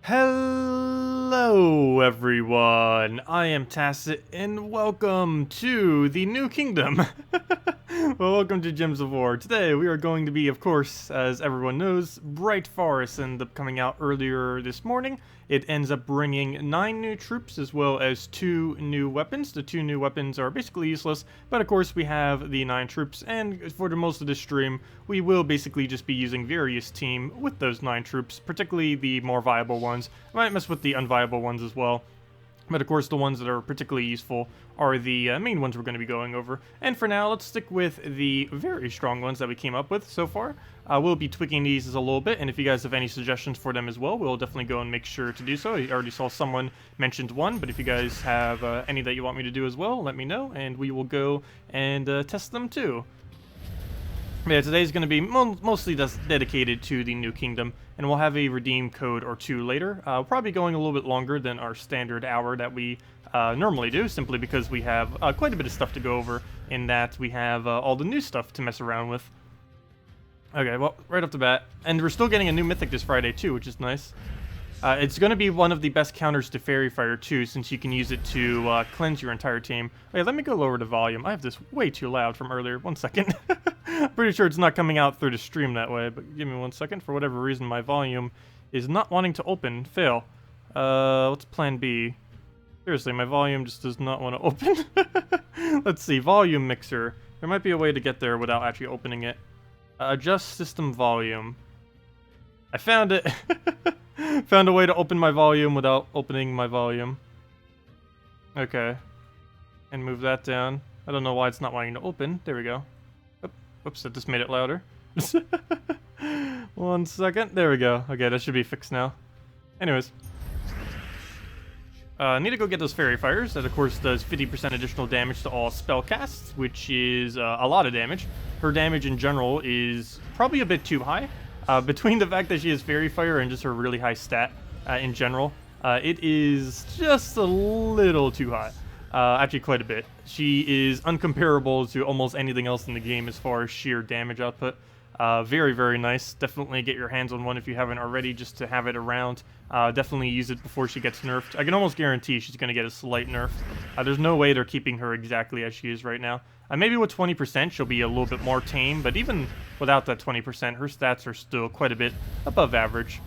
Hello everyone, I am Tacet and welcome to the new kingdom. Well, welcome to Gems of War. Today we are going to be, of course, as everyone knows, Bright Forest ended up coming out earlier this morning. It ends up bringing 9 new troops as well as 2 new weapons. The 2 new weapons are basically useless, but of course we have the 9 troops, and for the most of the stream we will basically just be using various team with those 9 troops, particularly the more viable ones. I might mess with the unviable ones as well. But of course the ones that are particularly useful are the main ones we're going to be going over. And for now, let's stick with the very strong ones that we came up with so far. We'll be tweaking these a little bit, and if you guys have any suggestions for them as well, we'll definitely go and make sure to do so. I already saw someone mentioned one, but if you guys have any that you want me to do as well, let me know, and we will go and test them too. Yeah, today's going to be mostly just dedicated to the new kingdom, and we'll have a redeem code or 2 later. Probably going a little bit longer than our standard hour that we normally do, simply because we have quite a bit of stuff to go over, in that we have all the new stuff to mess around with. Okay, well, right off the bat, and we're still getting a new mythic this Friday too, which is nice. It's going to be one of the best counters to Fairy Fire too, since you can use it to cleanse your entire team. Wait, let me go lower the volume. I have this way too loud from earlier. 1 second. Pretty sure it's not coming out through the stream that way, but give me 1 second. For whatever reason, my volume is not wanting to open. Fail. What's plan B? Seriously, my volume just does not want to open. Let's see. Volume mixer. There might be a way to get there without actually opening it. Adjust system volume. I found it. Found a way to open my volume without opening my volume. Okay. And move that down. I don't know why it's not wanting to open. There we go. Whoops, that just made it louder. 1 second. There we go. Okay, that should be fixed now. Anyways. Need to go get those Fairy Fires. That, of course, does 50% additional damage to all spell casts, which is a lot of damage. Her damage in general is probably a bit too high. Between the fact that she has Fairy Fire and just her really high stat in general, it is just a little too high. Actually, quite a bit. She is uncomparable to almost anything else in the game as far as sheer damage output. Very, very nice. Definitely get your hands on one if you haven't already, just to have it around. Definitely use it before she gets nerfed. I can almost guarantee she's going to get a slight nerf. There's no way they're keeping her exactly as she is right now. Maybe with 20% she'll be a little bit more tame, but even without that 20%, her stats are still quite a bit above average.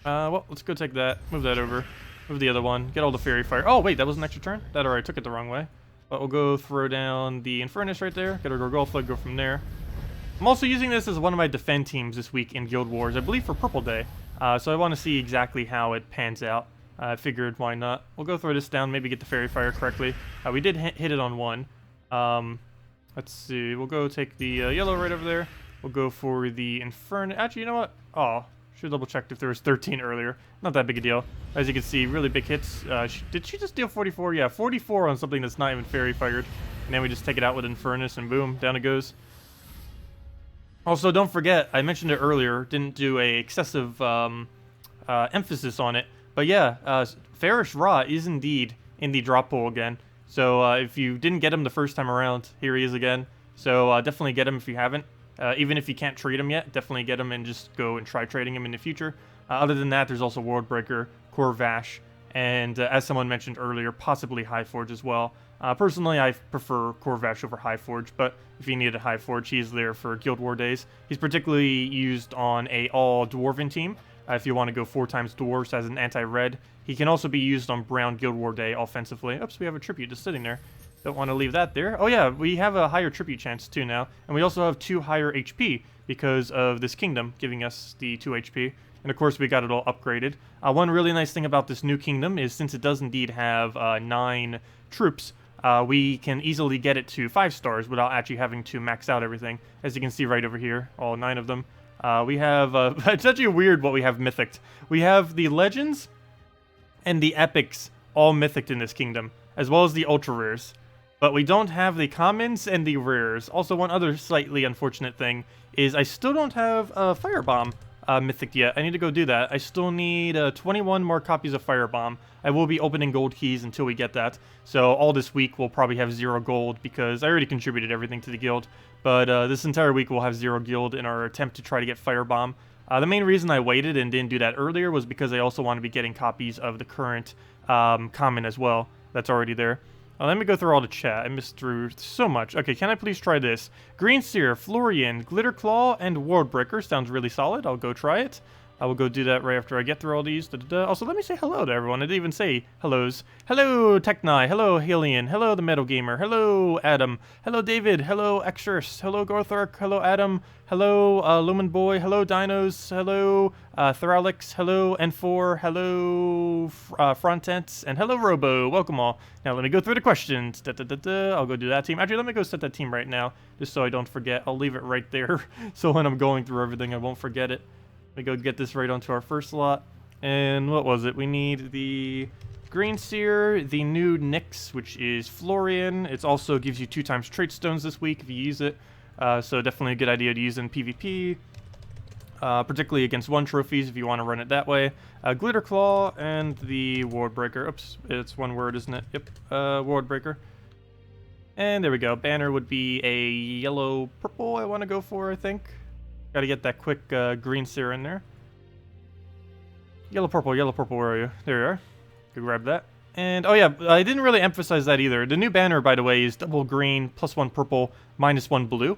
Well, let's go take that. Move that over. Move the other one. Get all the Fairy Fire. Oh, wait, that was an extra turn? That already took it the wrong way. But we'll go throw down the Infernus right there. Get our Gorgolfa, go from there. I'm also using this as one of my defend teams this week in Guild Wars, I believe for Purple Day. So I want to see exactly how it pans out. I figured, why not? We'll go throw this down, maybe get the Fairy Fire correctly. We did hit it on 1. Let's see. We'll go take the yellow right over there. We'll go for the Infernus. Actually, you know what? Oh. Should double checked if there was 13 earlier. Not that big a deal. As you can see, really big hits. Did she just deal 44? Yeah, 44 on something that's not even Fairy Fired. And then we just take it out with Infernus and boom, down it goes. Also, don't forget, I mentioned it earlier, didn't do a excessive emphasis on it. But yeah, Farish Ra is indeed in the drop pool again. So if you didn't get him the first time around, here he is again. So definitely get him if you haven't. Even if you can't trade him yet, definitely get him and just go and try trading him in the future. Other than that, there's also Worldbreaker, Core Vash, and as someone mentioned earlier, possibly Highforge as well. Personally, I prefer Core Vash over Highforge, but if you need a Highforge, he's there for Guild War days. He's particularly used on a all-Dwarven team. If you want to go 4 times Dwarves as an anti-red. He can also be used on Brown Guild War Day offensively. Oops, we have a Tribute just sitting there. Don't want to leave that there. Oh yeah, we have a higher tribute chance too now. And we also have 2 higher HP because of this kingdom giving us the 2 HP. And of course we got it all upgraded. One really nice thing about this new kingdom is since it does indeed have 9 troops, we can easily get it to 5 stars without actually having to max out everything. As you can see right over here, all 9 of them. We have, it's actually weird what we have mythicked. We have the legends and the epics all mythicked in this kingdom, as well as the ultra rares. But we don't have the commons and the rares. Also, one other slightly unfortunate thing is I still don't have a Firebomb mythic yet. I need to go do that. I still need 21 more copies of Firebomb. I will be opening gold keys until we get that. So all this week we'll probably have 0 gold because I already contributed everything to the guild. but this entire week we'll have 0 guild in our attempt to try to get Firebomb. The main reason I waited and didn't do that earlier was because I also want to be getting copies of the current common as well. That's already there. Let me go through all the chat. I missed through so much. Okay, can I please try this? Green Seer, Florian, Glitter Claw, and World Breaker. Sounds really solid. I'll go try it. I will go do that right after I get through all these. Also, let me say hello to everyone. I didn't even say hellos. Hello, Techni. Hello, Helian. Hello, the Metal Gamer. Hello, Adam. Hello, David. Hello, Exers. Hello, Gorthark. Hello, Adam. Hello, Lumen Boy. Hello, Dinos. Hello, Theralix. Hello, N4. Hello, Frontents. And hello, Robo. Welcome all. Now, let me go through the questions. I'll go do that team. Actually, let me go set that team right now, just so I don't forget. I'll leave it right there, so when I'm going through everything, I won't forget it. Let me go get this right onto our first slot. And what was it? We need the Green Seer, the new Nyx, which is Florian. It also gives you 2x trait stones this week if you use it. So definitely a good idea to use in PvP. Particularly against 1 trophies if you want to run it that way. Glitter Claw and the Ward Breaker. Oops, it's one word, isn't it? Yep, Ward Breaker. And there we go. Banner would be a yellow-purple I want to go for, I think. Gotta get that quick Green Seer in there. Yellow purple, where are you? There you are. Go grab that. And, oh yeah, I didn't really emphasize that either. The new banner, by the way, is double green, +1 purple, -1 blue.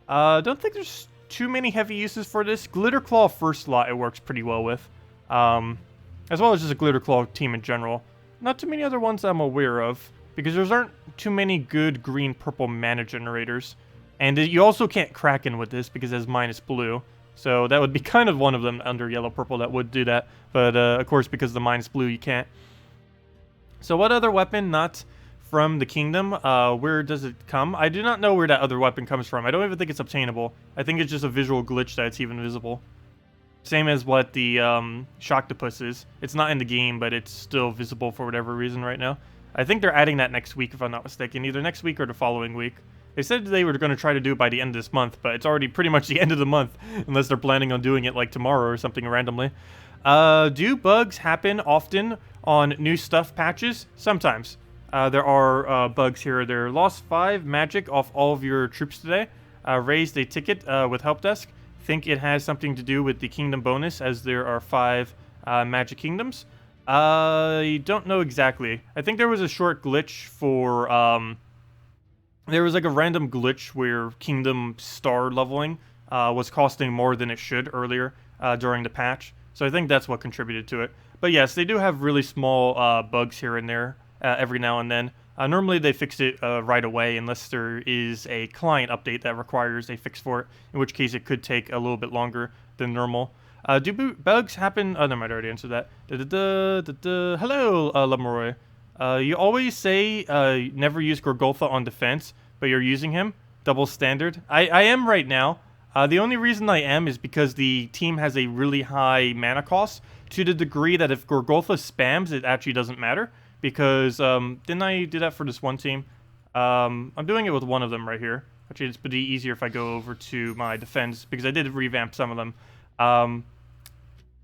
Don't think there's too many heavy uses for this. Glitter Claw first slot it works pretty well with. As well as just a Glitter Claw team in general. Not too many other ones I'm aware of, because there aren't too many good green-purple mana generators. And you also can't Kraken with this because it has -blue. So that would be kind of one of them under yellow-purple that would do that. But of course, because of the -blue, you can't. So what other weapon not from the kingdom? Where does it come? I do not know where that other weapon comes from. I don't even think it's obtainable. I think it's just a visual glitch that it's even visible. Same as what the Shocktopus is. It's not in the game, but it's still visible for whatever reason right now. I think they're adding that next week, if I'm not mistaken. Either next week or the following week. They said they were going to try to do it by the end of this month, but it's already pretty much the end of the month, unless they're planning on doing it like tomorrow or something randomly. Do bugs happen often on new stuff patches? Sometimes. There are bugs here. There lost 5 magic off all of your troops today. Raised a ticket with help desk. Think it has something to do with the kingdom bonus, as there are 5 magic kingdoms. I don't know exactly. I think there was a short glitch for... There was like a random glitch where Kingdom star leveling was costing more than it should earlier during the patch. So I think that's what contributed to it. But yes, they do have really small bugs here and there every now and then. Normally they fix it right away unless there is a client update that requires a fix for it, in which case it could take a little bit longer than normal. Do bugs happen? Oh, no, I already answered that. Hello, Lemuroy. You always say never use Gorgoltha on defense, but you're using him. Double standard. I am right now. The only reason I am is because the team has a really high mana cost, to the degree that if Gorgoltha spams, it actually doesn't matter. Because, didn't I do that for this one team? I'm doing it with one of them right here. Actually, it's pretty easier if I go over to my defense, because I did revamp some of them.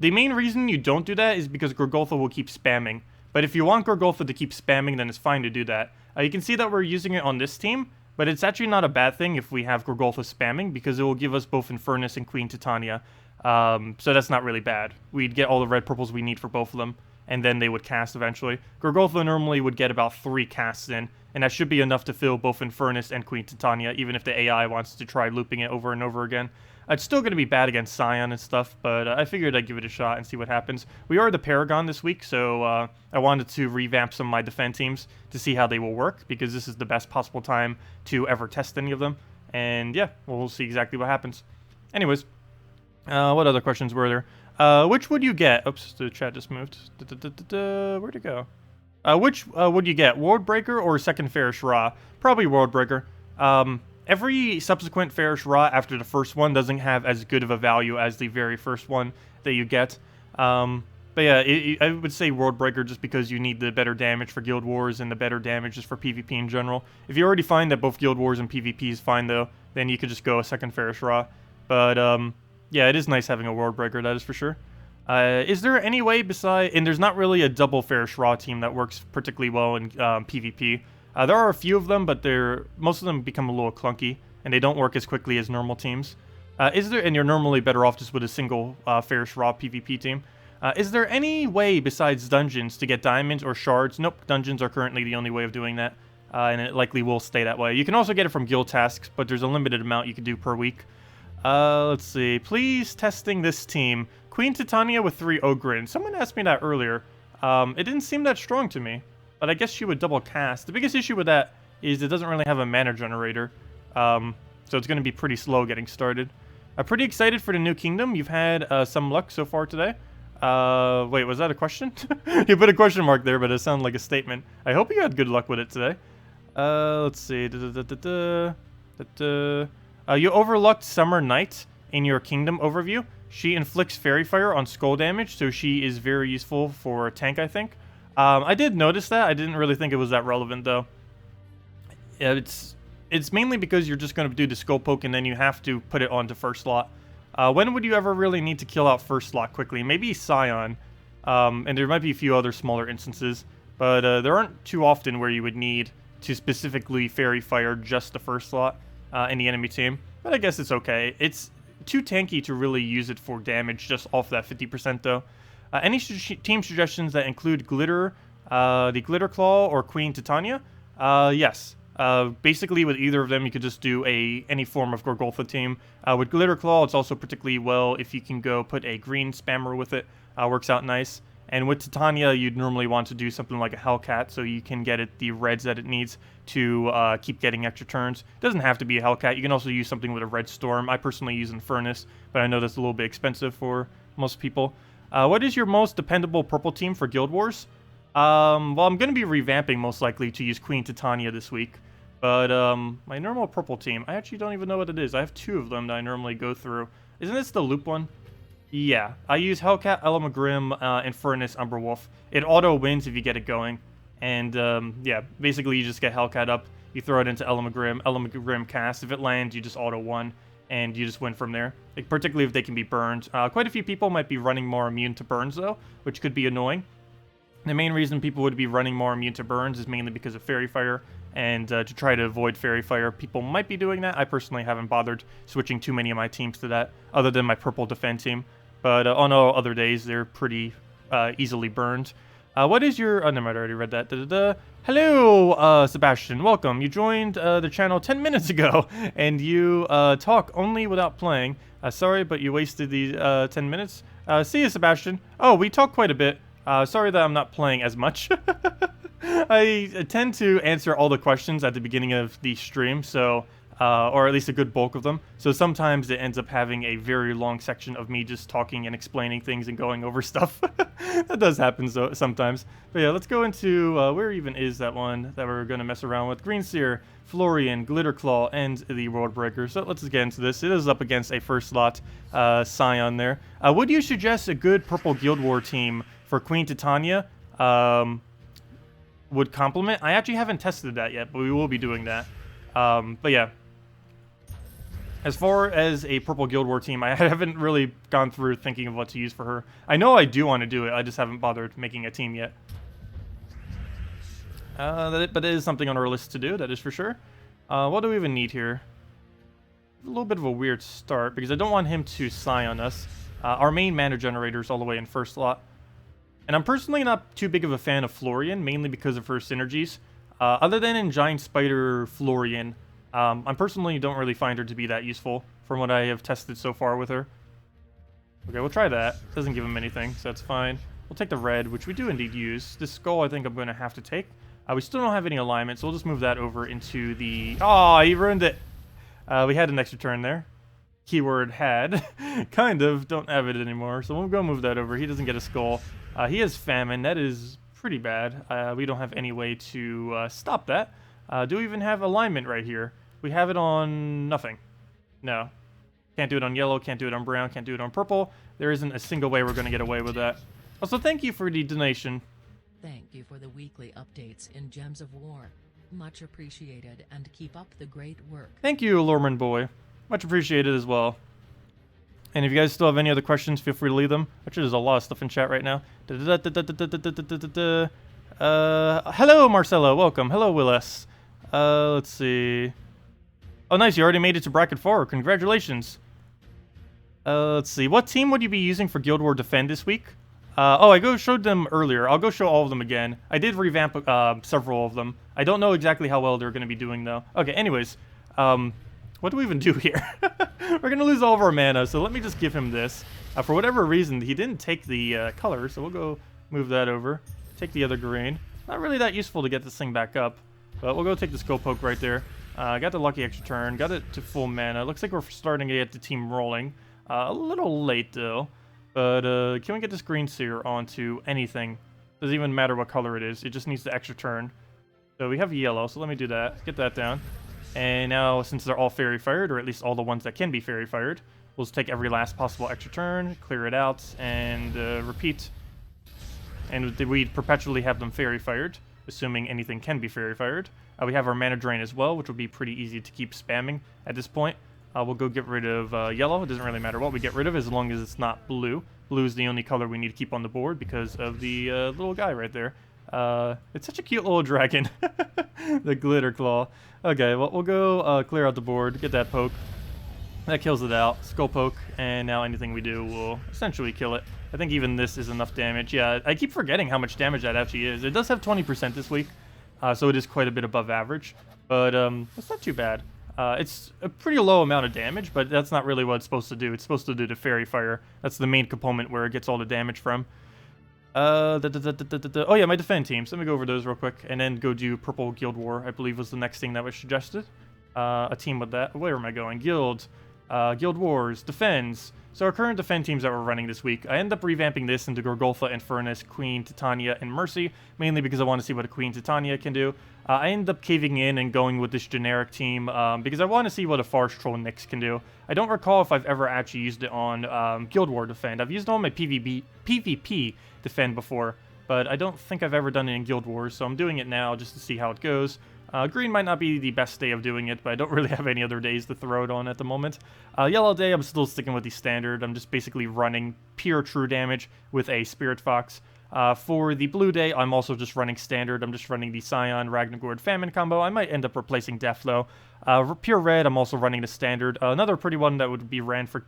The main reason you don't do that is because Gorgoltha will keep spamming. But if you want Gorgoltha to keep spamming, then it's fine to do that. You can see that we're using it on this team, but it's actually not a bad thing if we have Gorgoltha spamming, because it will give us both Infernus and Queen Titania. So that's not really bad. We'd get all the red purples we need for both of them, and then they would cast eventually. Gorgoltha normally would get about 3 casts in, and that should be enough to fill both Infernus and Queen Titania, even if the AI wants to try looping it over and over again. It's still going to be bad against Scion and stuff, but I figured I'd give it a shot and see what happens. We are the Paragon this week, so I wanted to revamp some of my defense teams to see how they will work, because this is the best possible time to ever test any of them. And yeah, we'll see exactly what happens. Anyways, what other questions were there? Which would you get? Oops, the chat just moved. Where'd it go? Which would you get, World Breaker or second Fairish Ra? Probably World Breaker. Every subsequent Fairish Ra after the first one doesn't have as good of a value as the very first one that you get. But yeah, I would say World Breaker just because you need the better damage for Guild Wars and the better damage just for PvP in general. If you already find that both Guild Wars and PvP is fine though, then you could just go a second Fairish Ra. But yeah, it is nice having a World Breaker, that is for sure. Is there any way beside... And there's not really a double Fairish Ra team that works particularly well in PvP. There are a few of them, but most of them become a little clunky. and they don't work as quickly as normal teams. And you're normally better off just with a single Fairish Raw PvP team. Is there any way besides dungeons to get diamonds or shards? Nope, dungeons are currently the only way of doing that, and it likely will stay that way. You can also get it from guild tasks, but there's a limited amount you can do per week. Let's see. Please testing this team. Queen Titania with 3 Ogrin. Someone asked me that earlier. It didn't seem that strong to me, but I guess she would double cast. The biggest issue with that is it doesn't really have a mana generator, so it's going to be pretty slow getting started. I'm pretty excited for the new kingdom. You've had some luck so far today. Wait, was that a question? You put a question mark there, but it sounded like a statement. I hope you had good luck with it today. Let's see. You overlooked Summer Knight in your kingdom overview. She inflicts Fairy Fire on skull damage, so she is very useful for a tank, I think. I did notice that. I didn't really think it was that relevant, though. Yeah, it's mainly because you're just going to do the skull poke and then you have to put it onto first slot. When would you ever really need to kill out first slot quickly? Maybe Scion, and there might be a few other smaller instances, but there aren't too often where you would need to specifically Fairy Fire just the first slot in the enemy team. But I guess it's okay. It's too tanky to really use it for damage just off that 50% though. Any team suggestions that include Glitter, the Glitter Claw, or Queen Titania? Yes. Basically, with either of them, you could just do any form of Gorgolfa team. With Glitter Claw, it's also particularly well if you can go put a green spammer with it. Works out nice. And with Titania, you'd normally want to do something like a Hellcat, so you can get it the reds that it needs to keep getting extra turns. It doesn't have to be a Hellcat. You can also use something with a Red Storm. I personally use Infernus, but I know that's a little bit expensive for most people. What is your most dependable purple team for Guild Wars? Well, I'm going to be revamping most likely to use Queen Titania this week. But my normal purple team, I actually don't even know what it is. I have 2 of them that I normally go through. Isn't this the loop one? Yeah, I use Hellcat, Elamagrim, Infernus, Umberwolf. It auto wins if you get it going. And yeah, basically you just get Hellcat up, you throw it into Elamagrim, Elamagrim cast. If it lands, you just auto 1, and you just win from there. Like, particularly if they can be burned. Quite a few people might be running more immune to burns though, which could be annoying. The main reason people would be running more immune to burns is mainly because of Fairy Fire, and to try to avoid Fairy Fire, people might be doing that. I personally haven't bothered switching too many of my teams to that, other than my purple defend team. But on all other days, they're pretty easily burned. What is your... Oh, no, I already read that. Hello, Sebastian. Welcome. You joined the channel 10 minutes ago, and you talk only without playing. Sorry, but you wasted the 10 minutes. See you, Sebastian. Oh, we talk quite a bit. Sorry that I'm not playing as much. I tend to answer all the questions at the beginning of the stream, so... or at least a good bulk of them. So sometimes it ends up having a very long section of me just talking and explaining things and going over stuff. That does happen sometimes. But yeah, let's go into, where even is that one that we're going to mess around with? Greenseer, Florian, Glitterclaw, and the World Breaker. So let's get into this. It is up against a first slot Scion there. Would you suggest a good purple Guild War team for Queen Titania would complement? I actually haven't tested that yet, but we will be doing that. But yeah. As far as a purple Guild War team, I haven't really gone through thinking of what to use for her. I know I do want to do it, I just haven't bothered making a team yet. But it is something on our list to do, that is for sure. What do we even need here? A little bit of a weird start, because I don't want him to Scion us. Our main mana generator is all the way in first slot. And I'm personally not too big of a fan of Florian, mainly because of her synergies. Other than in Giant Spider Florian, I personally don't really find her to be that useful from what I have tested so far with her. Okay, we'll try that. Doesn't give him anything, so that's fine. We'll take the red, which we do indeed use. This skull I think I'm going to have to take. We still don't have any alignment, so we'll just move that over into the... Oh, he ruined it! We had an extra turn there. Keyword had. Kind of. Don't have it anymore, so we'll go move that over. He doesn't get a skull. He has famine. That is pretty bad. We don't have any way to stop that. Do we even have alignment right here? We have it on nothing. No. Can't do it on yellow, can't do it on brown, can't do it on purple. There isn't a single way we're going to get away with that. Also, thank you for the donation. Thank you for the weekly updates in Gems of War. Much appreciated, and keep up the great work. Thank you, Lorman Boy. Much appreciated as well. And if you guys still have any other questions, feel free to leave them. Actually, there's a lot of stuff in chat right now. Hello, Marcelo. Welcome. Hello, Willis. Let's see. Oh, nice. You already made it to bracket 4. Congratulations. Let's see. What team would you be using for Guild War Defend this week? Oh, I showed them earlier. I'll go show all of them again. I did revamp several of them. I don't know exactly how well they're going to be doing, though. Okay, anyways. What do we even do here? We're going to lose all of our mana, so let me just give him this. For whatever reason, he didn't take the color, so we'll go move that over. Take the other green. Not really that useful to get this thing back up, but we'll go take the Skull Poke right there. Got the lucky extra turn, got it to full mana. Looks like we're starting to get the team rolling. A little late, though. But can we get this green seer onto anything? Doesn't even matter what color it is. It just needs the extra turn. So we have yellow, so let me do that. Get that down. And now, since they're all fairy fired, or at least all the ones that can be fairy fired, we'll just take every last possible extra turn, clear it out, and repeat. And we'd perpetually have them fairy fired, assuming anything can be fairy fired. We have our mana drain as well, which will be pretty easy to keep spamming at this point. We'll go get rid of yellow. It doesn't really matter what we get rid of as long as it's not blue. Blue is the only color we need to keep on the board because of the little guy right there. It's such a cute little dragon. The glitter claw. Okay, well, we'll go clear out the board, get that poke. That kills it out. Skull poke, and now anything we do will essentially kill it. I think even this is enough damage. Yeah, I keep forgetting how much damage that actually is. It does have 20% this week, so it is quite a bit above average. But it's not too bad. It's a pretty low amount of damage, but that's not really what it's supposed to do. It's supposed to do the fairy fire. That's the main component where it gets all the damage from. Oh yeah, my defend teams. Let me go over those real quick, and then go do Purple Guild War, I believe was the next thing that was suggested. A team with that. Where am I going? Guild Wars, Defends. So our current defend teams that we're running this week, I end up revamping this into Gorgolfa, Infernus, Queen, Titania, and Mercy, mainly because I want to see what a Queen Titania can do. I end up caving in and going with this generic team because I want to see what a Forest Troll Nyx can do. I don't recall if I've ever actually used it on Guild War Defend. I've used it on my PvP Defend before, but I don't think I've ever done it in Guild Wars, so I'm doing it now just to see how it goes. Green might not be the best day of doing it, but I don't really have any other days to throw it on at the moment. Yellow day, I'm still sticking with the standard. I'm just basically running pure true damage with a Spirit Fox. For the blue day, I'm also just running standard. I'm just running the Scion, Ragnagord, Famine combo. I might end up replacing Death though. Pure red, I'm also running the standard. Another pretty one that would be ran for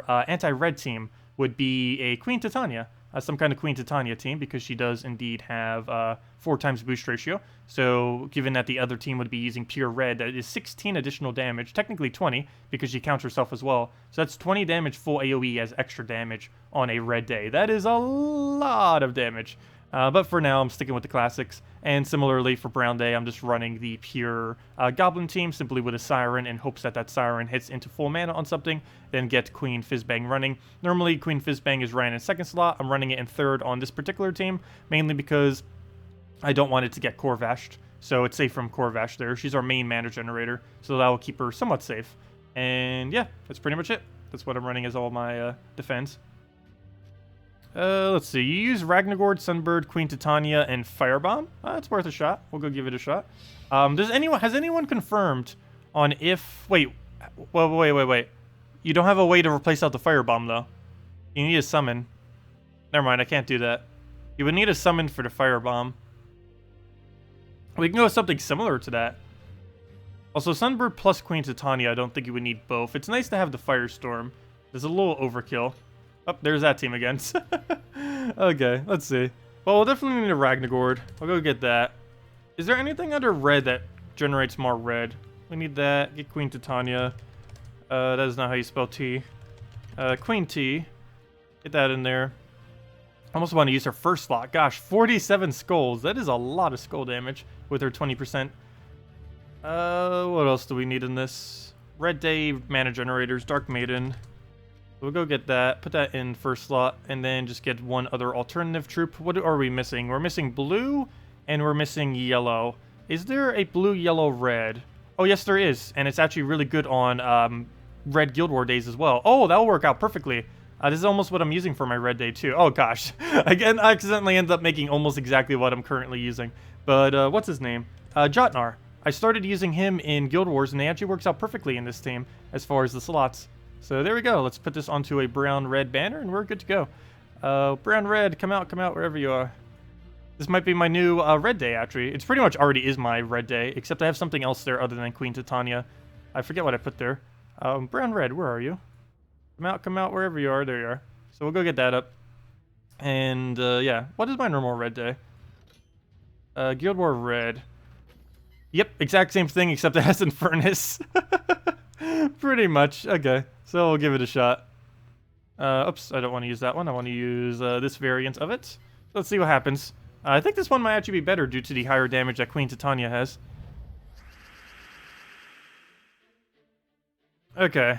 anti-red team would be a Queen Titania. Some kind of Queen Titania team, because she does indeed have 4 times boost ratio. So given that the other team would be using pure red, that is 16 additional damage, technically 20, because she counts herself as well. So that's 20 damage full AoE as extra damage on a red day. That is a lot of damage. But for now, I'm sticking with the classics. And similarly, for Brown Day, I'm just running the pure Goblin team, simply with a Siren, in hopes that that Siren hits into full mana on something, then get Queen Fizzbang running. Normally, Queen Fizzbang is ran in 2nd slot. I'm running it in 3rd on this particular team, mainly because I don't want it to get Corvashed. So it's safe from Corvash there. She's our main mana generator, so that will keep her somewhat safe. And yeah, that's pretty much it. That's what I'm running as all my defense. Let's see. You use Ragnagord, Sunbird, Queen Titania, and Firebomb. It's worth a shot. We'll go give it a shot. Has anyone confirmed on if... Wait. You don't have a way to replace out the Firebomb, though. You need a summon. Never mind, I can't do that. You would need a summon for the Firebomb. We can go with something similar to that. Also, Sunbird plus Queen Titania, I don't think you would need both. It's nice to have the Firestorm. There's a little overkill. Oh, there's that team again. Okay, let's see. Well, we'll definitely need a Ragnagord. I'll go get that. Is there anything under red that generates more red? We need that. Get Queen Titania. That is not how you spell T. Queen T. Get that in there. I almost want to use her first slot. Gosh, 47 skulls. That is a lot of skull damage with her 20%. What else do we need in this? Red Day, mana generators, Dark Maiden. We'll go get that, put that in first slot, and then just get one other alternative troop. What are we missing? We're missing blue, and we're missing yellow. Is there a blue, yellow, red? Oh, yes, there is, and it's actually really good on red Guild War days as well. Oh, that'll work out perfectly. This is almost what I'm using for my red day, too. Oh, gosh. Again, I accidentally ended up making almost exactly what I'm currently using. But, what's his name? Jotnar. I started using him in Guild Wars, and he actually works out perfectly in this team as far as the slots. So there we go. Let's put this onto a brown-red banner, and we're good to go. Brown-red, come out wherever you are. This might be my new red day, actually. It's pretty much already is my red day, except I have something else there other than Queen Titania. I forget what I put there. Brown red, where are you? Come out, wherever you are. There you are. So we'll go get that up. And, yeah. What is my normal red day? Guild War red. Yep, exact same thing, except it has Infernus. Pretty much. Okay, so we'll give it a shot. Oops, I don't want to use that one. I want to use this variant of it. Let's see what happens. I think this one might actually be better due to the higher damage that Queen Titania has. Okay.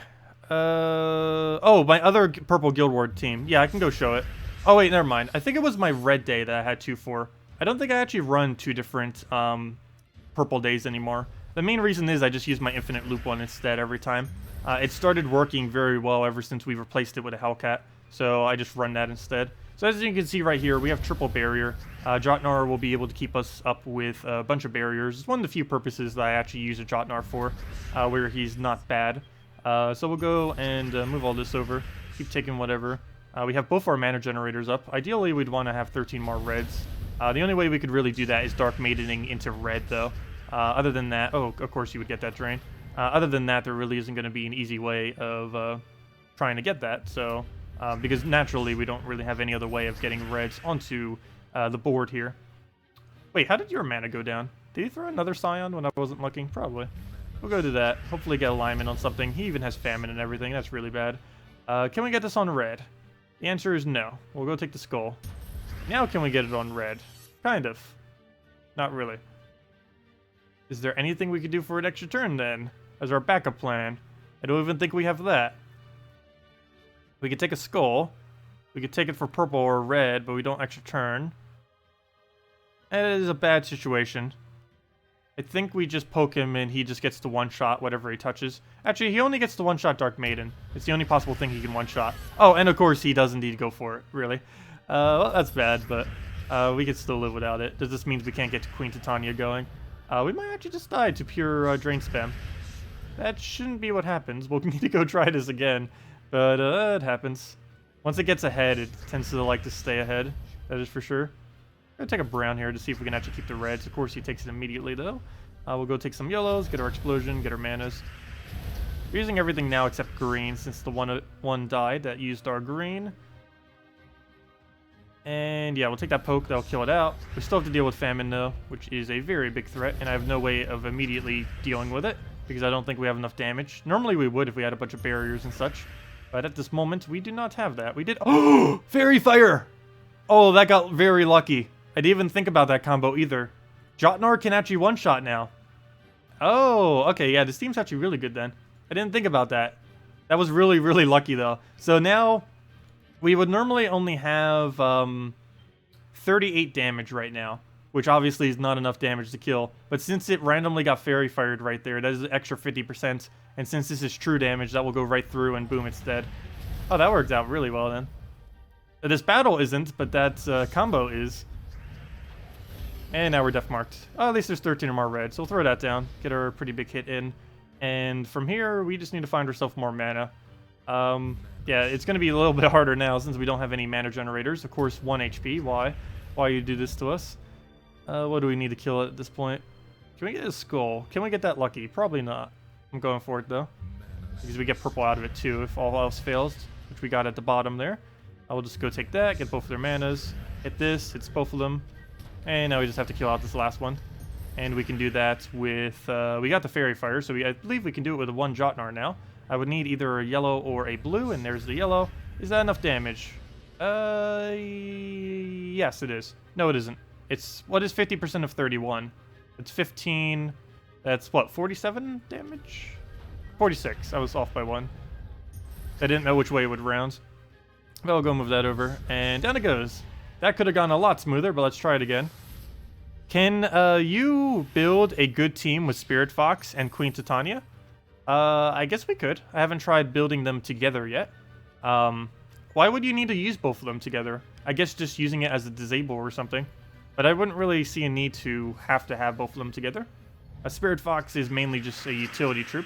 Oh, my other purple Guild Ward team. Yeah, I can go show it. Oh, wait, never mind. I think it was my red day that I had 2 for. I don't think I actually run 2 different purple days anymore. The main reason is I just use my infinite loop one instead every time. It started working very well ever since we replaced it with a Hellcat, so I just run that instead. So as you can see right here, we have triple barrier. JoeConnors will be able to keep us up with a bunch of barriers. It's one of the few purposes that I actually use a JoeConnors for, where he's not bad. So we'll go and move all this over, keep taking whatever. We have both our mana generators up. Ideally, we'd want to have 13 more reds. The only way we could really do that is Dark Maidening into red, though. Other than that, oh, of course you would get that drain. Other than that, there really isn't going to be an easy way of trying to get that. So, because naturally we don't really have any other way of getting reds onto the board here. Wait, how did your mana go down? Did he throw another Scion when I wasn't looking? Probably. We'll go to that. Hopefully get alignment on something. He even has Famine and everything. That's really bad. Can we get this on red? The answer is no. We'll go take the skull. Now can we get it on red? Kind of. Not really. Is there anything we could do for an extra turn then? As our backup plan? I don't even think we have that. We could take a skull. We could take it for purple or red, but we don't extra turn. And it is a bad situation. I think we just poke him and he just gets to one-shot whatever he touches. Actually, he only gets to one-shot Dark Maiden. It's the only possible thing he can one-shot. Oh, and of course he does indeed go for it, really. Well, that's bad, but we could still live without it. Does this mean we can't get to Queen Titania going? We might actually just die to pure drain spam. That shouldn't be what happens. We'll need to go try this again. But it happens. Once it gets ahead, it tends to like to stay ahead. That is for sure. I'm going to take a brown here to see if we can actually keep the reds. Of course, he takes it immediately, though. We'll go take some yellows, get our explosion, get our manas. We're using everything now except green, since the one died that used our green. And yeah, we'll take that poke, that'll kill it out. We still have to deal with Famine, though, which is a very big threat, and I have no way of immediately dealing with it, because I don't think we have enough damage. Normally we would if we had a bunch of barriers and such, but at this moment, we do not have that. We did— oh! Fairy Fire! Oh, that got very lucky. I didn't even think about that combo either. JoeConnors can actually one-shot now. Oh, okay, yeah, this team's actually really good then. I didn't think about that. That was really, really lucky, though. So now, we would normally only have 38 damage right now, which obviously is not enough damage to kill. But since it randomly got Fairy Fired right there, that is an extra 50%. And since this is true damage, that will go right through and boom, it's dead. Oh, that worked out really well then. This battle isn't, but that combo is. And now we're def marked. Oh, at least there's 13 or more red, so we'll throw that down. Get our pretty big hit in. And from here, we just need to find ourselves more mana. Yeah, it's going to be a little bit harder now since we don't have any mana generators. Of course, 1 HP. Why? Why you do this to us? What do we need to kill it at this point? Can we get a skull? Can we get that lucky? Probably not. I'm going for it, though. Because we get purple out of it, too, if all else fails, which we got at the bottom there. I will just go take that, get both of their manas, hit this, hits both of them. And now we just have to kill out this last one. And we can do that with, we got the Fairy Fire, so I believe we can do it with a 1 JoeConnors now. I would need either a yellow or a blue, and there's the yellow. Is that enough damage? Yes, it is. No, it isn't. It's, what is 50% of 31? It's 15, that's what, 47 damage? 46, I was off by 1. I didn't know which way it would round. But I'll go move that over, and down it goes. That could have gone a lot smoother, but let's try it again. Can you build a good team with Spirit Fox and Queen Titania? I guess we could. I haven't tried building them together yet. Why would you need to use both of them together? I guess just using it as a disable or something. But I wouldn't really see a need to have both of them together. A Spirit Fox is mainly just a utility troop.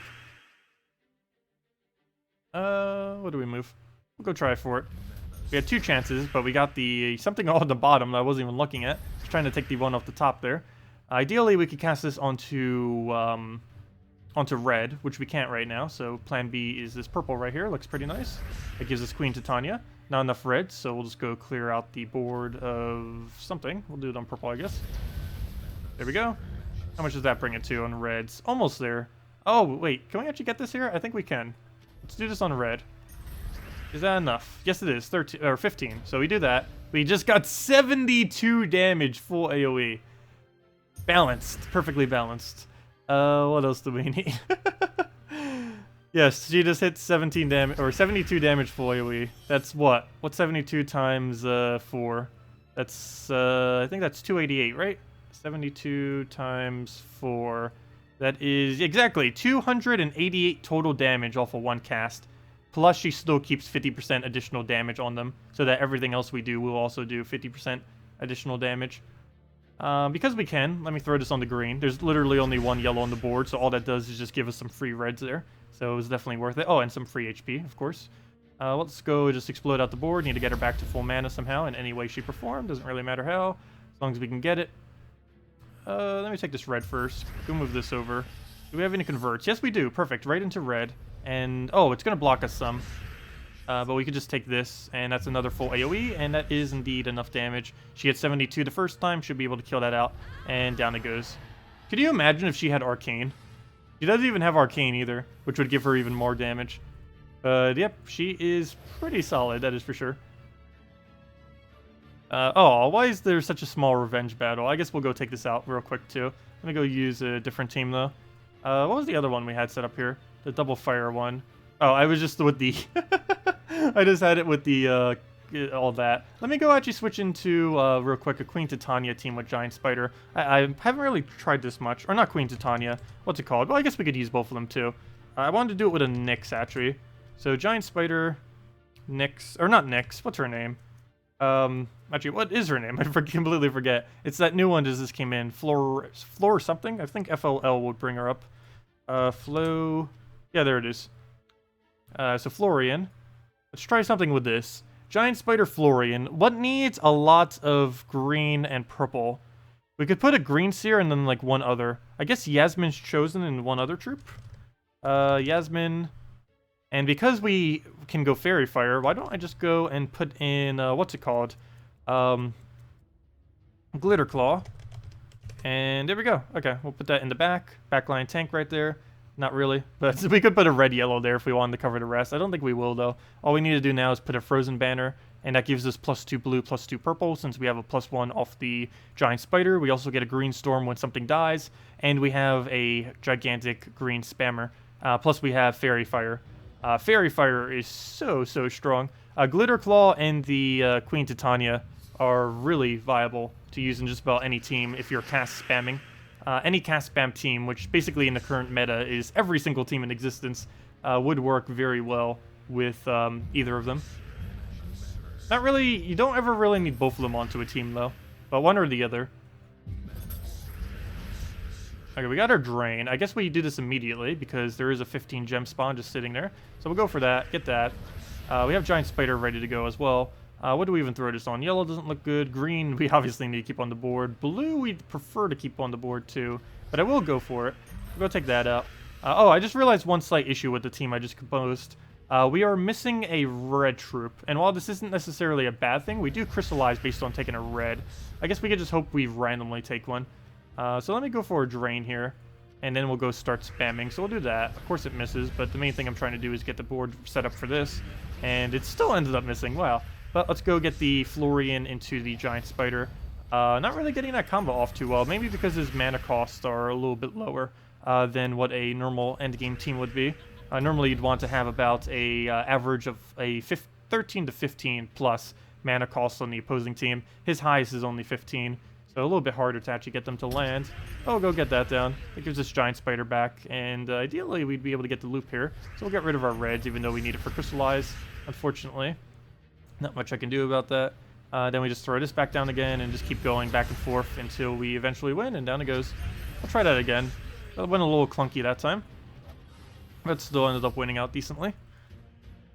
What do we move? We'll go try for it. We had 2 chances, but we got the something on the bottom that I wasn't even looking at. Just trying to take the one off the top there. Ideally, we could cast this onto red, which we can't right now. So plan B is this purple right here. Looks pretty nice. It gives us Queen Titania. Not enough red, so we'll just go clear out the board of something. We'll do it on purple, I guess. There we go. How much does that bring it to on reds? Almost there. Oh, wait. Can we actually get this here? I think we can. Let's do this on red. Is that enough? Yes, it is. 13 or 15. So we do that. We just got 72 damage full AoE. Balanced. Perfectly balanced. What else do we need? Yes, she just hit 17 damage or 72 damage full AoE. That's what? What's 72 times 4? That's I think that's 288, right? 72 times 4. That is exactly 288 total damage off of one cast. Plus, she still keeps 50% additional damage on them, so that everything else we do will also do 50% additional damage. Because we can, let me throw this on the green. There's literally only 1 yellow on the board, so all that does is just give us some free reds there. So it was definitely worth it. Oh, and some free HP, of course. Let's go just explode out the board. Need to get her back to full mana somehow in any way, shape, or form. Doesn't really matter how, as long as we can get it. Let me take this red first. Go move this over. Do we have any converts? Yes, we do. Perfect. Right into red. And, oh, it's going to block us some. But we could just take this, and that's another full AoE, and that is indeed enough damage. She hit 72 the first time. Should be able to kill that out. And down it goes. Could you imagine if she had Arcane? She doesn't even have Arcane either, which would give her even more damage. But, yep, she is pretty solid, that is for sure. Oh, why is there such a small revenge battle? I guess we'll go take this out real quick, too. Let me go use a different team, though. What was the other one we had set up here? The double fire one. Oh, I was just with the... I just had it with the, all that. Let me go actually switch into, real quick, a Queen Titania team with Giant Spider. I haven't really tried this much. Or not Queen Titania. What's it called? Well, I guess we could use both of them, too. I wanted to do it with a Nyx, actually. So, Giant Spider, Nyx... Or not Nyx. What's her name? Actually, what is her name? I completely forget. It's that new one that just came in. Floor something? I think FLL would bring her up. Flo... Yeah, there it is. So Florian. Let's try something with this. Giant Spider Florian. What needs a lot of green and purple? We could put a green seer and then like one other. I guess Yasmin's chosen in one other troop. Yasmin. And because we can go Fairy Fire, why don't I just go and put in, what's it called? Glitter Claw. And there we go. Okay, we'll put that in the back. Backline tank right there. Not really, but we could put a red-yellow there if we wanted to cover the rest. I don't think we will, though. All we need to do now is put a Frozen Banner, and that gives us +2 blue, +2 purple, since we have a +1 off the Giant Spider. We also get a Green Storm when something dies, and we have a gigantic green spammer. Plus we have Fairy Fire. Fairy Fire is so strong. Glitter Claw and the Queen Titania are really viable to use in just about any team if you're cast spamming. Any cast spam team, which basically in the current meta is every single team in existence, would work very well with either of them. Not really, you don't ever really need both of them onto a team though, but one or the other. Okay, we got our Drain. I guess we do this immediately because there is a 15 gem spawn just sitting there. So we'll go for that, get that. We have Giant Spider ready to go as well. What do we even throw this on? Yellow doesn't look good. Green, we obviously need to keep on the board. Blue, we'd prefer to keep on the board too. But I will go for it. We'll go take that out. Oh, I just realized one slight issue with the team I just composed. We are missing a red troop. And while this isn't necessarily a bad thing, we do crystallize based on taking a red. I guess we could just hope we randomly take one. So let me go for a Drain here. And then we'll go start spamming. So we'll do that. Of course it misses, but the main thing I'm trying to do is get the board set up for this. And it still ended up missing. Wow. But let's go get the Florian into the Giant Spider. Not really getting that combo off too well. Maybe because his mana costs are a little bit lower than what a normal endgame team would be. Normally you'd want to have about a average of a 13 to 15 plus mana cost on the opposing team. His highest is only 15. So a little bit harder to actually get them to land. Oh, go get that down. It gives this Giant Spider back. And ideally we'd be able to get the loop here. So we'll get rid of our reds even though we need it for Crystallize, unfortunately. Not much I can do about that. Then we just throw this back down again and just keep going back and forth until we eventually win, and down it goes. I'll try that again. That went a little clunky that time, but still ended up winning out decently.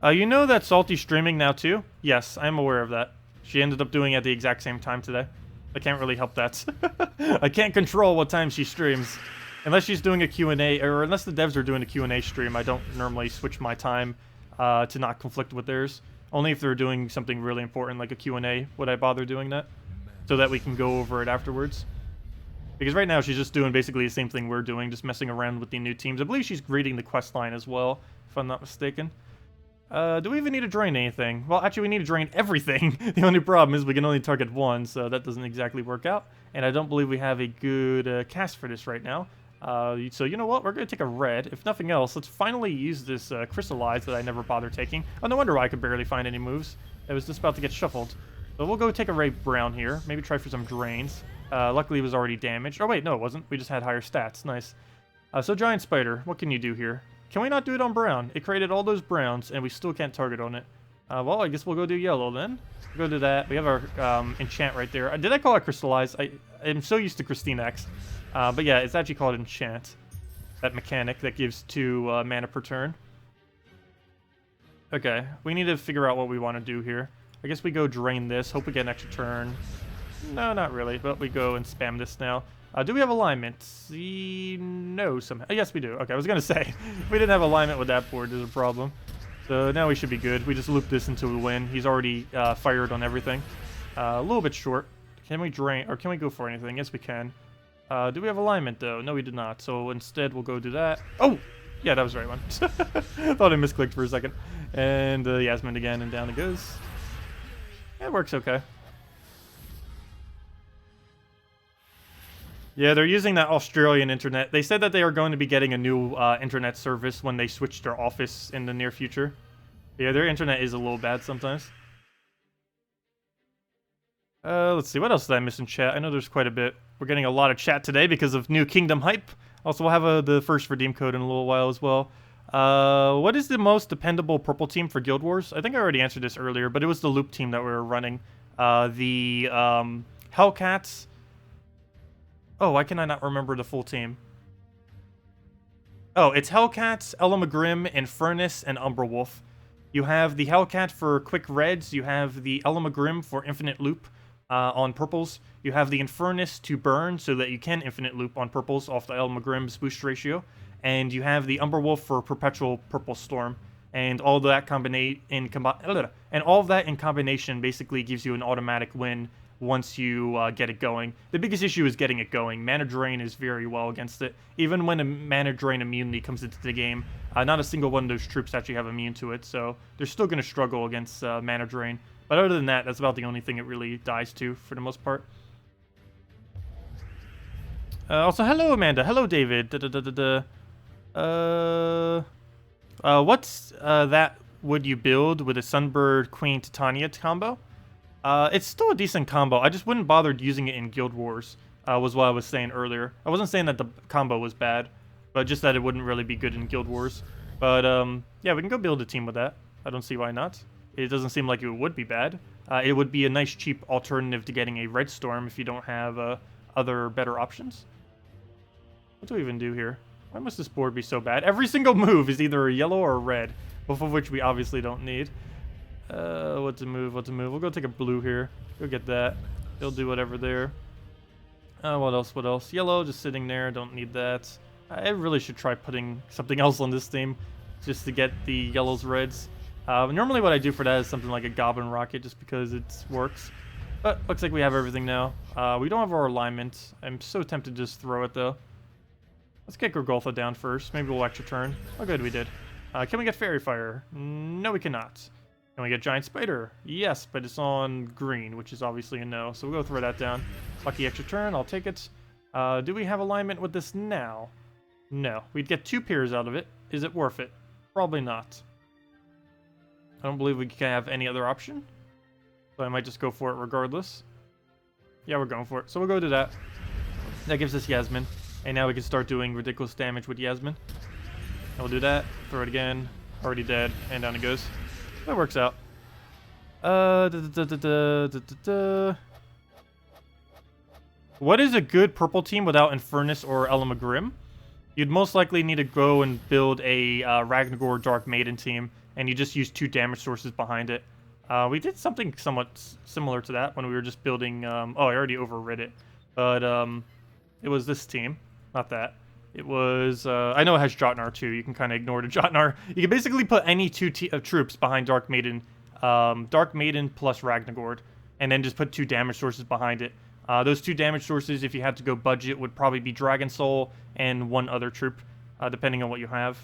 You know that Salty's streaming now too? Yes, I'm aware of that. She ended up doing it at the exact same time today. I can't really help that. I can't control what time she streams. Unless she's doing a Q&A, or unless the devs are doing a Q&A stream, I don't normally switch my time to not conflict with theirs. Only if they're doing something really important like a Q&A would I bother doing that. So that we can go over it afterwards. Because right now she's just doing basically the same thing we're doing, just messing around with the new teams. I believe she's reading the quest line as well, if I'm not mistaken. Do we even need to drain anything? Well, actually we need to drain everything. The only problem is we can only target one, so that doesn't exactly work out. And I don't believe we have a good cast for this right now. So you know what? We're going to take a red. If nothing else, let's finally use this Crystallize that I never bothered taking. Oh, no wonder why I could barely find any moves. It was just about to get shuffled. So we'll go take a red brown here. Maybe try for some drains. Luckily it was already damaged. Oh wait, no it wasn't. We just had higher stats. Nice. So Giant Spider, what can you do here? Can we not do it on brown? It created all those browns, and we still can't target on it. Well, I guess we'll go do yellow then. We'll go do that. We have our enchant right there. Did I call it Crystallize? I'm so used to Christine X. But yeah, it's actually called enchant. That mechanic that gives 2 mana per turn. Okay, we need to figure out what we want to do here. I guess we go drain this. Hope we get an extra turn. No, not really, but we go and spam this now. Do we have alignment? No, somehow. Yes, we do. Okay, I was going to say, if we didn't have alignment with that board, there's a problem. So now we should be good. We just loop this until we win. He's already fired on everything. A little bit short. Can we drain, or can we go for anything? Yes, we can. Do we have alignment, though? No, we did not. So instead, we'll go do that. Oh! Yeah, that was the right one. Thought I misclicked for a second. And Yasmin again, and down it goes. Yeah, it works okay. Yeah, they're using that Australian internet. They said that they are going to be getting a new internet service when they switch their office in the near future. Yeah, their internet is a little bad sometimes. Let's see, what else did I miss in chat? I know there's quite a bit. We're getting a lot of chat today because of New Kingdom hype. Also, we'll have the first redeem code in a little while as well. What is the most dependable purple team for Guild Wars? I think I already answered this earlier, but it was the loop team that we were running. The Hellcats. Oh, why can I not remember the full team? Oh, it's Hellcats, Elamagrim, Infernus, and Umberwolf. You have the Hellcat for quick reds. You have the Elamagrim for infinite loop on purples. You have the Infernus to burn so that you can infinite loop on purples off the Elamagrim's boost ratio. And you have the Umberwolf for perpetual purple storm. And all that all of that in combination basically gives you an automatic win once you get it going. The biggest issue is getting it going. Mana Drain is very well against it. Even when a Mana Drain immunity comes into the game, not a single one of those troops actually have immune to it, so they're still going to struggle against Mana Drain. But other than that, that's about the only thing it really dies to, for the most part. Also, hello Amanda, hello David. What's that would you build with a Sunbird Queen Titania combo? It's still a decent combo. I just wouldn't bother using it in Guild Wars, was what I was saying earlier. I wasn't saying that the combo was bad, but just that it wouldn't really be good in Guild Wars. But, yeah, we can go build a team with that. I don't see why not. It doesn't seem like it would be bad. It would be a nice, cheap alternative to getting a Red Storm if you don't have other better options. What do we even do here? Why must this board be so bad? Every single move is either a yellow or a red, both of which we obviously don't need. What to move? We'll go take a blue here. Go get that. He'll do whatever there. What else? Yellow, just sitting there. Don't need that. I really should try putting something else on this team just to get the yellows, reds. Normally what I do for that is something like a Goblin Rocket just because it works. But looks like we have everything now. We don't have our alignment. I'm so tempted to just throw it though. Let's get Gorgolfa down first. Maybe we'll extra turn. Oh good, we did. Can we get Fairy Fire? No, we cannot. Can we get Giant Spider? Yes, but it's on green, which is obviously a no. So we'll go throw that down. Lucky extra turn, I'll take it. Do we have alignment with this now? No. We'd get 2 peers out of it. Is it worth it? Probably not. I don't believe we can have any other option. So I might just go for it regardless. Yeah, we're going for it. So we'll go do that. That gives us Yasmin. And now we can start doing ridiculous damage with Yasmin. And we'll do that. Throw it again. Already dead. And down it goes. That works out. What is a good purple team without Infernus or Elamagrim? You'd most likely need to go and build a Ragnagor Dark Maiden team and you just use 2 damage sources behind it. We did something somewhat similar to that when we were just building... oh, I already overrid it. But it was this team, not that. It was... I know it has Jotnar too. You can kind of ignore the Jotnar. You can basically put any 2 troops behind Dark Maiden. Dark Maiden plus Ragnagord. And then just put 2 damage sources behind it. Those 2 damage sources, if you had to go budget, would probably be Dragon Soul and 1 other troop, depending on what you have.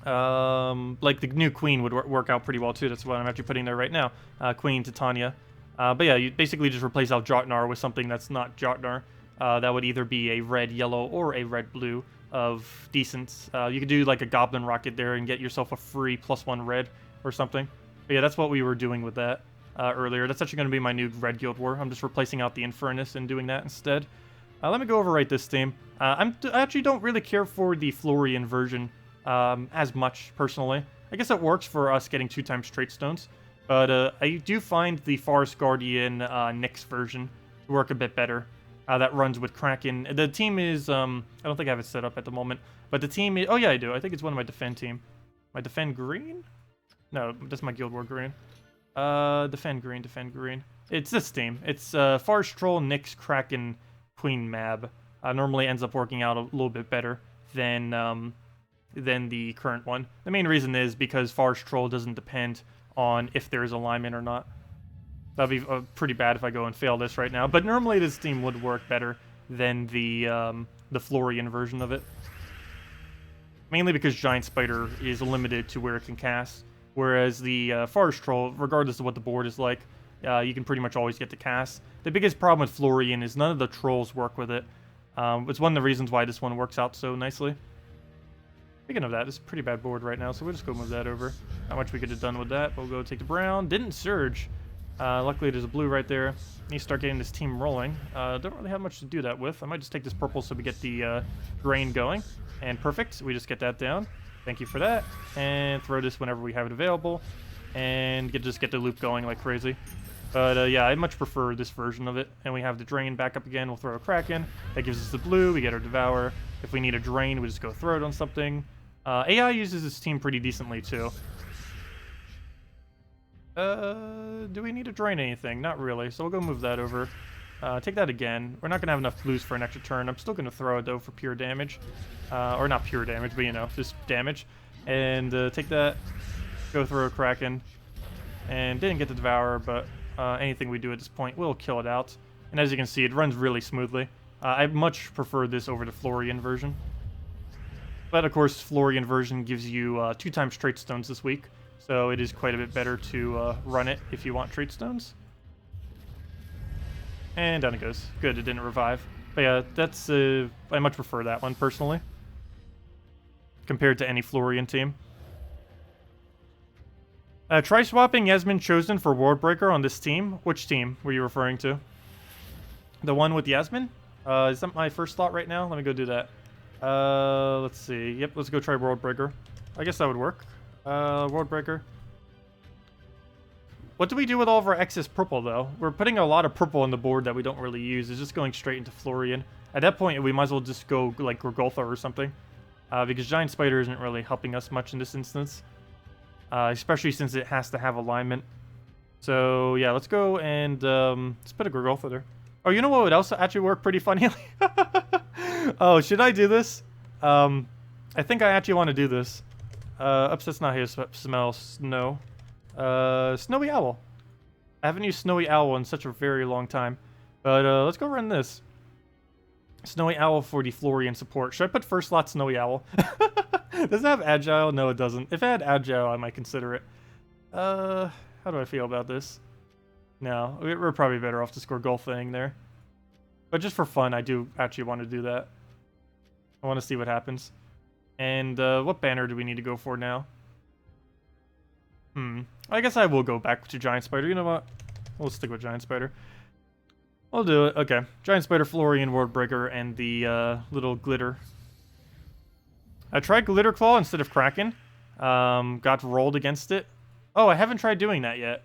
Like the new Queen would work out pretty well too. That's what I'm actually putting there right now. Queen, Titania. But yeah, you basically just replace out Jotnar with something that's not Jotnar. That would either be a red-yellow or a red-blue of decent. You could do like a Goblin Rocket there and get yourself a free +1 red or something. But yeah, that's what we were doing with that earlier. That's actually going to be my new Red Guild War. I'm just replacing out the Infernus and doing that instead. Let me go overwrite this team. I actually don't really care for the Florian version as much, personally. I guess it works for us getting 2 times trait stones. But I do find the Forest Guardian Nyx version to work a bit better. That runs with Kraken. The team is, I don't think I have it set up at the moment. But the team is, oh yeah, I do. I think it's one of my defend team. My defend green? No, that's my Guild War green. Defend green. It's this team. It's Forest Troll, Nyx, Kraken, Queen Mab. Normally ends up working out a little bit better than the current one. The main reason is because Forest Troll doesn't depend on if there's alignment or not. That'd be pretty bad if I go and fail this right now. But normally this team would work better than the Florian version of it. Mainly because Giant Spider is limited to where it can cast. Whereas the Forest Troll, regardless of what the board is like, you can pretty much always get to cast. The biggest problem with Florian is none of the trolls work with it. It's one of the reasons why this one works out so nicely. Speaking of that, this is a pretty bad board right now, so we'll just go move that over. Not much we could have done with that. We'll go take the brown. Didn't surge. Luckily, there's a blue right there. Need to start getting this team rolling. Don't really have much to do that with. I might just take this purple so we get the drain going. And perfect. We just get that down. Thank you for that. And throw this whenever we have it available. And just get the loop going like crazy. But yeah, I much prefer this version of it. And we have the drain back up again. We'll throw a Kraken. That gives us the blue. We get our Devour. If we need a drain, we just go throw it on something. AI uses this team pretty decently too. Do we need to drain anything? Not really, so we'll go move that over. Take that again. We're not going to have enough blues for an extra turn. I'm still going to throw it though for pure damage. Or not pure damage, but you know, just damage. And take that. Go throw a Kraken. And didn't get the Devourer, but anything we do at this point will kill it out. And as you can see, it runs really smoothly. I much prefer this over the Florian version. But of course, Florian version gives you 2 times trait stones this week. So it is quite a bit better to run it if you want trait stones. And down it goes. Good, it didn't revive. But yeah, that's I much prefer that one personally. Compared to any Florian team. Try swapping Yasmin Chosen for Worldbreaker on this team. Which team were you referring to? The one with Yasmin? Is that my first thought right now? Let me go do that. Let's see. Yep, let's go try Worldbreaker. I guess that would work. Worldbreaker. What do we do with all of our excess purple, though? We're putting a lot of purple on the board that we don't really use. It's just going straight into Florian. At that point, we might as well just go, like, Gorgoltha or something. Because Giant Spider isn't really helping us much in this instance. Especially since it has to have alignment. So, yeah, let's go and let's put a Gorgoltha there. Oh, you know what would also actually work pretty funny? Oh, should I do this? I think I actually want to do this. Upset's not here to smell snow. Snowy Owl. I haven't used Snowy Owl in such a very long time. But let's go run this. Snowy Owl for the Florian support. Should I put first slot Snowy Owl? Does it have Agile? No, it doesn't. If it had Agile, I might consider it. How do I feel about this? No, we're probably better off just Gorgolthaing there. But just for fun, I do actually want to do that. I want to see what happens. And what banner do we need to go for now? I guess I will go back to Giant Spider. You know what? We'll stick with Giant Spider. I'll do it. Okay. Giant Spider, Florian, Worldbreaker, and the little Glitter. I tried Glitter Claw instead of Kraken. Got rolled against it. Oh, I haven't tried doing that yet.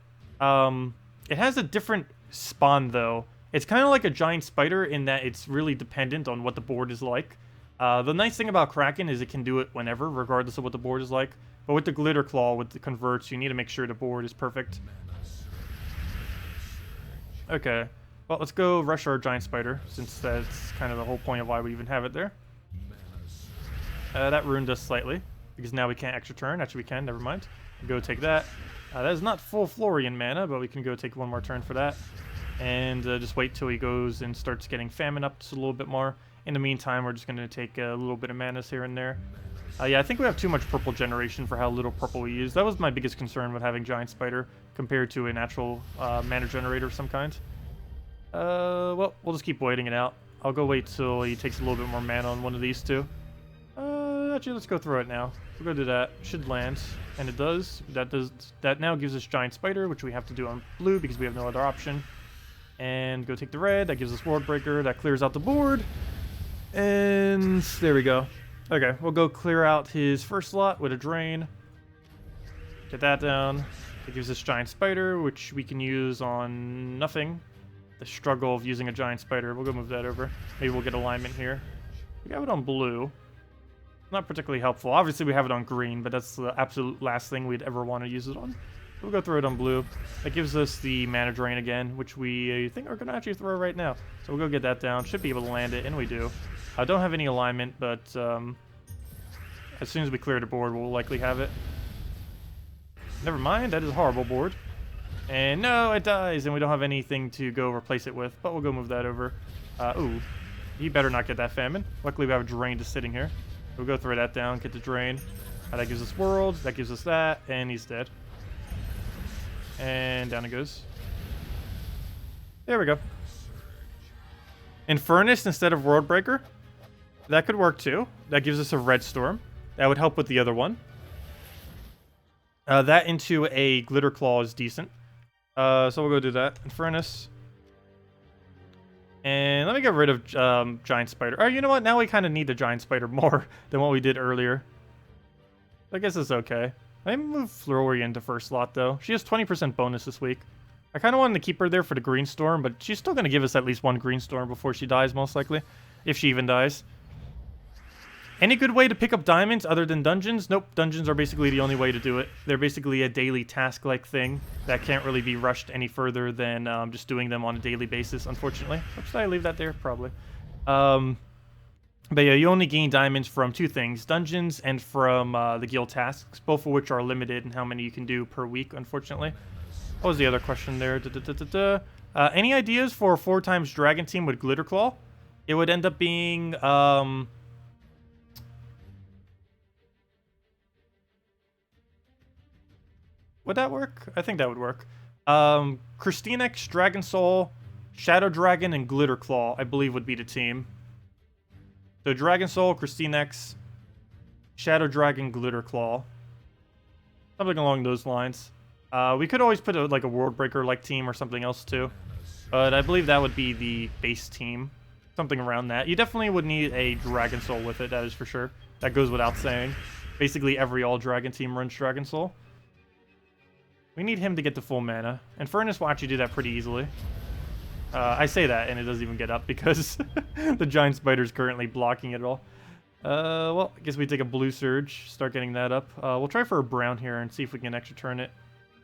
It has a different spawn, though. It's kind of like a Giant Spider in that it's really dependent on what the board is like. The nice thing about Kraken is it can do it whenever, regardless of what the board is like. But with the Glitter Claw, with the converts, you need to make sure the board is perfect. Okay. Well, let's go rush our Giant Spider, since that's kind of the whole point of why we even have it there. That ruined us slightly, because now we can't extra turn. Actually, we can. Never mind. Go take that. That is not full Florian mana, but we can go take one more turn for that. And just wait till he goes and starts getting Famine up just a little bit more. In the meantime, we're just going to take a little bit of manas here and there. Yeah, I think we have too much purple generation for how little purple we use. That was my biggest concern with having Giant Spider compared to a natural mana generator of some kind. Well, we'll just keep waiting it out. I'll go wait till he takes a little bit more mana on one of these two. Actually, let's go through it now. We'll go do that. Should land, and it does. That now gives us Giant Spider, which we have to do on blue because we have no other option. And go take the red. That gives us World Breaker. That clears out the board. And there we go. Okay, we'll go clear out his first slot with a drain. Get that down. It gives us Giant Spider, which we can use on nothing. The struggle of using a Giant Spider. We'll go move that over. Maybe we'll get alignment here. We have it on blue. Not particularly helpful. Obviously, we have it on green, but that's the absolute last thing we'd ever want to use it on. We'll go throw it on blue. That gives us the mana drain again, which we think are going to actually throw right now. So we'll go get that down. Should be able to land it, and we do. I don't have any alignment, but as soon as we clear the board, we'll likely have it. Never mind, that is a horrible board. And no, it dies, and we don't have anything to go replace it with, but we'll go move that over. Ooh, he better not get that Famine. Luckily, we have a drain just sitting here. We'll go throw that down, get the drain. That gives us World, that gives us that, and he's dead. And down it goes. There we go. Infernus instead of World Breaker. That could work too. That gives us a Red Storm. That would help with the other one. That into a Glitter Claw is decent. So we'll go do that. Infernus. And let me get rid of Giant Spider. Oh, you know what? Now we kind of need the Giant Spider more than what we did earlier. I guess it's okay. I move Florian to first slot, though. She has 20% bonus this week. I kind of wanted to keep her there for the Green Storm, but she's still going to give us at least one Green Storm before she dies, most likely. If she even dies. Any good way to pick up diamonds other than dungeons? Nope, dungeons are basically the only way to do it. They're basically a daily task-like thing that can't really be rushed any further than just doing them on a daily basis, unfortunately. Or should I leave that there? Probably. But yeah, you only gain diamonds from two things, dungeons and from the guild tasks, both of which are limited in how many you can do per week, unfortunately. What was the other question there? Any ideas for a 4x Dragon team with Glitter Claw? It would end up being... Would that work? I think that would work. KrissTigger, Dragon Soul, Shadow Dragon, and Glitter Claw, I believe, would be the team. So Dragon Soul, KrissTigger, Shadow Dragon, Glitter Claw. Something along those lines. We could always put like a World Breaker-like team or something else too. But I believe that would be the base team. Something around that. You definitely would need a Dragon Soul with it, that is for sure. That goes without saying. Basically every all-Dragon team runs Dragon Soul. We need him to get the full mana. And Furnace will actually do that pretty easily. I say that, and it doesn't even get up because the Giant Spider is currently blocking it all. Well, I guess we take a Blue Surge, start getting that up. We'll try for a brown here and see if we can extra turn it.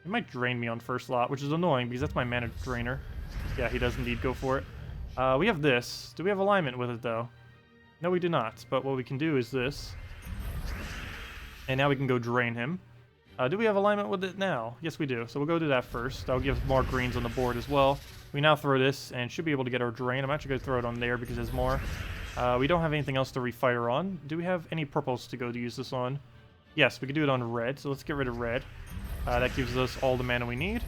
He might drain me on first slot, which is annoying because that's my mana drainer. Yeah, he does indeed go for it. We have this. Do we have alignment with it, though? No, we do not. But what we can do is this. And now we can go drain him. Do we have alignment with it now? Yes, we do. So we'll go do that first. That'll give us more greens on the board as well. We now throw this and should be able to get our drain. I'm actually going to throw it on there because there's more. We don't have anything else to refire on. Do we have any purples to go to use this on? Yes, we can do it on red. So let's get rid of red. That gives us all the mana we need.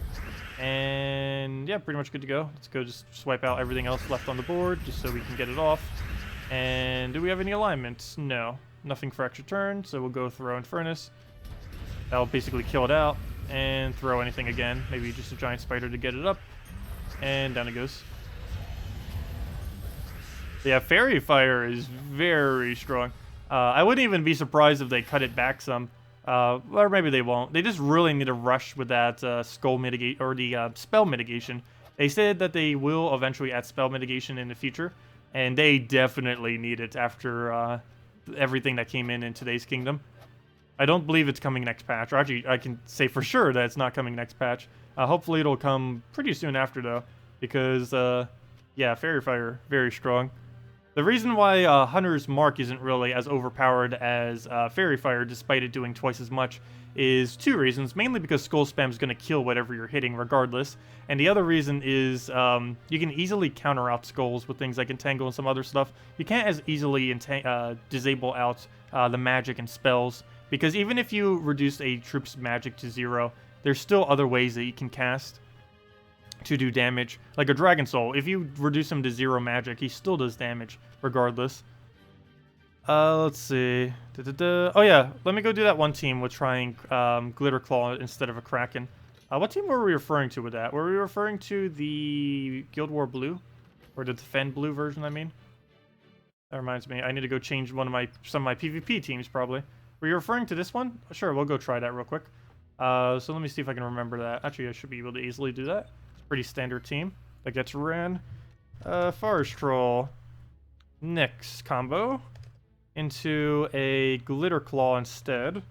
And yeah, pretty much good to go. Let's go just swipe out everything else left on the board just so we can get it off. And do we have any alignments? No. Nothing for extra turn. So we'll go throw Infernus. That'll basically kill it out and throw anything again. Maybe just a Giant Spider to get it up. And down it goes. Yeah, Fairy Fire is very strong. I wouldn't even be surprised if they cut it back some. Or maybe they won't. They just really need to rush with that skull mitigate or the spell mitigation. They said that they will eventually add spell mitigation in the future. And they definitely need it after everything that came in today's kingdom. I don't believe it's coming next patch, or actually I can say for sure that it's not coming next patch. Hopefully it'll come pretty soon after though, because yeah, Fairy Fire, very strong. The reason why Hunter's Mark isn't really as overpowered as Fairy Fire, despite it doing twice as much, is two reasons. Mainly because Skull Spam is going to kill whatever you're hitting regardless. And the other reason is you can easily counter out Skulls with things like Entangle and some other stuff. You can't as easily disable out the magic and spells, because even if you reduce a troop's magic to 0, there's still other ways that you can cast to do damage. Like a Dragon Soul, if you reduce him to 0 magic, he still does damage regardless. Let's see. Oh yeah, let me go do that one team with trying Glitter Claw instead of a Kraken. What team were we referring to with that? Were we referring to the Guild War Blue? Or the Defend Blue version, I mean? That reminds me, I need to go change some of my PvP teams, probably. Were you referring to this one? Sure, we'll go try that real quick. So let me see if I can remember that. Actually, I should be able to easily do that. It's a pretty standard team that gets ran. Forest Troll. Nyx combo. Into a Glitter Claw instead.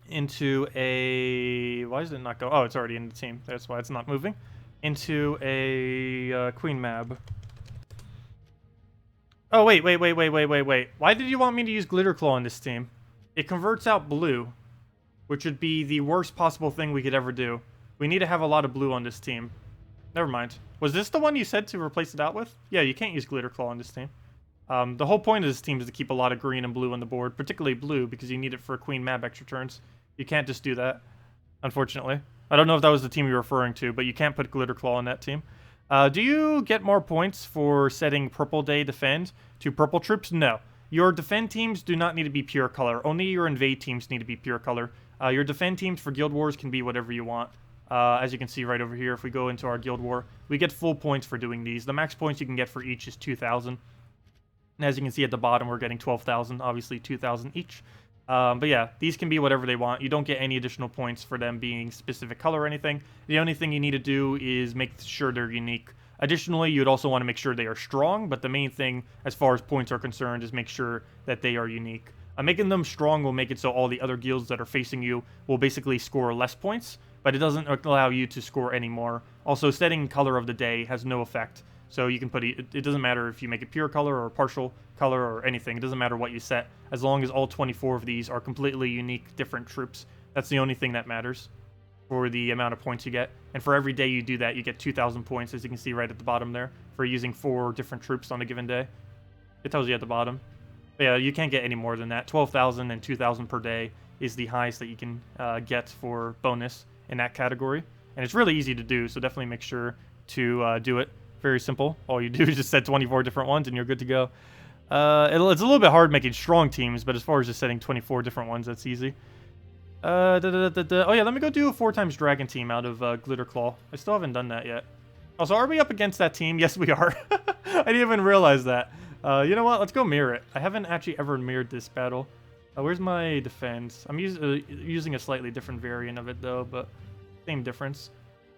Into a... Why does it not go? Oh, it's already in the team. That's why it's not moving. Into a Queen Mab. Oh, wait. Why did you want me to use Glitter Claw in this team? It converts out blue, which would be the worst possible thing we could ever do. We need to have a lot of blue on this team. Never mind. Was this the one you said to replace it out with? Yeah, you can't use Glitter Claw on this team. The whole point of this team is to keep a lot of green and blue on the board, particularly blue, because you need it for Queen Mab extra turns. You can't just do that, unfortunately. I don't know if that was the team you're referring to, but you can't put Glitter Claw on that team. Do you get more points for setting Purple Day Defend to purple troops? No. Your Defend teams do not need to be pure color. Only your Invade teams need to be pure color. Your Defend teams for Guild Wars can be whatever you want. As you can see right over here, if we go into our Guild War, we get full points for doing these. The max points you can get for each is 2,000. And as you can see at the bottom, we're getting 12,000, obviously 2,000 each. But yeah, these can be whatever they want. You don't get any additional points for them being specific color or anything. The only thing you need to do is make sure they're unique. Additionally, you'd also want to make sure they are strong, but the main thing, as far as points are concerned, is make sure that they are unique. Making them strong will make it so all the other guilds that are facing you will basically score less points, but it doesn't allow you to score any more. Also, setting color of the day has no effect. So you can put it doesn't matter if you make it pure color or partial color or anything. It doesn't matter what you set, as long as all 24 of these are completely unique, different troops. That's the only thing that matters for the amount of points you get. And for every day you do that, you get 2,000 points, as you can see right at the bottom there, for using 4 different troops on a given day. It tells you at the bottom. But yeah, you can't get any more than that. 12,000 and 2,000 per day is the highest that you can get for bonus in that category. And it's really easy to do, so definitely make sure to do it. Very simple. All you do is just set 24 different ones and you're good to go. It's a little bit hard making strong teams, but as far as just setting 24 different ones, that's easy. Oh yeah, let me go do a 4x Dragon team out of Glitter Claw. I still haven't done that yet. Also, are we up against that team? Yes, we are. I didn't even realize that. You know what? Let's go mirror it. I haven't actually ever mirrored this battle. Where's my defense? I'm using a slightly different variant of it, though, but same difference.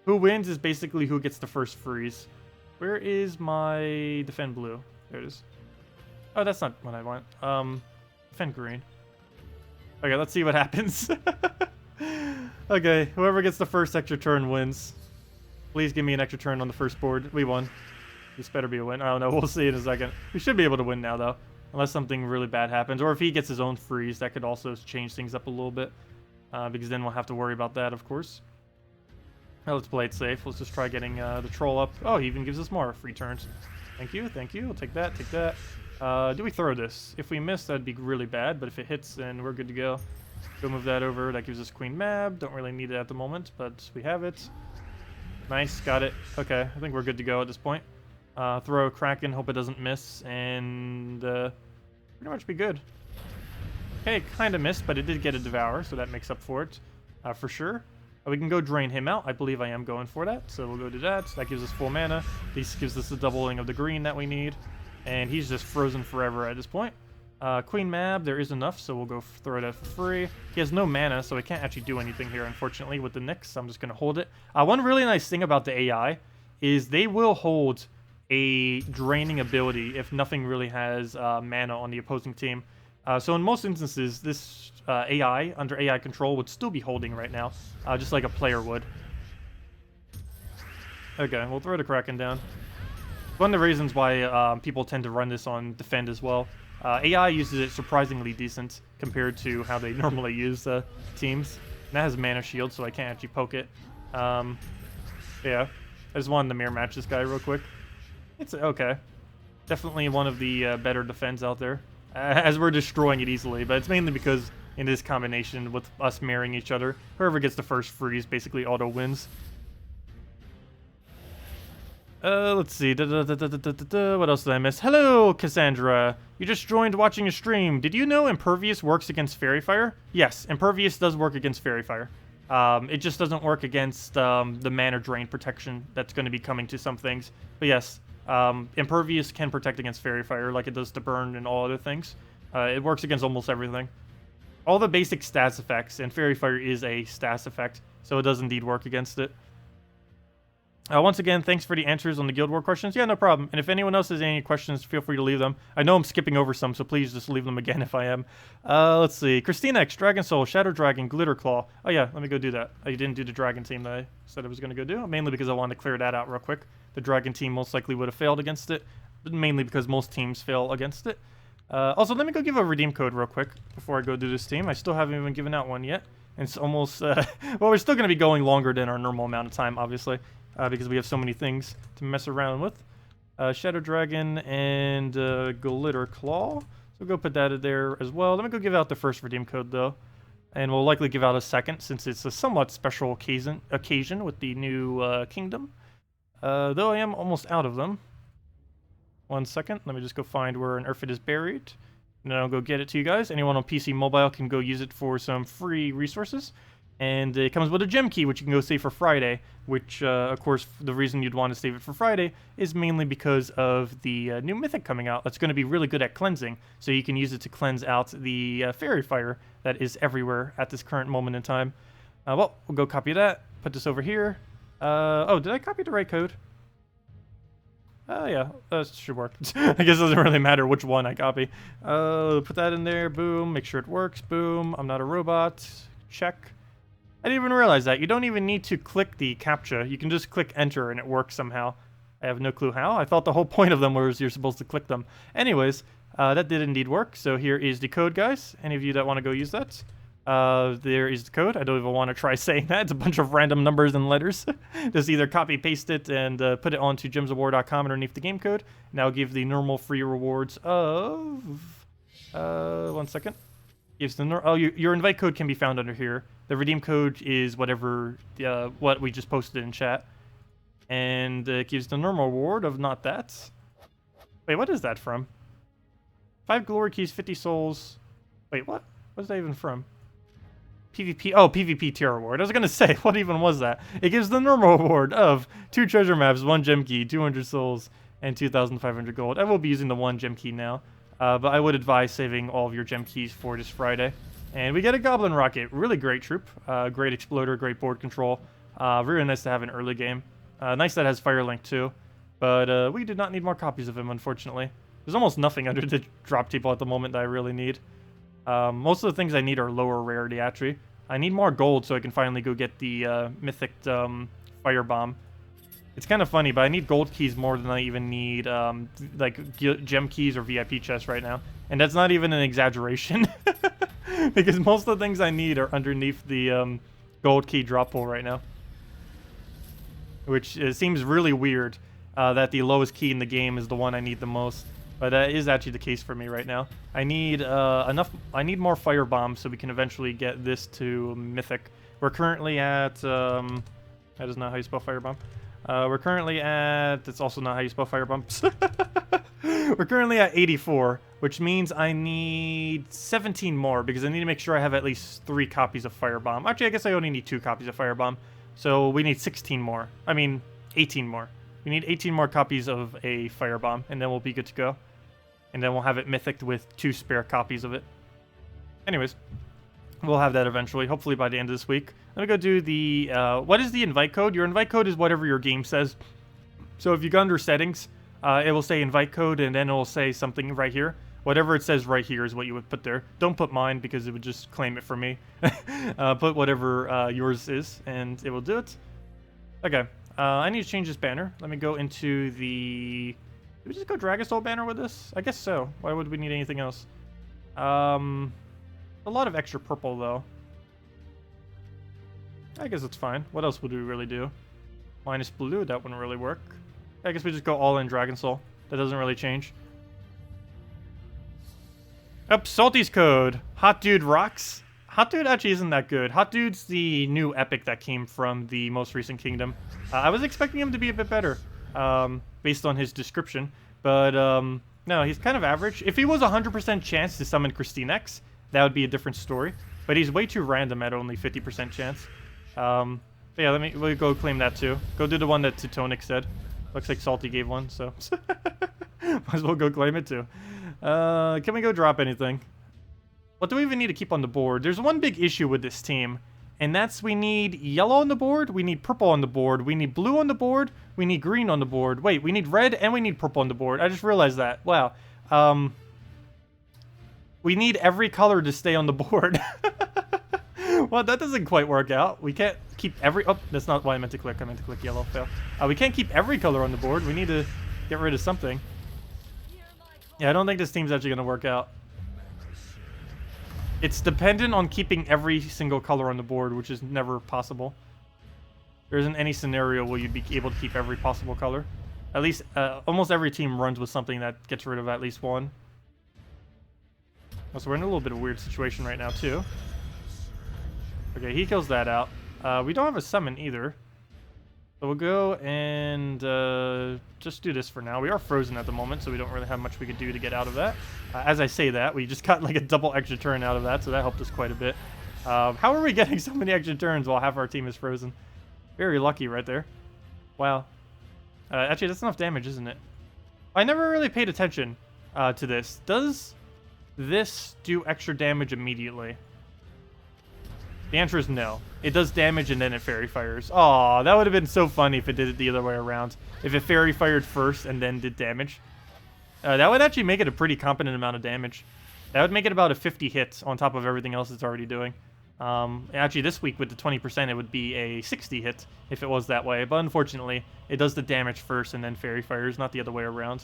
Who wins is basically who gets the first freeze. Where is my Defend Blue? There it is. Oh, that's not what I want. Defend Green. Okay, let's see what happens. Okay, whoever gets the first extra turn wins. Please give me an extra turn on the first board. We won. This better be a win. I don't know. We'll see in a second. We should be able to win now, though. Unless something really bad happens. Or if he gets his own freeze, that could also change things up a little bit. Because then we'll have to worry about that, of course. Now let's play it safe. Let's just try getting the troll up. Oh, he even gives us more free turns. Thank you, thank you. I'll take that, take that. Do we throw this? If we miss, that'd be really bad, but if it hits, then we're good to go. Go move that over. That gives us Queen Mab. Don't really need it at the moment, but we have it. Nice, got it. Okay, I think we're good to go at this point. Throw a Kraken, hope it doesn't miss, and pretty much be good. Okay, kind of missed, but it did get a Devour, so that makes up for it, for sure. We can go drain him out. I believe I am going for that, so we'll go do that. That gives us full mana. This gives us the doubling of the green that we need, and he's just frozen forever at this point. Queen Mab, there is enough, so we'll go throw that for free. He has no mana, so I can't actually do anything here, unfortunately, with the Nyx, so I'm just going to hold it. One really nice thing about the AI is they will hold a draining ability if nothing really has mana on the opposing team. So in most instances, this AI, under AI control, would still be holding right now, just like a player would. Okay, we'll throw the Kraken down. One of the reasons why people tend to run this on defend as well. AI uses it surprisingly decent compared to how they normally use teams. And that has mana shield, so I can't actually poke it. Yeah, I just wanted to mirror match this guy real quick. It's okay. Definitely one of the better defense out there, as we're destroying it easily. But it's mainly because in this combination with us mirroring each other, whoever gets the first freeze basically auto wins. Let's see. What else did I miss? Hello, Cassandra. You just joined watching a stream. Did you know Impervious works against Fairy Fire? Yes, Impervious does work against Fairy Fire. It just doesn't work against the mana drain protection that's going to be coming to some things. But yes, Impervious can protect against Fairy Fire like it does to Burn and all other things. It works against almost everything. All the basic stats effects, and Fairy Fire is a stats effect, so it does indeed work against it. Once again, thanks for the answers on the Guild War questions. Yeah, no problem. And if anyone else has any questions, feel free to leave them. I know I'm skipping over some, so please just leave them again if I am. Let's see. Christina X, Dragon Soul, Shadow Dragon, Glitter Claw. Oh yeah, let me go do that. I didn't do the Dragon team that I said I was going to go do, mainly because I wanted to clear that out real quick. The Dragon team most likely would have failed against it, but mainly because most teams fail against it. Also, let me go give a redeem code real quick before I go do this team. I still haven't even given out one yet. And it's almost, well, we're still going to be going longer than our normal amount of time, obviously. Because we have so many things to mess around with. Shadow Dragon and Glitter Claw. So go put that in there as well. Let me go give out the first redeem code, though. And we'll likely give out a second, since it's a somewhat special occasion with the new kingdom. Though I am almost out of them. 1 second. Let me just go find where an Urfit is buried. And then I'll go get it to you guys. Anyone on PC Mobile can go use it for some free resources. And it comes with a gem key, which you can go save for Friday, which, of course, the reason you'd want to save it for Friday is mainly because of the new Mythic coming out that's going to be really good at cleansing, so you can use it to cleanse out the Fairy Fire that is everywhere at this current moment in time. Well, we'll go copy that, put this over here. Oh, did I copy the right code? Yeah, that should work. I guess it doesn't really matter which one I copy. Put that in there, boom, make sure it works, boom, I'm not a robot, check. I didn't even realize that. You don't even need to click the CAPTCHA. You can just click enter and it works somehow. I have no clue how. I thought the whole point of them was you're supposed to click them. Anyways, that did indeed work. So here is the code, guys. Any of you that want to go use that? There is the code. I don't even want to try saying that. It's a bunch of random numbers and letters. Just either copy, paste it, and put it onto gemsofwar.com underneath the game code. Now give the normal free rewards of... 1 second. Gives the your invite code can be found under here. The redeem code is whatever what we just posted in chat, and it gives the normal reward of not that. Wait, what is that from? 5 glory keys, 50 souls. Wait, what? What is that even from? PvP. Oh, PvP tier reward. I was gonna say, what even was that? It gives the normal reward of 2 treasure maps, 1 gem key, 200 souls, and 2,500 gold. I will be using the 1 gem key now. But I would advise saving all of your gem keys for this Friday. And we get a Goblin Rocket. Really great troop. Great exploder, great board control. Really nice to have in early game. Nice that it has Firelink too. But we did not need more copies of him, unfortunately. There's almost nothing under the drop table at the moment that I really need. Most of the things I need are lower rarity, actually. I need more gold so I can finally go get the Mythic Firebomb. It's kind of funny, but I need gold keys more than I even need like gem keys or VIP chests right now. And that's not even an exaggeration. Because most of the things I need are underneath the gold key drop pool right now. Which seems really weird that the lowest key in the game is the one I need the most. But that is actually the case for me right now. I need I need more fire bombs so we can eventually get this to Mythic. We're currently at that is not how you spell firebomb. We're currently at... It's also not how you spell fire bumps. We're currently at 84, which means I need 17 more, because I need to make sure I have at least 3 copies of Firebomb. Actually, I guess I only need 2 copies of Firebomb, so we need 16 more. I mean, 18 more. We need 18 more copies of a Firebomb, and then we'll be good to go. And then we'll have it mythic with 2 spare copies of it. Anyways, we'll have that eventually, hopefully by the end of this week. Let me go do the, what is the invite code? Your invite code is whatever your game says. So if you go under settings, it will say invite code, and then it will say something right here. Whatever it says right here is what you would put there. Don't put mine because it would just claim it for me. Put whatever yours is, and it will do it. Okay, I need to change this banner. Let me go into the... Did we just go Dragonstone banner with this? I guess so. Why would we need anything else? A lot of extra purple, though. I guess it's fine. What else would we really do? Minus blue, that wouldn't really work. I guess we just go all in Dragon Soul. That doesn't really change. Up, Salty's code. Hot Dude rocks. Hot Dude actually isn't that good. Hot Dude's the new epic that came from the most recent kingdom. I was expecting him to be a bit better, based on his description. But, no, he's kind of average. If he was 100% chance to summon KrissTigger, that would be a different story. But he's way too random at only 50% chance. Yeah, we'll go claim that too. Go do the one that Teutonic said. Looks like Salty gave one, so might as well go claim it too. Can we go drop anything? What do we even need to keep on the board? There's one big issue with this team, and that's we need yellow on the board, we need purple on the board, we need blue on the board, we need green on the board. Wait, we need red and we need purple on the board. I just realized that. Wow. We need every color to stay on the board. Well, that doesn't quite work out. We can't keep every... Oh, that's not why I meant to click. I meant to click yellow. Fail. We can't keep every color on the board. We need to get rid of something. Yeah, I don't think this team's actually going to work out. It's dependent on keeping every single color on the board, which is never possible. There isn't any scenario where you'd be able to keep every possible color. At least, almost every team runs with something that gets rid of at least one. So we're in a little bit of a weird situation right now, too. Okay, he kills that out. We don't have a summon either. So we'll go and just do this for now. We are frozen at the moment, so we don't really have much we could do to get out of that. As I say that, we just got like a double extra turn out of that, so that helped us quite a bit. How are we getting so many extra turns while half our team is frozen? Very lucky right there. Wow. Actually, that's enough damage, isn't it? I never really paid attention to this. Does this do extra damage immediately? The answer is no. It does damage and then it fairy fires. Aw, that would have been so funny if it did it the other way around. If it fairy fired first and then did damage. That would actually make it a pretty competent amount of damage. That would make it about a 50 hit on top of everything else it's already doing. Actually, this week with the 20%, it would be a 60 hit if it was that way. But unfortunately, it does the damage first and then fairy fires, not the other way around.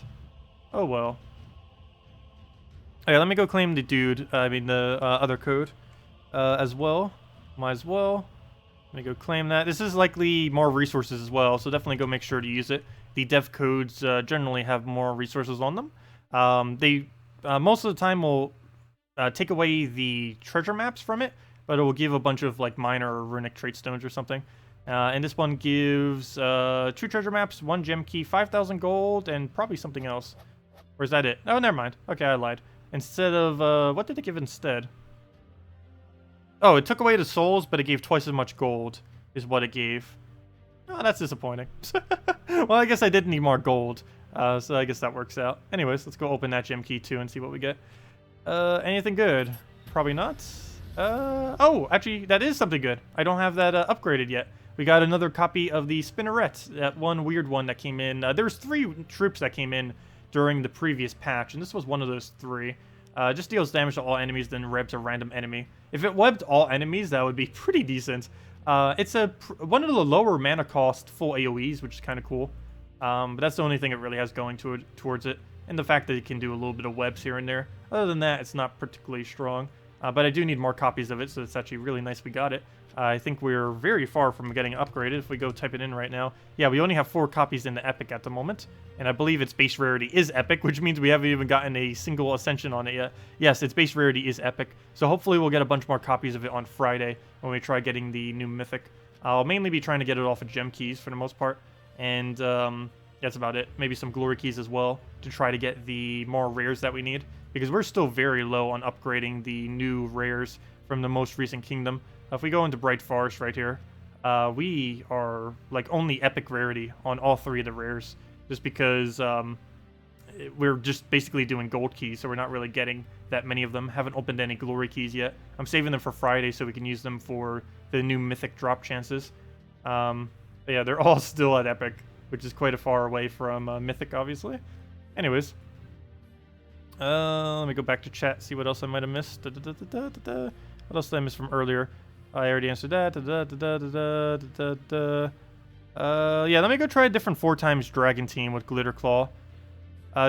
Oh well. Okay, let me go claim the dude, the other code as well. Might as well. Let me go claim that. This is likely more resources as well, so definitely go make sure to use it. The dev codes generally have more resources on them. They most of the time will take away the treasure maps from it, but it will give a bunch of like minor or runic trait stones or something. And this one gives 2 treasure maps, 1 gem key, 5,000 gold, and probably something else. Or is that it? Oh, never mind. Okay, I lied. Instead of what did it give instead? Oh, it took away the souls, but it gave twice as much gold, is what it gave. Oh, that's disappointing. Well, I guess I did need more gold, so I guess that works out. Anyways, let's go open that gem key too and see what we get. Anything good? Probably not. Oh, actually, that is something good. I don't have that upgraded yet. We got another copy of the Spinneret, that one weird one that came in. There was 3 troops that came in during the previous patch, and this was one of those 3. Just deals damage to all enemies, then webs a random enemy. If it webbed all enemies, that would be pretty decent. It's one of the lower mana cost full AoEs, which is kind of cool. But that's the only thing it really has going towards it. And the fact that it can do a little bit of webs here and there. Other than that, it's not particularly strong. But I do need more copies of it, so it's actually really nice we got it. I think we're very far from getting upgraded if we go type it in right now. Yeah, we only have 4 copies in the Epic at the moment. And I believe its base rarity is Epic, which means we haven't even gotten a single Ascension on it yet. Yes, its base rarity is Epic. So hopefully we'll get a bunch more copies of it on Friday when we try getting the new Mythic. I'll mainly be trying to get it off of gem keys for the most part. And that's about it. Maybe some glory keys as well to try to get the more rares that we need. Because we're still very low on upgrading the new rares from the most recent kingdom. If we go into Bright Forest right here, we are like only epic rarity on all 3 of the rares. Just because we're just basically doing gold keys, so we're not really getting that many of them. Haven't opened any glory keys yet. I'm saving them for Friday so we can use them for the new mythic drop chances. But yeah, they're all still at epic, which is quite a far away from mythic, obviously. Anyways. Let me go back to chat, see what else I might have missed. What else did I miss from earlier? I already answered that. Yeah, let me go try a different 4x dragon team with Glitter Claw.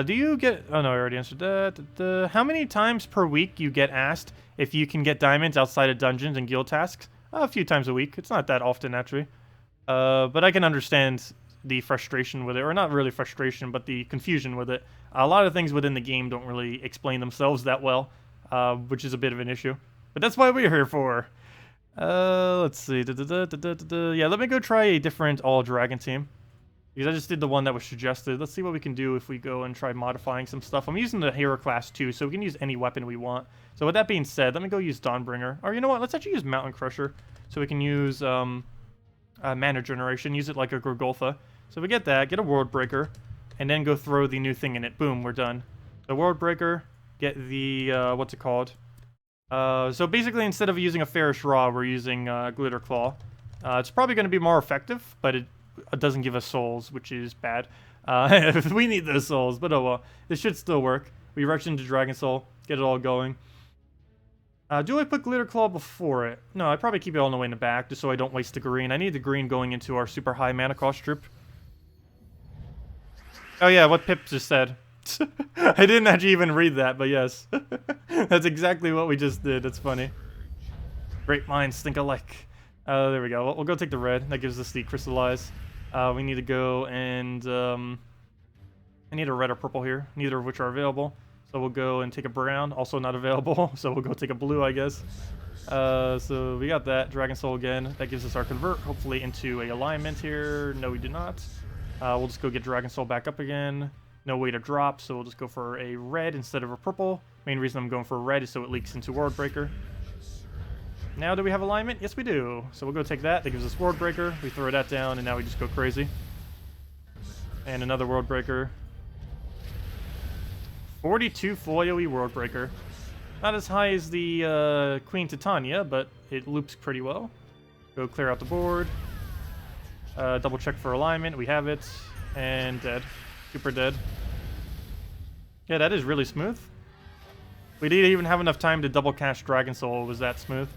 Do you get... Oh, no, I already answered that. How many times per week you get asked if you can get diamonds outside of dungeons and guild tasks? A few times a week. It's not that often, actually. But I can understand the frustration with it. Or not really frustration, but the confusion with it. A lot of things within the game don't really explain themselves that well, which is a bit of an issue. But that's why we're here for. Let's see. Yeah, let me go try a different all-dragon team. Because I just did the one that was suggested. Let's see what we can do if we go and try modifying some stuff. I'm using the hero class too, so we can use any weapon we want. So with that being said, let me go use Dawnbringer. Or you know what? Let's actually use Mountain Crusher. So we can use mana generation. Use it like a Gorgolfa. So we get that, get a World Breaker, and then go throw the new thing in it. Boom, we're done. The World Breaker, get the, what's it called? So basically, instead of using a Fairish Raw, we're using Glitter Claw. It's probably going to be more effective, but it doesn't give us souls, which is bad. We need those souls, but oh well. This should still work. We rush into Dragon Soul, get it all going. Do I put Glitter Claw before it? No, I probably keep it all the way in the back, just so I don't waste the green. I need the green going into our super high mana cost troop. Oh yeah, what Pip just said. I didn't actually even read that, but yes. That's exactly what we just did. That's funny. Great minds think alike. There we go. We'll go take the red. That gives us the crystallize. We need to go and... I need a red or purple here, neither of which are available. So we'll go and take a brown, also not available. So we'll go take a blue, I guess. So we got that. Dragon Soul again. That gives us our convert, hopefully into a alignment here. No, we do not. We'll just go get Dragon Soul back up again. No way to drop, so we'll just go for a red instead of a purple. Main reason I'm going for a red is so it leaks into World Breaker. Now do we have alignment? Yes, we do. So we'll go take that. That gives us World Breaker. We throw that down, and now we just go crazy. And another World Breaker. 42 foil-y World Breaker. Not as high as the Queen Titania, but it loops pretty well. Go clear out the board. Double check for alignment. We have it. And dead. Super dead. Yeah, that is really smooth. We didn't even have enough time to double cast Dragon Soul. It was that smooth.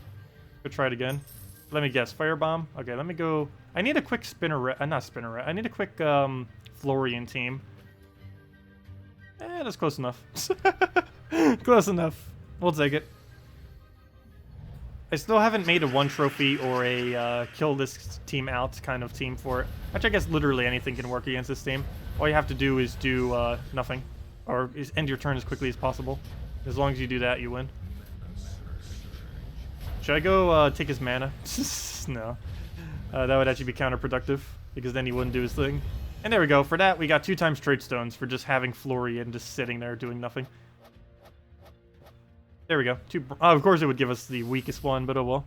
Go try it again. Let me guess. Firebomb. Okay, let me go. I need a quick Spinneret. Not Spinneret. I need a quick Florian team. That's close enough. Close enough. We'll take it. I still haven't made a 1 trophy or a kill this team out kind of team for it. Actually, I guess literally anything can work against this team. All you have to do is do nothing. Or end your turn as quickly as possible. As long as you do that, you win. Should I go take his mana? No. That would actually be counterproductive, because then he wouldn't do his thing. And there we go. For that, we got 2 times trade stones for just having Florian just sitting there doing nothing. There we go. Of course it would give us the weakest one, but oh well.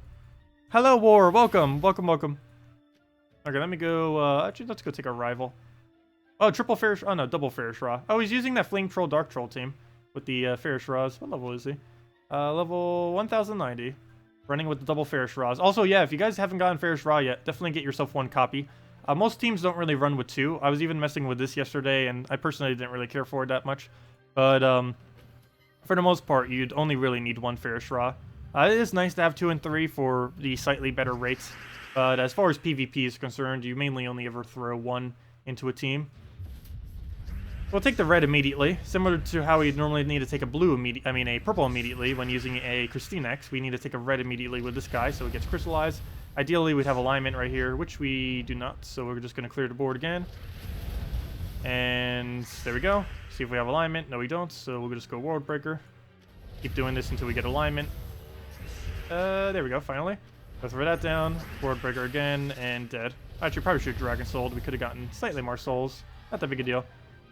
Hello, War. Welcome. Welcome, welcome. Okay, let me go... actually, let's go take our rival. Oh, triple Fairish... Oh, no, double Fairish Raw. Oh, he's using that Flame Troll Dark Troll team with the Fairish Raws. What level is he? Level 1090. Running with the double Fairish Raws. Also, yeah, if you guys haven't gotten Fairish Raw yet, definitely get yourself 1 copy. Most teams don't really run with 2. I was even messing with this yesterday, and I personally didn't really care for it that much. But, for the most part, you'd only really need 1 Fairish Raw. It is nice to have 2 and 3 for the slightly better rates. But as far as PvP is concerned, you mainly only ever throw 1 into a team. We'll take the red immediately, similar to how we normally need to take a blue a purple immediately when using a KrissTigger. We need to take a red immediately with this guy, so it gets crystallized. Ideally, we'd have alignment right here, which we do not, so we're just going to clear the board again. And there we go. See if we have alignment. No, we don't, so we'll just go World Breaker. Keep doing this until we get alignment. There we go, finally. Go throw that down. World Breaker again, and dead. Actually, probably should Dragon Soul. We could have gotten slightly more souls. Not that big a deal.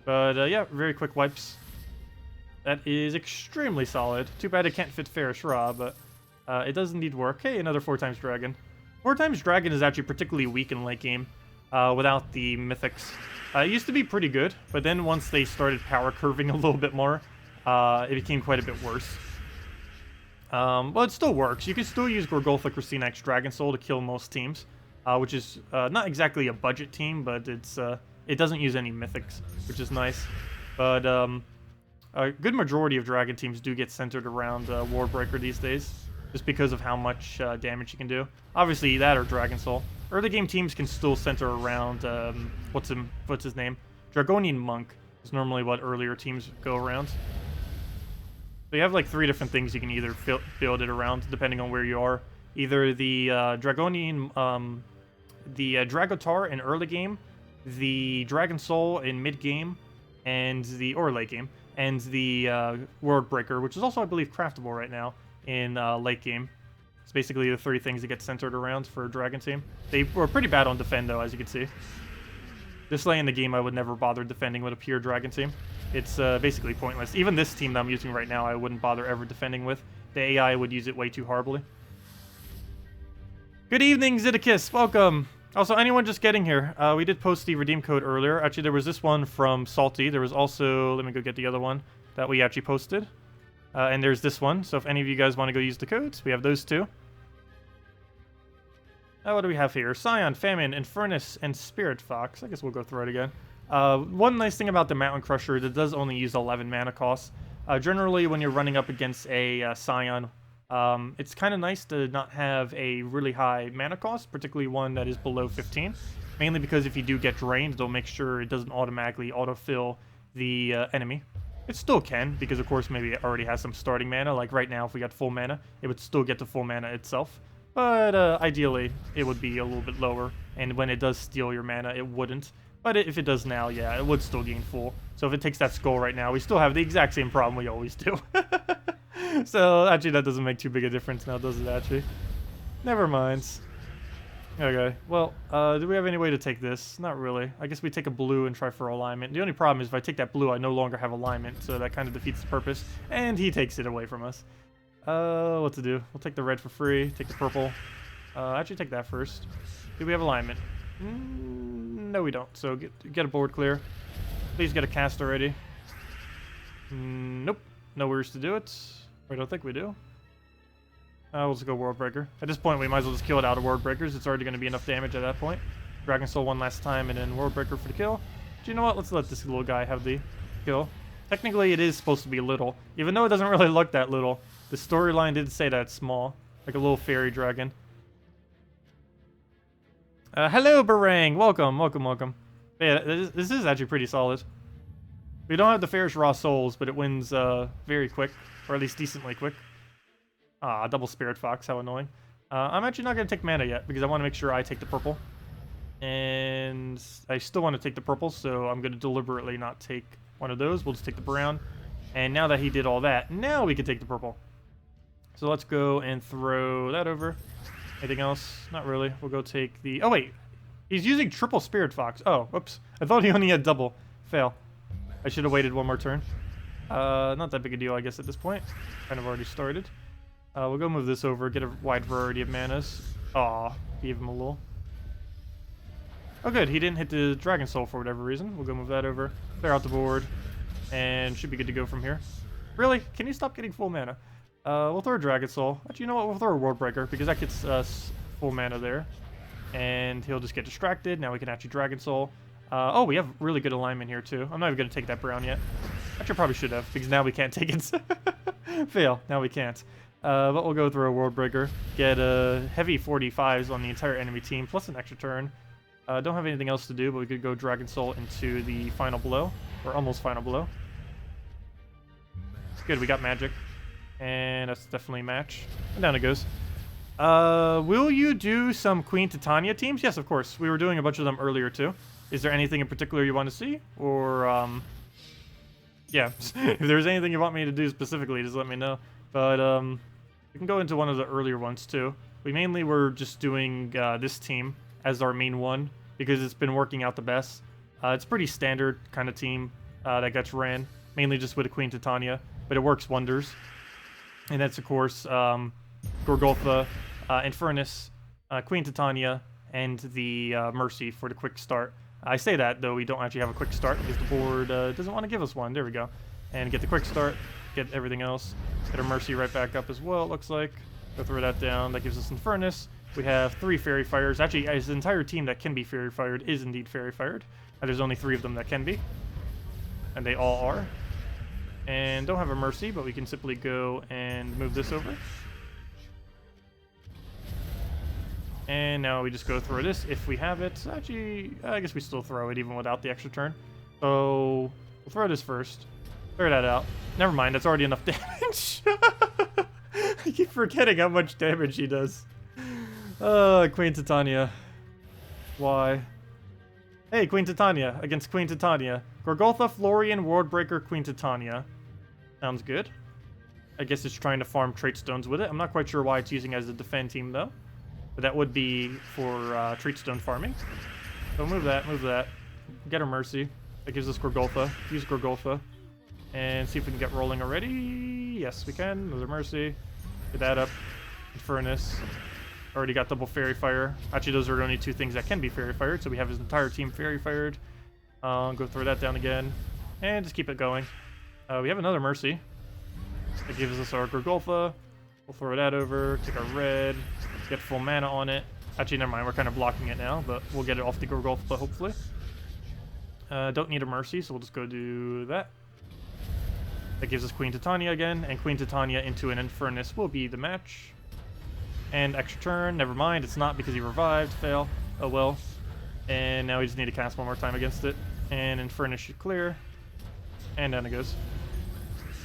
But, yeah, very quick wipes. That is extremely solid. Too bad it can't fit Fairish Raw, but it does indeed work. Hey, another 4 times Dragon. 4 times Dragon is actually particularly weak in late game without the Mythics. It used to be pretty good, but then once they started power curving a little bit more, it became quite a bit worse. Well, it still works. You can still use Gorgolfa, KrissTigger, Dragon Soul to kill most teams, which is not exactly a budget team, but it doesn't use any Mythics, which is nice. But A good majority of Dragon teams do get centered around Warbreaker these days, just because of how much damage you can do. Obviously, that or Dragon Soul. Early game teams can still center around, what's his name? Dragonian Monk is normally what earlier teams go around. So you have like 3 different things you can either build it around, depending on where you are. Either the Dragonian, the Dragotar in early game, the Dragon Soul in mid game, or late game, and the Warbreaker, which is also, I believe, craftable right now in late game. It's basically the 3 things that get centered around for a Dragon team. They were pretty bad on defend, though, as you can see. This late in the game, I would never bother defending with a pure Dragon team. It's basically pointless. Even this team that I'm using right now, I wouldn't bother ever defending with. The AI would use it way too horribly. Good evening, Zidakis. Welcome. Also, anyone just getting here, we did post the redeem code earlier. Actually, there was this one from Salty. There was also, let me go get the other one that we actually posted. And there's this one. So if any of you guys want to go use the codes, we have those 2. What do we have here? Scion, Famine, Infernus, and Spirit Fox. I guess we'll go through it again. One nice thing about the Mountain Crusher, it does only use 11 mana cost. Generally, when you're running up against a Scion, it's kind of nice to not have a really high mana cost, particularly one that is below 15. Mainly because if you do get drained, it'll make sure it doesn't automatically autofill the enemy. It still can, because of course maybe it already has some starting mana. Like right now, if we got full mana, it would still get to full mana itself. But ideally, it would be a little bit lower. And when it does steal your mana, it wouldn't. But if it does now, yeah, it would still gain full. So if it takes that skull right now, we still have the exact same problem we always do. So actually, that doesn't make too big a difference now, does it actually? Never mind. Okay, well, do we have any way to take this? Not really. I guess we take a blue and try for alignment. The only problem is if I take that blue, I no longer have alignment, so that kind of defeats the purpose. And he takes it away from us. What to do? We'll take the red for free, take the purple. Actually take that first. Do we have alignment? No, we don't. So get a board clear. Please get a cast already. Nope. Nowheres to do it. I don't think we do. We'll just go Worldbreaker. At this point, we might as well just kill it out of Worldbreakers. It's already going to be enough damage at that point. Dragon Soul one last time, and then Worldbreaker for the kill. Do you know what? Let's let this little guy have the kill. Technically, it is supposed to be little. Even though it doesn't really look that little, the storyline did say that it's small. Like a little fairy dragon. Hello, Barang! Welcome, welcome, welcome. Yeah, this is actually pretty solid. We don't have the fairest raw souls, but it wins very quick. Or at least decently quick. Ah, double Spirit Fox, how annoying. I'm actually not going to take mana yet, because I want to make sure I take the purple. And I still want to take the purple, so I'm going to deliberately not take one of those. We'll just take the brown. And now that he did all that, now we can take the purple. So let's go and throw that over. Anything else? Not really. We'll go take the... Oh, wait. He's using triple Spirit Fox. Oh, whoops. I thought he only had double. Fail. I should have waited one more turn. Not that big a deal, I guess, at this point. Kind of already started. We'll go move this over, get a wide variety of manas. Aw, gave him a little. Oh, good. He didn't hit the Dragon Soul for whatever reason. We'll go move that over. Clear out the board. And should be good to go from here. Really? Can you stop getting full mana? We'll throw a Dragon Soul. Actually, you know what? We'll throw a Worldbreaker, because that gets us full mana there. And he'll just get distracted. Now we can actually Dragon Soul. Oh, we have really good alignment here, too. I'm not even going to take that brown yet. Actually, I probably should have, because now we can't take it. Fail. Now we can't. But we'll go through a Worldbreaker. Get heavy 45s on the entire enemy team, plus an extra turn. Don't have anything else to do, but we could go Dragon Soul into the final blow. Or almost final blow. Good, we got magic. And that's definitely a match. And down it goes. Will you do some Queen Titania teams? Yes, of course. We were doing a bunch of them earlier, too. Is there anything in particular you want to see? Or, yeah. If there's anything you want me to do specifically, just let me know. But, we can go into one of the earlier ones, too. We mainly were just doing this team as our main one, because it's been working out the best. It's pretty standard kind of team that gets ran, mainly just with a Queen Titania, but it works wonders. And that's, of course, Gorgolfa, Infernus, Queen Titania, and the Mercy for the quick start. I say that, though we don't actually have a quick start, because the board doesn't want to give us one. There we go. And get the quick start, get everything else. Get our Mercy right back up as well, it looks like. Go throw that down. That gives us Infernus. We have 3 Fairy Fires. Actually, his entire team that can be Fairy Fired is indeed Fairy Fired. There's only 3 of them that can be. And they all are. And don't have a Mercy, but we can simply go and move this over. And now we just go throw this if we have it. Actually, I guess we still throw it even without the extra turn. So we'll throw this first. Clear that out. Never mind, that's already enough damage. I keep forgetting how much damage he does. Queen Titania. Why? Hey, Queen Titania against Queen Titania. Gorgoltha, Florian, Worldbreaker, Queen Titania. Sounds good. I guess it's trying to farm trait stones with it. I'm not quite sure why it's using it as a defend team, though. But that would be for trait stone farming. So move that, move that. Get her Mercy. That gives us Gorgoltha. Use Gorgoltha. And see if we can get rolling already. Yes, we can. Another Mercy. Get that up. Furnace. Already got double Fairy Fire. Actually, those are the only two things that can be Fairy Fired, so we have his entire team Fairy Fired. Go throw that down again. And just keep it going. We have another Mercy. That gives us our Gorgoltha. We'll throw that over. Take our red. Get full mana on it. Actually, never mind. We're kind of blocking it now, but we'll get it off the Gorgoltha, hopefully. Don't need a Mercy, so we'll just go do that. That gives us Queen Titania again, and Queen Titania into an Infernus will be the match. And extra turn, never mind, it's not because he revived, fail, oh well. And now we just need to cast one more time against it. And Infernus should clear. And down it goes.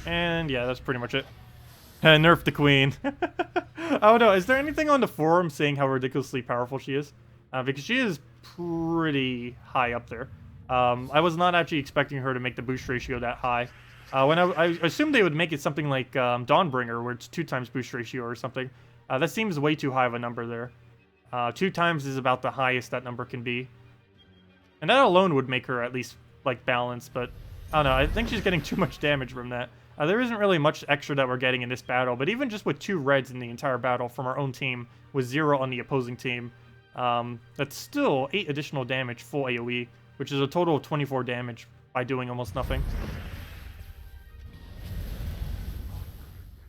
And yeah, that's pretty much it. Nerf the Queen. Oh no, is there anything on the forum saying how ridiculously powerful she is? Because she is pretty high up there. I was not actually expecting her to make the boost ratio that high. When I assumed they would make it something like Dawnbringer, where it's 2 times boost ratio or something. That seems way too high of a number there. 2 times is about the highest that number can be. And that alone would make her at least, like, balanced, but I don't know. I think she's getting too much damage from that. There isn't really much extra that we're getting in this battle, but even just with 2 reds in the entire battle from our own team, with 0 on the opposing team, that's still 8 additional damage full AoE, which is a total of 24 damage by doing almost nothing.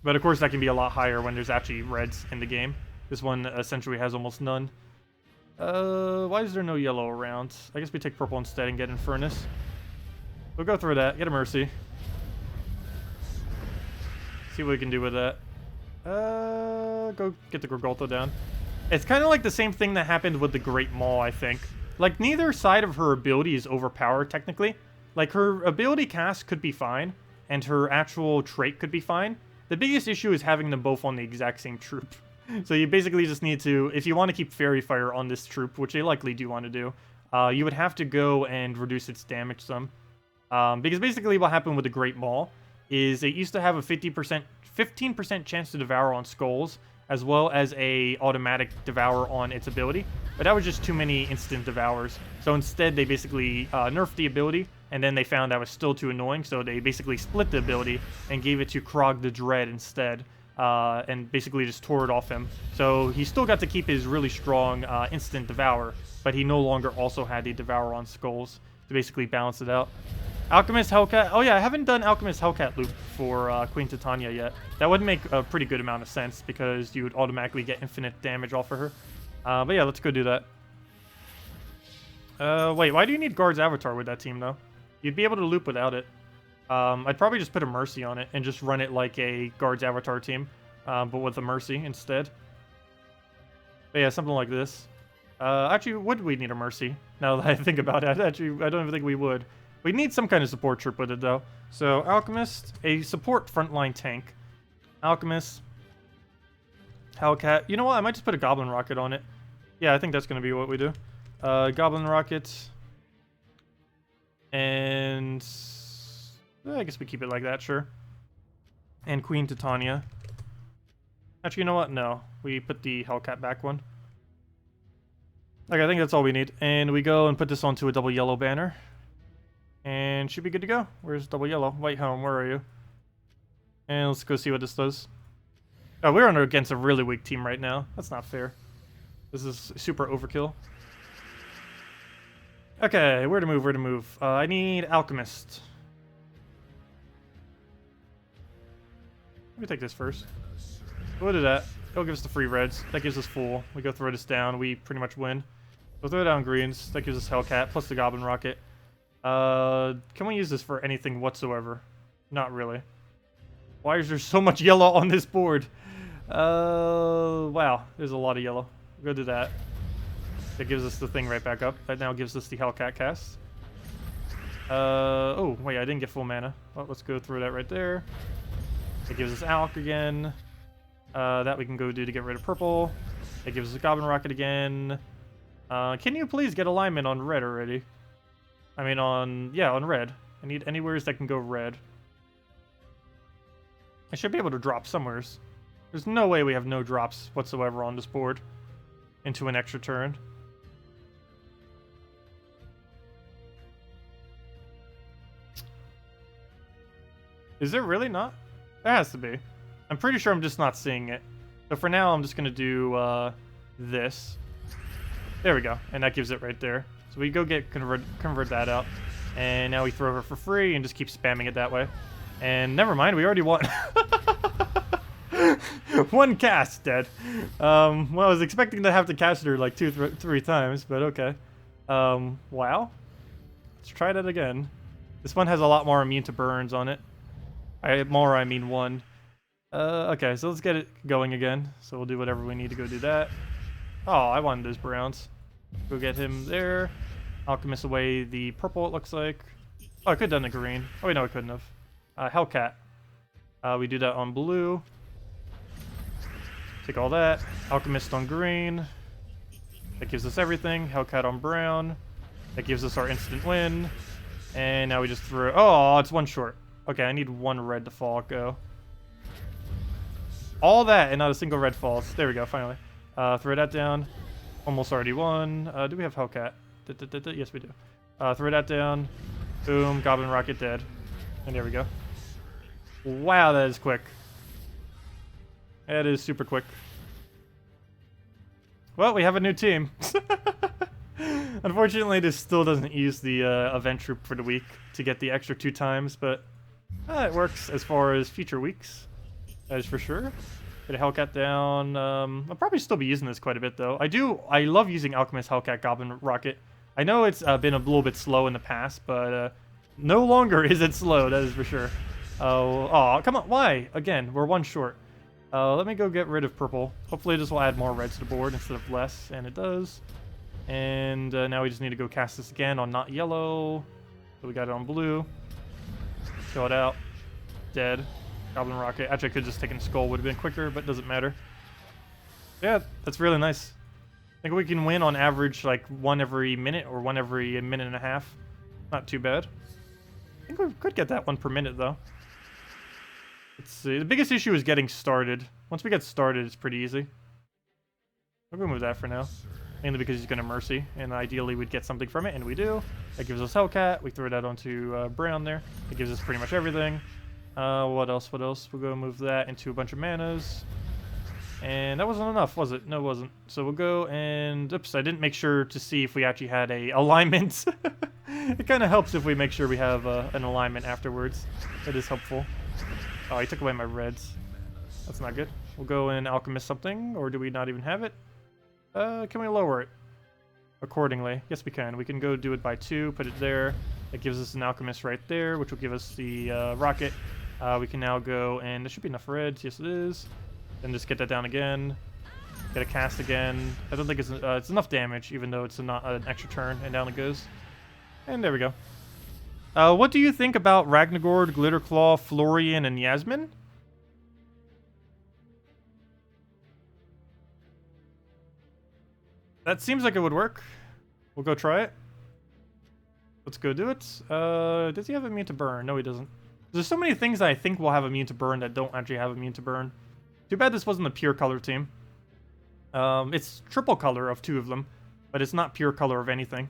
But of course that can be a lot higher when there's actually reds in the game. This one essentially has almost none. Why is there no yellow around? I guess we take purple instead and get Infernus. We'll go through that, get a Mercy. See what we can do with that. Go get the Gorgoltha down. It's kind of like the same thing that happened with the Great Maul, I think. Like, neither side of her ability is overpowered, technically. Like, her ability cast could be fine, and her actual trait could be fine. The biggest issue is having them both on the exact same troop. So you basically just need to, if you want to keep Fairy Fire on this troop, which they likely do want to do, you would have to go and reduce its damage some. Because basically what happened with the Great Maul is it used to have a 15% chance to devour on skulls, as well as a automatic devour on its ability. But that was just too many instant devours. So instead they basically nerfed the ability, and then they found that was still too annoying, so they basically split the ability and gave it to Krog the Dread instead, and basically just tore it off him. So he still got to keep his really strong instant devour, but he no longer also had the devour on skulls to basically balance it out. Alchemist Hellcat. Oh yeah, I haven't done Alchemist Hellcat loop for Queen Titania yet. That would make a pretty good amount of sense because you would automatically get infinite damage off of her. But yeah, let's go do that. Wait, why do you need Guard's Avatar with that team though? You'd be able to loop without it. I'd probably just put a Mercy on it and just run it like a Guard's Avatar team, but with a Mercy instead. But yeah, something like this. Actually, would we need a Mercy? Now that I think about it, actually, I don't even think we would. We need some kind of support troop with it, though. So, Alchemist, a support frontline tank. Alchemist. Hellcat. You know what? I might just put a Goblin Rocket on it. Yeah, I think that's going to be what we do. Goblin Rocket. And I guess we keep it like that, sure. And Queen Titania. Actually, you know what? No. We put the Hellcat back one. Okay, I think that's all we need. And we go and put this onto a double yellow banner. And should be good to go. Where's double yellow? White Helm, where are you? And let's go see what this does. Oh, we're against a really weak team right now. That's not fair. This is super overkill. Okay, where to move, where to move? I need Alchemist. Let me take this first. We'll do that. It'll give us the free reds. That gives us full. We go throw this down. We pretty much win. We'll throw down greens. That gives us Hellcat plus the Goblin Rocket. Can we use this for anything whatsoever? Not really. Why is there so much yellow on this board? Wow, there's a lot of yellow. Go do that. That gives us the thing right back up. That now gives us the Hellcat cast. Oh, wait, I didn't get full mana. Well, let's go through that right there. It gives us Alk again. That we can go do to get rid of purple. It gives us a Goblin Rocket again. Can you please get alignment on red already? I mean on red. I need anywheres that can go red. I should be able to drop somewheres. There's no way we have no drops whatsoever on this board into an extra turn. Is there really not? There has to be. I'm pretty sure I'm just not seeing it. So for now, I'm just going to do this. There we go. And that gives it right there. So we go get convert that out. And now we throw her for free and just keep spamming it that way. And never mind, we already won. One cast dead. Well, I was expecting to have to cast her like 3 times, but okay. Wow. Let's try that again. This one has a lot more immune to burns on it. I mean 1. Okay, so let's get it going again. So we'll do whatever we need to go do that. Oh, I wanted those browns. Go get him there. Alchemist away the purple, it looks like. Oh, I could have done the green. Oh, wait, no, I couldn't have. Hellcat. We do that on blue. Take all that. Alchemist on green. That gives us everything. Hellcat on brown. That gives us our instant win. And now we just throw... Oh, it's 1 short. Okay, I need 1 red to fall. Go. All that and not a single red falls. There we go, finally. Throw that down. Almost already won. Do we have Hellcat? Yes, we do. Throw that down. Boom. Goblin Rocket dead. And there we go. Wow, that is quick. That is super quick. Well, we have a new team. Unfortunately, this still doesn't use the event troop for the week to get the extra 2 times, but it works as far as future weeks. That is for sure. Get a Hellcat down. I'll probably still be using this quite a bit, though. I love using Alchemist, Hellcat, Goblin Rocket. I know it's been a little bit slow in the past, but no longer is it slow, that is for sure. Oh, come on, why? Again, we're 1 short. Let me go get rid of purple. Hopefully this will add more red to the board instead of less, and it does. And now we just need to go cast this again on not yellow. So we got it on blue. Kill it out. Dead. Goblin Rocket. Actually, I could have just taken Skull. Would have been quicker, but doesn't matter. Yeah, that's really nice. I think we can win on average like 1 every minute or 1 every minute and a half. Not too bad. I think we could get that 1 per minute, though. Let's see. The biggest issue is getting started. Once we get started, it's pretty easy. We'll remove that for now. Mainly because he's going to Mercy, and ideally we'd get something from it, and we do. That gives us Hellcat. We throw that onto Brown there. It gives us pretty much everything. What else? What else? We'll go move that into a bunch of manas. And that wasn't enough, was it? No, it wasn't. So we'll go and... Oops, I didn't make sure to see if we actually had a alignment. It kind of helps if we make sure we have an alignment afterwards. It is helpful. Oh, he took away my reds. That's not good. We'll go and alchemist something, or do we not even have it? Can we lower it accordingly? Yes, we can. We can go do it by 2, put it there. That gives us an alchemist right there, which will give us the rocket. We can now go, and there should be enough reds. Yes, it is. Then just get that down again. Get a cast again. I don't think it's enough damage, even though it's not an extra turn, and down it goes. And there we go. What do you think about Ragnagord, Glitterclaw, Florian, and Yasmin? That seems like it would work. We'll go try it. Let's go do it. Does he have immune to burn? No, he doesn't. There's so many things that I think will have immune to burn that don't actually have immune to burn. Too bad this wasn't a pure color team. It's triple color of 2 of them, but it's not pure color of anything.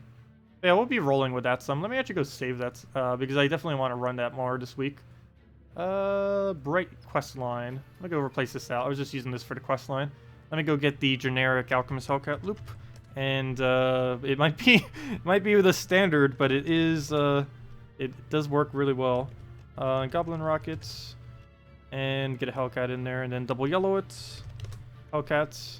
Yeah, we'll be rolling with that some. Let me actually go save that, because I definitely want to run that more this week. Bright quest line. Let me go replace this out. I was just using this for the quest line. Let me go get the generic Alchemist Hellcat loop. And it might be with a standard, but it is it does work really well. Goblin Rockets, and get a Hellcat in there, and then double yellow it. Hellcats,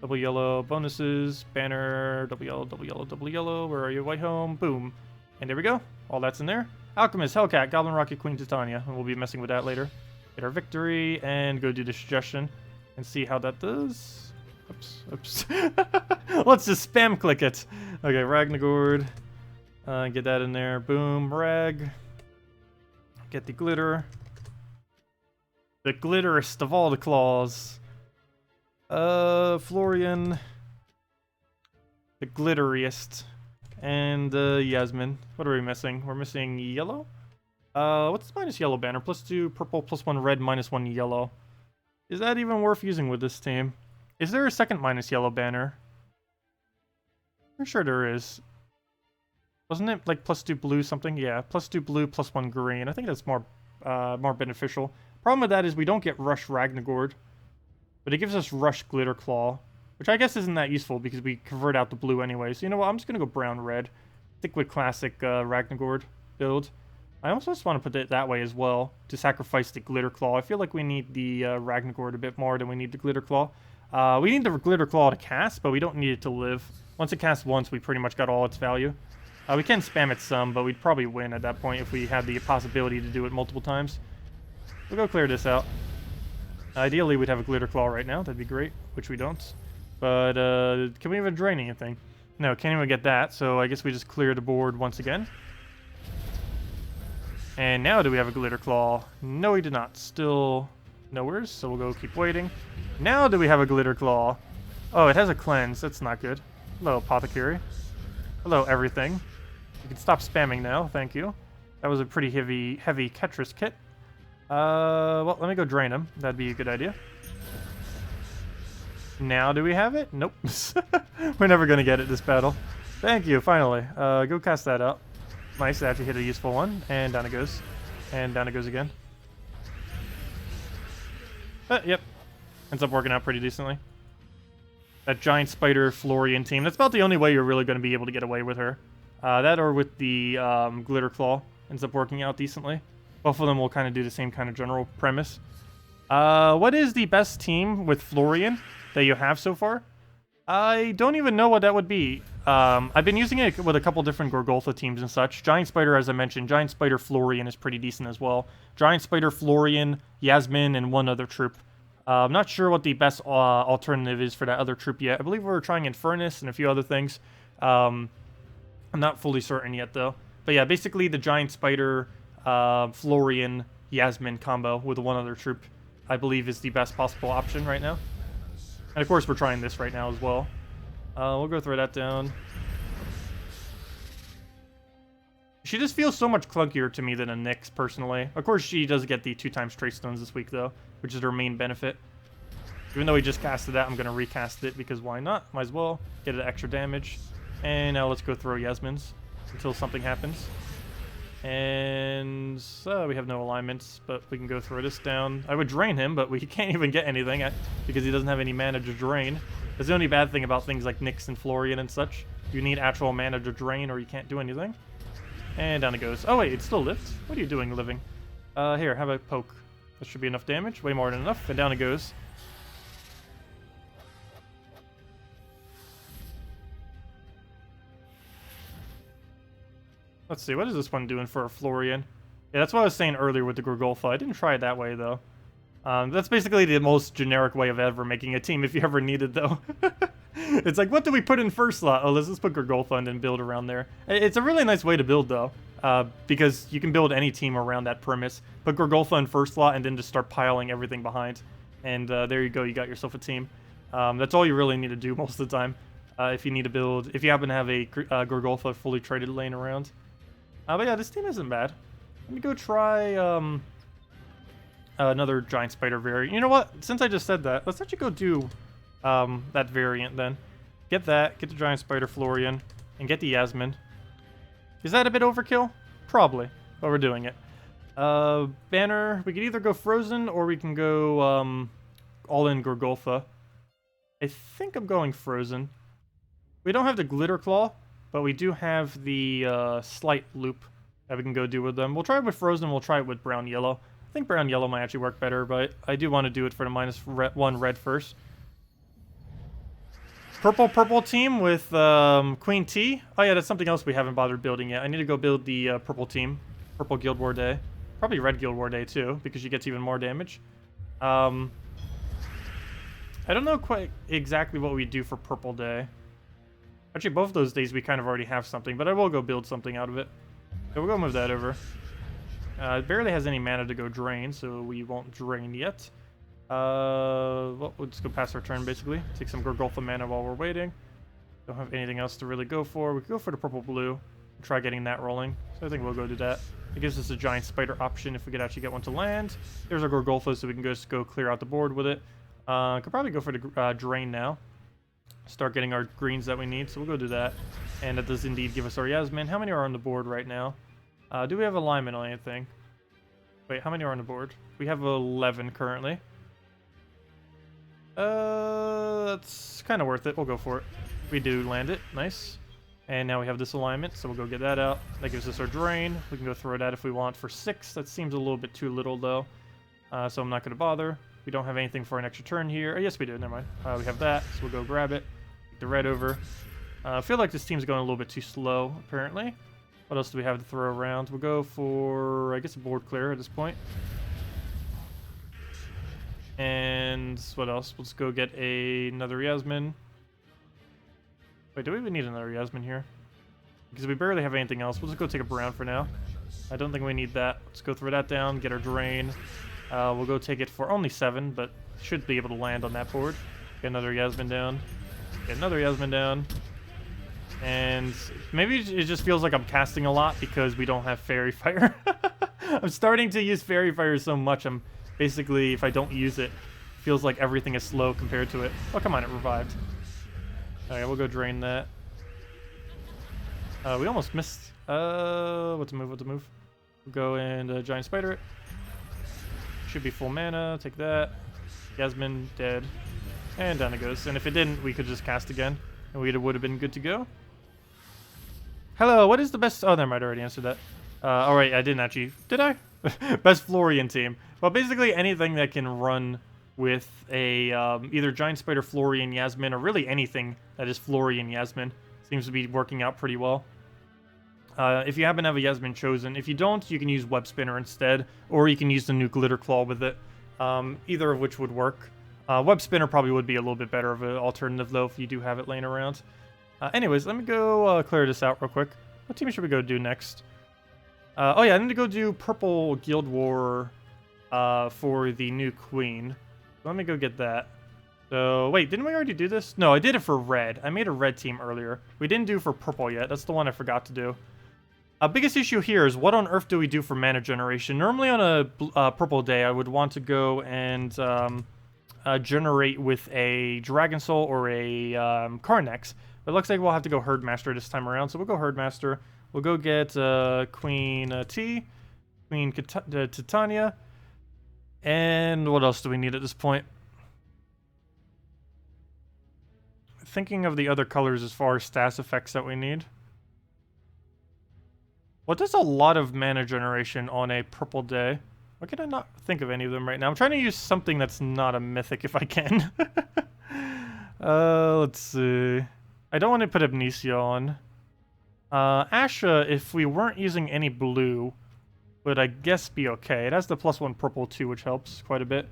double yellow bonuses, banner, double yellow, double yellow, double yellow. Where are you? White home, boom, and there we go. All that's in there. Alchemist, Hellcat, Goblin Rocket, Queen Titania. And we'll be messing with that later. Get our victory and go do the suggestion and see how that does. Oops. Let's just spam click it. Okay, Ragnagord. Get that in there. Boom, rag. Get the glitter. The glitterest of all the claws. Florian. The glitteriest. And Yasmin. What are we missing? We're missing yellow? What's the minus yellow banner? +2 purple, +1 red, -1 yellow. Is that even worth using with this team? Is there a second minus yellow banner? I'm sure there is. Wasn't it like +2 blue something? Yeah, +2 blue, +1 green. I think that's more beneficial. Problem with that is we don't get Rush Ragnagord, but it gives us Rush Glitter Claw, which I guess isn't that useful because we convert out the blue anyway. So you know what? I'm just gonna go brown-red. Stick with classic Ragnagord build. I also just want to put it that way as well to sacrifice the Glitter Claw. I feel like we need the Ragnagord a bit more than we need the Glitter Claw. We need the Glitter Claw to cast, but we don't need it to live. Once it casts once, we pretty much got all its value. We can spam it some, but we'd probably win at that point if we had the possibility to do it multiple times. We'll go clear this out. Ideally, we'd have a Glitter Claw right now. That'd be great, which we don't. But can we even drain anything? No, can't even get that, so I guess we just clear the board once again. And now do we have a Glitter Claw? No, we did not. Still nowheres, so we'll go keep waiting. Now do we have a Glitter Claw? Oh, it has a cleanse. That's not good. Hello, Apothecary. Hello, everything. You can stop spamming now. Thank you. That was a pretty heavy Ketris kit. Well, let me go drain him. That'd be a good idea. Now do we have it? Nope. We're never going to get it this battle. Thank you, finally. Go cast that out. Nice, that actually hit a useful one. And down it goes. And down it goes again. Yep. Ends up working out pretty decently. That giant spider Florian team. That's about the only way you're really going to be able to get away with her. That or with the Glitter Claw ends up working out decently. Both of them will kind of do the same kind of general premise. What is the best team with Florian that you have so far? I don't even know what that would be. I've been using it with a couple different Gorgolfa teams and such. Giant Spider, as I mentioned, Giant Spider Florian is pretty decent as well. Giant Spider Florian, Yasmin, and one other troop. I'm not sure what the best alternative is for that other troop yet. I believe we were trying Infernus and a few other things. I'm not fully certain yet, though. But yeah, basically the Giant Spider, Florian, Yasmin combo with one other troop, I believe, is the best possible option right now. And of course, we're trying this right now as well. We'll go throw that down. She just feels so much clunkier to me than a Nyx, personally. Of course, she does get the 2x Trace Stones this week, though, which is her main benefit. Even though we just casted that, I'm going to recast it, because why not? Might as well get an extra damage. And now let's go throw Yasmin's until something happens. And we have no alignments, but we can go throw this down. I would drain him, but we can't even get anything because he doesn't have any mana to drain. That's the only bad thing about things like Nyx and Florian and such. You need actual mana to drain or you can't do anything. And down it goes. Oh wait, it still lives? What are you doing living? Here, have a poke. That should be enough damage. Way more than enough. And down it goes. Let's see, what is this one doing for a Florian? Yeah, that's what I was saying earlier with the Gorgolfa. I didn't try it that way, though. That's basically the most generic way of ever making a team if you ever need it, though. It's like, what do we put in first slot? Oh, let's just put Gorgolfa and then build around there. It's a really nice way to build, though, because you can build any team around that premise. Put Gorgolfa in first slot and then just start piling everything behind. And there you go, you got yourself a team. That's all you really need to do most of the time if you need to build, if you happen to have a Gorgolfa fully traded laying around. But yeah, this team isn't bad. Let me go try another Giant Spider variant. You know what? Since I just said that, let's actually go do that variant then. Get that, get the Giant Spider Florian, and get the Yasmin. Is that a bit overkill? Probably, but we're doing it. Banner, we could either go Frozen or we can go all-in Gorgolfa. I think I'm going Frozen. We don't have the Glitter Claw, but we do have the Slight Loop that we can go do with them. We'll try it with Frozen, we'll try it with Brown-Yellow. I think Brown-Yellow might actually work better, but I do want to do it for the -1 red first. Purple team with Queen T. Oh yeah, that's something else we haven't bothered building yet. I need to go build the purple team. Purple Guild War Day. Probably Red Guild War Day too, because she gets even more damage. I don't know quite exactly what we do for Purple Day. Actually, both those days we kind of already have something, but I will go build something out of it. So we'll go move that over. It barely has any mana to go drain, so we won't drain yet. Well, we'll just go past our turn, basically. Take some Gorgolfa mana while we're waiting. Don't have anything else to really go for. We could go for the purple-blue and try getting that rolling. So I think we'll go do that. It gives us a giant spider option if we could actually get one to land. There's our Gorgolfa, so we can just go clear out the board with it. Could probably go for the drain now. Start getting our greens that we need, so we'll go do that. And that does indeed give us our Yasmin. How many are on the board right now? Do we have alignment on anything? Wait, how many are on the board? We have 11 currently. That's kind of worth it. We'll go for it. We do land it. Nice. And now we have this alignment, so we'll go get that out. That gives us our drain. We can go throw that if we want for 6. That seems a little bit too little, though. So I'm not going to bother. We don't have anything for an extra turn here. Oh, yes, we do. Never mind. We have that, so we'll go grab it. Take the red over. I feel like this team's going a little bit too slow, apparently. What else do we have to throw around? We'll go for, I guess, a board clear at this point. And what else? Let's go get another Yasmin. Wait, do we even need another Yasmin here? Because we barely have anything else. We'll just go take a brown for now. I don't think we need that. Let's go throw that down, get our drain. We'll go take it for only 7, but should be able to land on that board. Get another Yasmin down. Get another Yasmin down. And maybe it just feels like I'm casting a lot because we don't have Fairy Fire. I'm starting to use Fairy Fire so much, I'm basically, if I don't use it, feels like everything is slow compared to it. Oh, come on, it revived. Alright, we'll go drain that. We almost missed. What to move, what to move. We'll go and Giant Spider it. Should be full mana, take that. Yasmin, dead. And down it goes. And if it didn't, we could just cast again. And we would have been good to go. Hello, what is the best... Oh, never mind, I already answered that. Alright, I didn't actually... Did I? Best Florian team. Well, basically anything that can run with a either Giant Spider, Florian, Yasmin, or really anything that is Florian, Yasmin seems to be working out pretty well. If you happen to have a Yasmin chosen, if you don't, you can use Web Spinner instead, or you can use the new Glitter Claw with it. Either of which would work. Web Spinner probably would be a little bit better of an alternative, though, if you do have it laying around. Anyways, let me go clear this out real quick. What team should we go do next? Oh yeah, I need to go do Purple Guild War for the new Queen. Let me go get that. So, wait, didn't we already do this? No, I did it for Red. I made a Red team earlier. We didn't do for Purple yet. That's the one I forgot to do. Biggest issue here is what on earth do we do for mana generation? Normally on a Purple day, I would want to go and generate with a Dragon Soul or a Carnex. But it looks like we'll have to go Herdmaster this time around, so we'll go Herdmaster. We'll go get Queen T, Queen Titania, and what else do we need at this point? Thinking of the other colors as far as stats effects that we need. What does a lot of mana generation on a purple day? Why can I not think of any of them right now? I'm trying to use something that's not a mythic if I can. Let's see. I don't want to put Amnesia on. Asha, if we weren't using any blue, would I guess be okay. It has the +1 purple too, which helps quite a bit.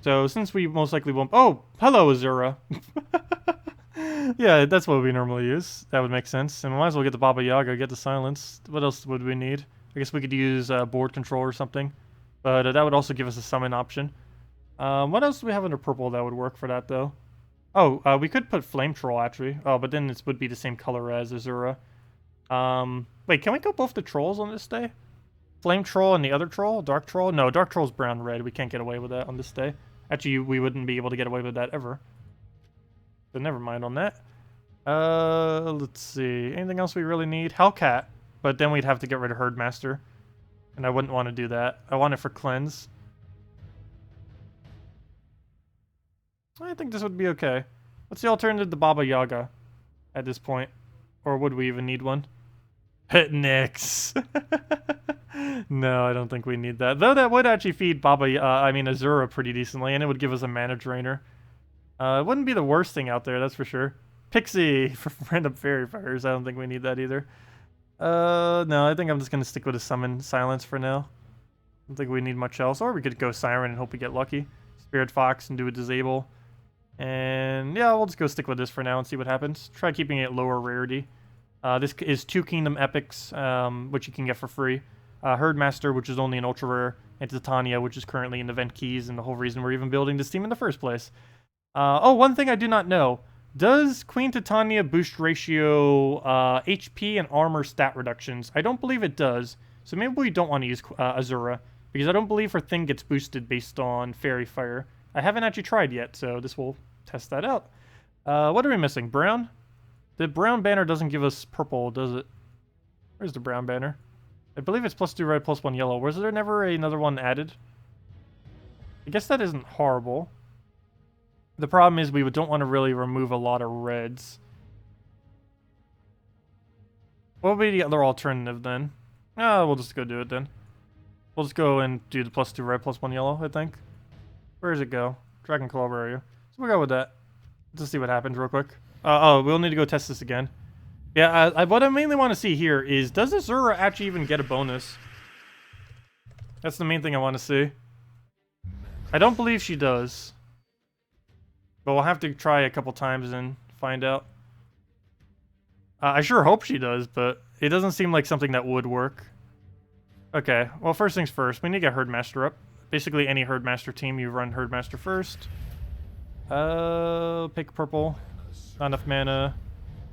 So since we most likely won't... Oh, hello, Azura. Yeah, that's what we normally use. That would make sense. And we might as well get the Baba Yaga, get the Silence. What else would we need? I guess we could use board control or something. But that would also give us a summon option. What else do we have under purple that would work for that, though? Oh, we could put Flame Troll, actually. Oh, but then it would be the same color as Azura. Wait, can we go both the trolls on this day? Flame Troll and the other troll? Dark Troll? No, Dark Troll's brown-red. We can't get away with that on this day. Actually, we wouldn't be able to get away with that ever. So never mind on that. Let's see. Anything else we really need? Hellcat. But then we'd have to get rid of Herdmaster. And I wouldn't want to do that. I want it for Cleanse. I think this would be okay. What's the alternative to Baba Yaga at this point? Or would we even need one? Nix. No, I don't think we need that. Though that would actually feed Azura pretty decently, and it would give us a mana drainer. It wouldn't be the worst thing out there, that's for sure. Pixie for random fairy fires. I don't think we need that either. No, I think I'm just gonna stick with a summon silence for now. I don't think we need much else. Or we could go Siren and hope we get lucky. Spirit Fox and do a disable. And yeah, we'll just go stick with this for now and see what happens. Try keeping it lower rarity. This is 2 Kingdom Epics, which you can get for free. Herdmaster, which is only an ultra rare, and Titania, which is currently in the event keys, and the whole reason we're even building this team in the first place. Oh, one thing I do not know. Does Queen Titania boost ratio HP and armor stat reductions? I don't believe it does, so maybe we don't want to use Azura, because I don't believe her thing gets boosted based on Fairy Fire. I haven't actually tried yet, so this will test that out. What are we missing? Brown? The brown banner doesn't give us purple, does it? Where's the brown banner? I believe it's +2 red, +1 yellow. Was there never another one added? I guess that isn't horrible. The problem is we don't want to really remove a lot of reds. What would be the other alternative then? We'll just go do it then. We'll just go and do the +2 red, +1 yellow, I think. Where does it go? Dragon Claw, where are you? So we'll go with that. Just see what happens real quick. Oh, we'll need to go test this again. Yeah, what I mainly want to see here is, does Azura actually even get a bonus? That's the main thing I want to see. I don't believe she does. But we'll have to try a couple times and find out. I sure hope she does, but it doesn't seem like something that would work. Okay, well, first things first, we need to get Herdmaster up. Basically, any Herdmaster team, you run Herdmaster first. Pick purple. Not enough mana.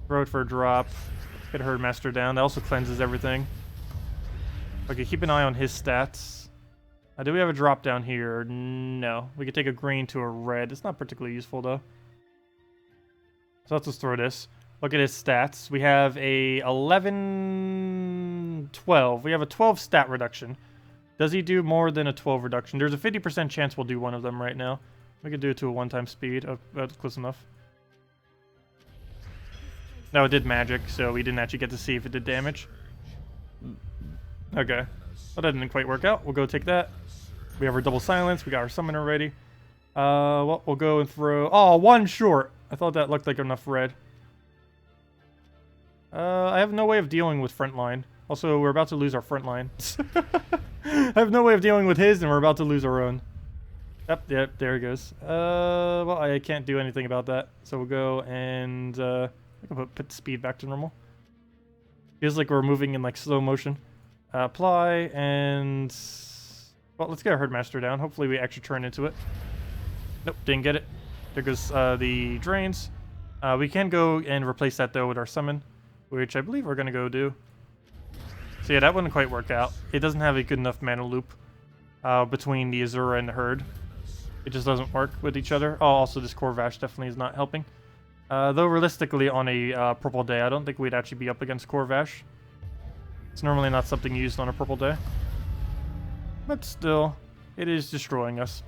Throw it for a drop. Get Herdmaster down. That also cleanses everything. Okay, keep an eye on his stats. Do we have a drop down here? No. We could take a green to a red. It's not particularly useful, though. So let's just throw this. Look at his stats. We have a 11... 12. We have a 12 stat reduction. Does he do more than a 12 reduction? There's a 50% chance we'll do one of them right now. We could do it to a 1-time speed. Oh, that's close enough. No, it did magic, so we didn't actually get to see if it did damage. Okay. Well, that didn't quite work out. We'll go take that. We have our double silence. We got our summoner ready. Well, we'll go and throw... Oh, 1 short. I thought that looked like enough red. I have no way of dealing with front line. Also, we're about to lose our front line. I have no way of dealing with his, and we're about to lose our own. Yep, there he goes. Well, I can't do anything about that. So we'll go and... I can put the speed back to normal. Feels like we're moving in like slow motion. Apply, and... Well, let's get our Herdmaster down. Hopefully we actually turn into it. Nope, didn't get it. There goes the drains. We can go and replace that, though, with our summon, which I believe we're going to go do. So yeah, that wouldn't quite work out. It doesn't have a good enough mana loop between the Azura and the Herd. It just doesn't work with each other. Oh, also this Corvash definitely is not helping. Though realistically, on a purple day, I don't think we'd actually be up against Corvash. It's normally not something used on a purple day. But still, it is destroying us.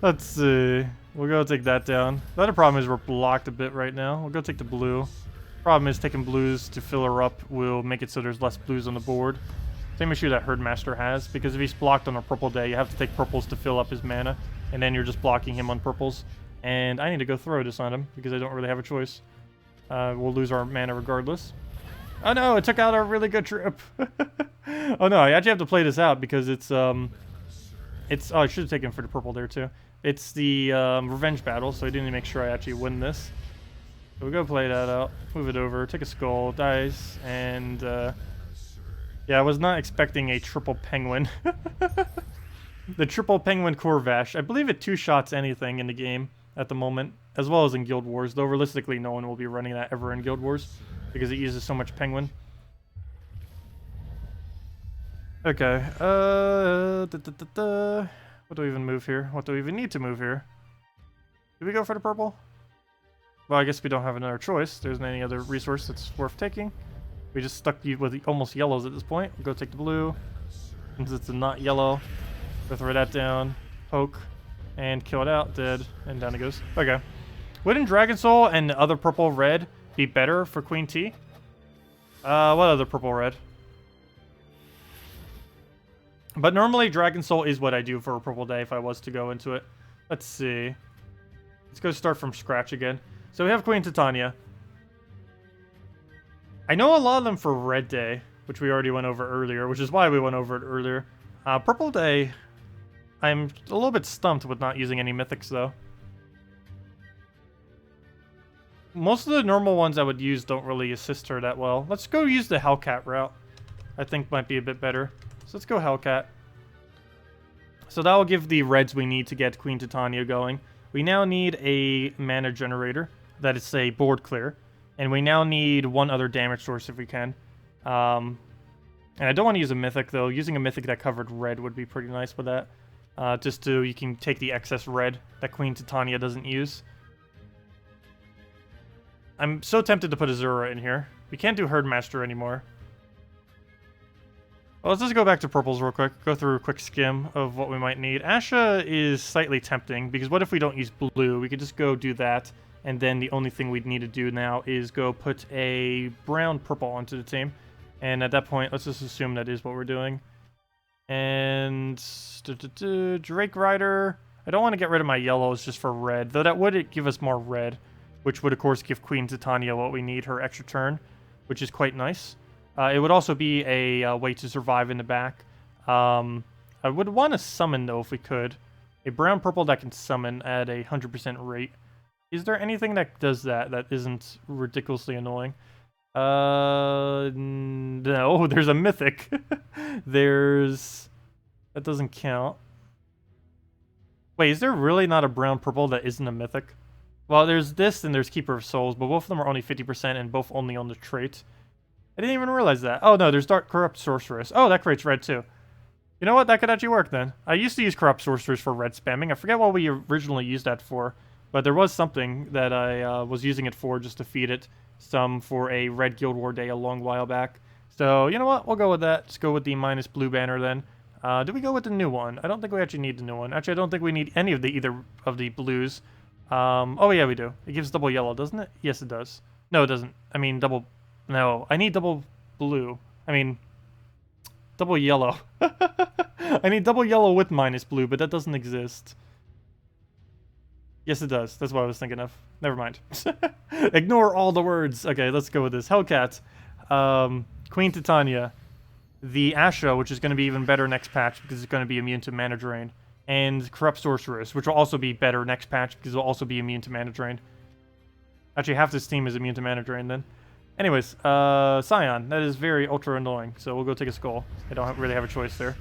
Let's see. We'll go take that down. The other problem is we're blocked a bit right now. We'll go take the blue. Problem is taking blues to fill her up will make it so there's less blues on the board. Same issue that Herdmaster has, because if he's blocked on a purple day, you have to take purples to fill up his mana, and then you're just blocking him on purples. And I need to go throw this on him, because I don't really have a choice. We'll lose our mana regardless. Oh no, it took out our really good trip. Oh no, I actually have to play this out because it's oh, I should have taken for the purple there too. It's the revenge battle, so I didn't make sure I actually win this. So we'll go play that out, move it over, take a skull, dice, and yeah, I was not expecting a triple penguin. The triple penguin Corvash. I believe it 2-shots anything in the game at the moment, as well as in Guild Wars, though realistically no one will be running that ever in Guild Wars because it uses so much penguin. Okay, what do we even move here? What do we even need to move here? Do we go for the purple? Well, I guess we don't have another choice. There isn't any other resource that's worth taking. We just stuck with almost yellows at this point. We'll go take the blue. Since it's not yellow, we'll throw that down, poke, and kill it out. Dead, and down it goes. Okay. Wouldn't Dragon Soul and the other purple red be better for Queen T? What other purple red? But normally Dragon Soul is what I do for a purple day if I was to go into it. Let's see. Let's go start from scratch again. So we have Queen Titania. I know a lot of them for Red Day, which we already went over earlier, which is why we went over it earlier. Purple Day, I'm a little bit stumped with not using any mythics, though. Most of the normal ones I would use don't really assist her that well. Let's go use the Hellcat route. I think might be a bit better. So let's go Hellcat. So that will give the reds we need to get Queen Titania going. We now need a mana generator that is a board clear. And we now need one other damage source if we can. And I don't want to use a mythic, though. Using a mythic that covered red would be pretty nice with that. Just so you can take the excess red that Queen Titania doesn't use. I'm so tempted to put Azura in here. We can't do Herdmaster anymore. Well, let's just go back to purples real quick. Go through a quick skim of what we might need. Asha is slightly tempting, because what if we don't use blue? We could just go do that, and then the only thing we'd need to do now is go put a brown-purple onto the team. And at that point, let's just assume that is what we're doing. And Drake Rider. I don't want to get rid of my yellows just for red, though that would give us more red, which would, of course, give Queen Titania what we need, her extra turn, which is quite nice. It would also be a way to survive in the back. I would want to summon, though, if we could. A brown-purple that can summon at a 100% rate. Is there anything that does that that isn't ridiculously annoying? No, there's a mythic. There's... That doesn't count. Wait, is there really not a brown-purple that isn't a mythic? Well, there's this and there's Keeper of Souls, but both of them are only 50% and both only on the trait. I didn't even realize that. Oh, no, there's Dark Corrupt Sorceress. Oh, that creates red, too. You know what? That could actually work, then. I used to use Corrupt Sorceress for red spamming. I forget what we originally used that for, but there was something that I was using it for just to feed it some for a red Guild War day a long while back. So, you know what? We'll go with that. Let's go with the minus blue banner, then. Do we go with the new one? I don't think we actually need the new one. Actually, I don't think we need any of the either of the blues. Oh, yeah, we do. It gives double yellow, doesn't it? Yes, it does. No, it doesn't. I mean, double... No, I need double blue. I mean, double yellow. I need double yellow with minus blue, but that doesn't exist. Yes, it does. That's what I was thinking of. Never mind. Ignore all the words. Okay, let's go with this. Hellcat. Queen Titania. The Asha, which is going to be even better next patch because it's going to be immune to mana drain. And Corrupt Sorceress, which will also be better next patch because it will also be immune to mana drain. Actually, half this team is immune to mana drain then. Anyways, Scion. That is very ultra annoying, so we'll go take a skull. I don't really have a choice there.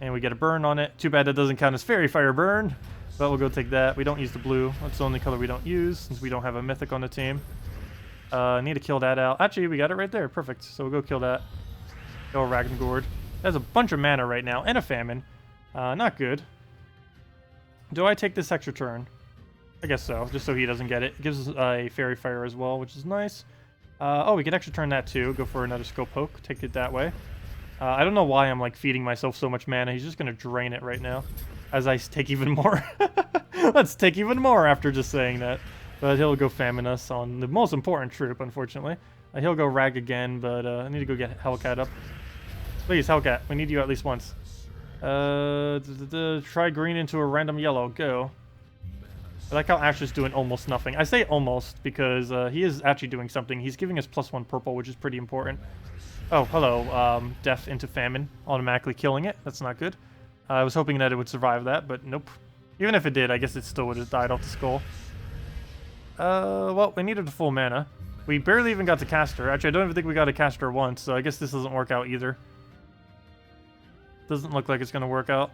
And we get a burn on it. Too bad that doesn't count as Fairy Fire Burn, but we'll go take that. We don't use the blue. That's the only color we don't use, since we don't have a mythic on the team. Need to kill that out. Actually, we got it right there. Perfect. So we'll go kill that. Kill Ragnagord. That's a bunch of mana right now, and a famine. Not good. Do I take this extra turn? I guess so, just so he doesn't get it. It gives us a Fairy Fire as well, which is nice. Oh, we could extra turn that too. Go for another Scope Poke. Take it that way. I don't know why I'm like feeding myself so much mana. He's just going to drain it right now. As I take even more. Let's take even more after just saying that. But he'll go famine us on the most important troop, unfortunately. He'll go Rag again, but I need to go get Hellcat up. Please, Hellcat. We need you at least once. Try green into a random yellow. Go. I like how Ash is doing almost nothing. I say almost because he is actually doing something. He's giving us +1 purple, which is pretty important. Oh, hello. Death into famine. Automatically killing it. That's not good. I was hoping that it would survive that, but nope. Even if it did, I guess it still would have died off the skull. Well, we needed a full mana. We barely even got to caster. Actually, I don't even think we got to caster once, so I guess this doesn't work out either. Doesn't look like it's going to work out.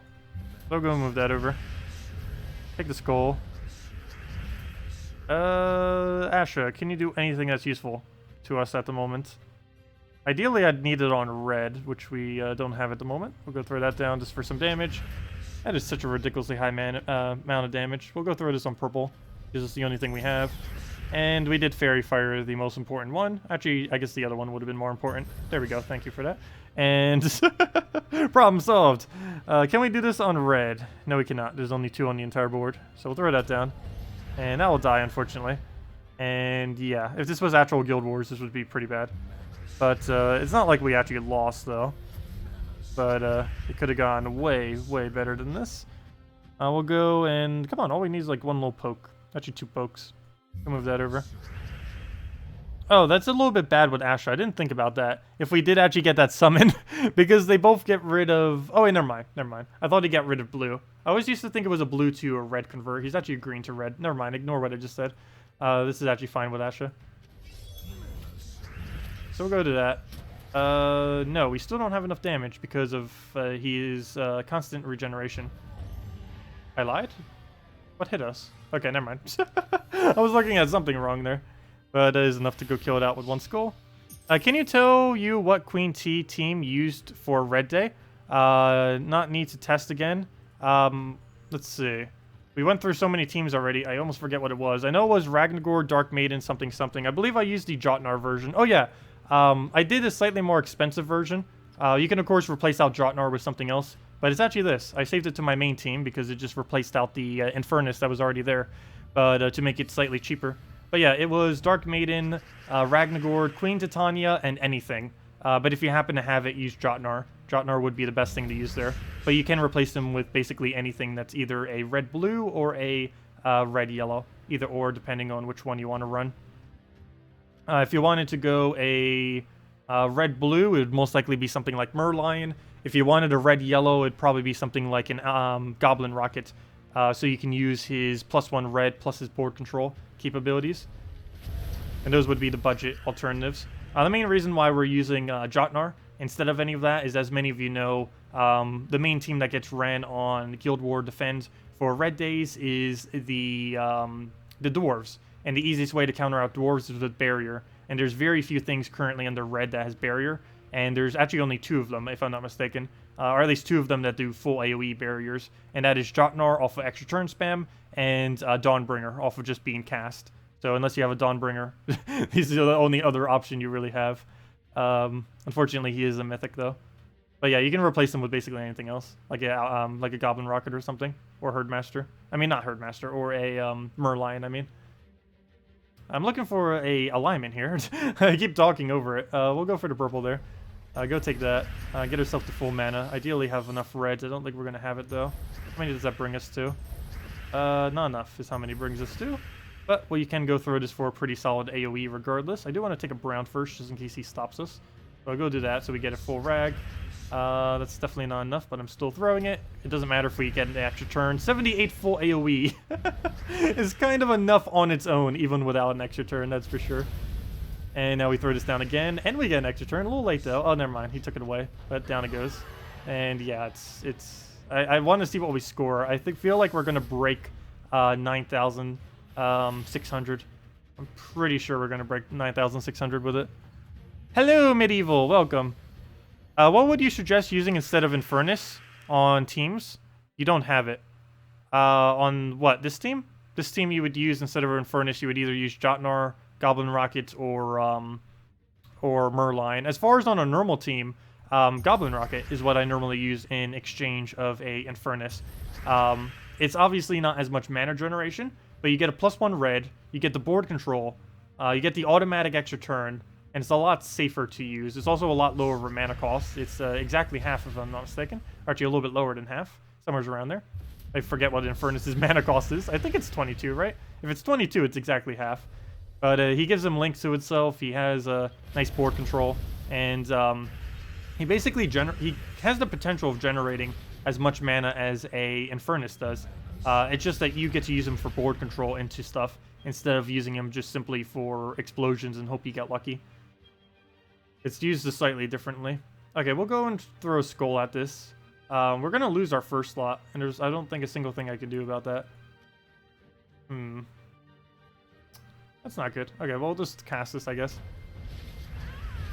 So I'll go move that over. Take the skull. Asha, can you do anything that's useful to us at the moment? Ideally, I'd need it on red, which we don't have at the moment. We'll go throw that down just for some damage. That is such a ridiculously high amount of damage. We'll go throw this on purple, because it's the only thing we have. And we did Fairy Fire, the most important one. Actually, I guess the other one would have been more important. There we go. Thank you for that. And problem solved. Can we do this on red? No, we cannot. There's only 2 on the entire board. So we'll throw that down. And that will die, unfortunately. And yeah, if this was actual Guild Wars, this would be pretty bad. But it's not like we actually lost, though. But it could have gone way, way better than this. We'll go and... Come on, all we need is like 1 little poke. Actually, 2 pokes. I'll move that over. Oh, that's a little bit bad with Asher. I didn't think about that. If we did actually get that summon, because they both get rid of... Oh, wait, never mind. Never mind. I thought he got rid of blue. I always used to think it was a blue to a red convert. He's actually a green to red. Never mind. Ignore what I just said. This is actually fine with Asher. So we'll go to that. No, we still don't have enough damage because of his constant regeneration. I lied? What hit us? Okay, never mind. I was looking at something wrong there. But that is enough to go kill it out with one skull. Can you tell you what Queen T team used for Red Day? Not need to test again. Let's see. We went through so many teams already, I almost forget what it was. I know it was Ragnagor, Dark Maiden, something something. I believe I used the Jotnar version. Oh yeah, I did a slightly more expensive version. You can of course replace out Jotnar with something else. But it's actually this. I saved it to my main team because it just replaced out the Infernus that was already there. But to make it slightly cheaper. But yeah, it was Dark Maiden, Ragnagor, Queen Titania, and anything. But if you happen to have it, use Jotnar. Jotnar would be the best thing to use there. But you can replace them with basically anything that's either a red-blue or a red-yellow. Either or, depending on which one you want to run. If you wanted to go a red-blue, it would most likely be something like Merlion. If you wanted a red-yellow, it'd probably be something like an Goblin Rocket. So you can use his +1 red plus his board control capabilities. And those would be the budget alternatives. The main reason why we're using Jotnar instead of any of that is, as many of you know, the main team that gets ran on Guild War Defend for Red Days is the Dwarves. And the easiest way to counter out Dwarves is with Barrier. And there's very few things currently under Red that has Barrier. And there's actually only 2 of them, if I'm not mistaken. Or at least 2 of them that do full AoE barriers. And that is Jotnar off of extra turn spam, and Dawnbringer off of just being cast. So unless you have a Dawnbringer, these are the only other option you really have. Unfortunately, he is a mythic, though. But yeah, you can replace him with basically anything else. Like a Goblin Rocket or something. Or Herdmaster. I mean, not Herdmaster, or a Merlion, I mean. I'm looking for a alignment here. I keep talking over it. We'll go for the purple there. Go take that. Get herself to full mana. Ideally have enough reds. I don't think we're going to have it, though. How many does that bring us to? Not enough is how many it brings us to. But, well, you can go through this for a pretty solid AoE regardless. I do want to take a brown first, just in case he stops us. So I'll go do that so we get a full rag. That's definitely not enough, but I'm still throwing it. It doesn't matter if we get an extra turn. 78 full AoE is kind of enough on its own, even without an extra turn, that's for sure. And now we throw this down again, and we get an extra turn. A little late, though. Oh, never mind. He took it away. But down it goes. And, yeah, I want to see what we score. I feel like we're going to break 9,600. I'm pretty sure we're going to break 9,600 with it. Hello, Medieval. Welcome. What would you suggest using instead of Infernus on teams? You don't have it. On what? This team? This team you would use instead of Infernus, you would either use Jotnar, Goblin Rocket, or Merlion. As far as on a normal team, Goblin Rocket is what I normally use in exchange of a Infernus. It's obviously not as much mana generation, but you get a +1 red, you get the board control, you get the automatic extra turn, and it's a lot safer to use. It's also a lot lower of a mana cost. It's exactly half, if I'm not mistaken. Or actually, a little bit lower than half. Somewhere around there. I forget what Infernus's mana cost is. I think it's 22, right? If it's 22, it's exactly half. But he gives him links to itself. He has a nice board control. And he basically he has the potential of generating as much mana as a Infernus does. It's just that you get to use him for board control into stuff instead of using him just simply for explosions and hope you get lucky. It's used slightly differently. Okay, we'll go and throw a skull at this. We're going to lose our first slot, and I don't think a single thing I can do about that. That's not good. Okay, well, we'll just cast this, I guess.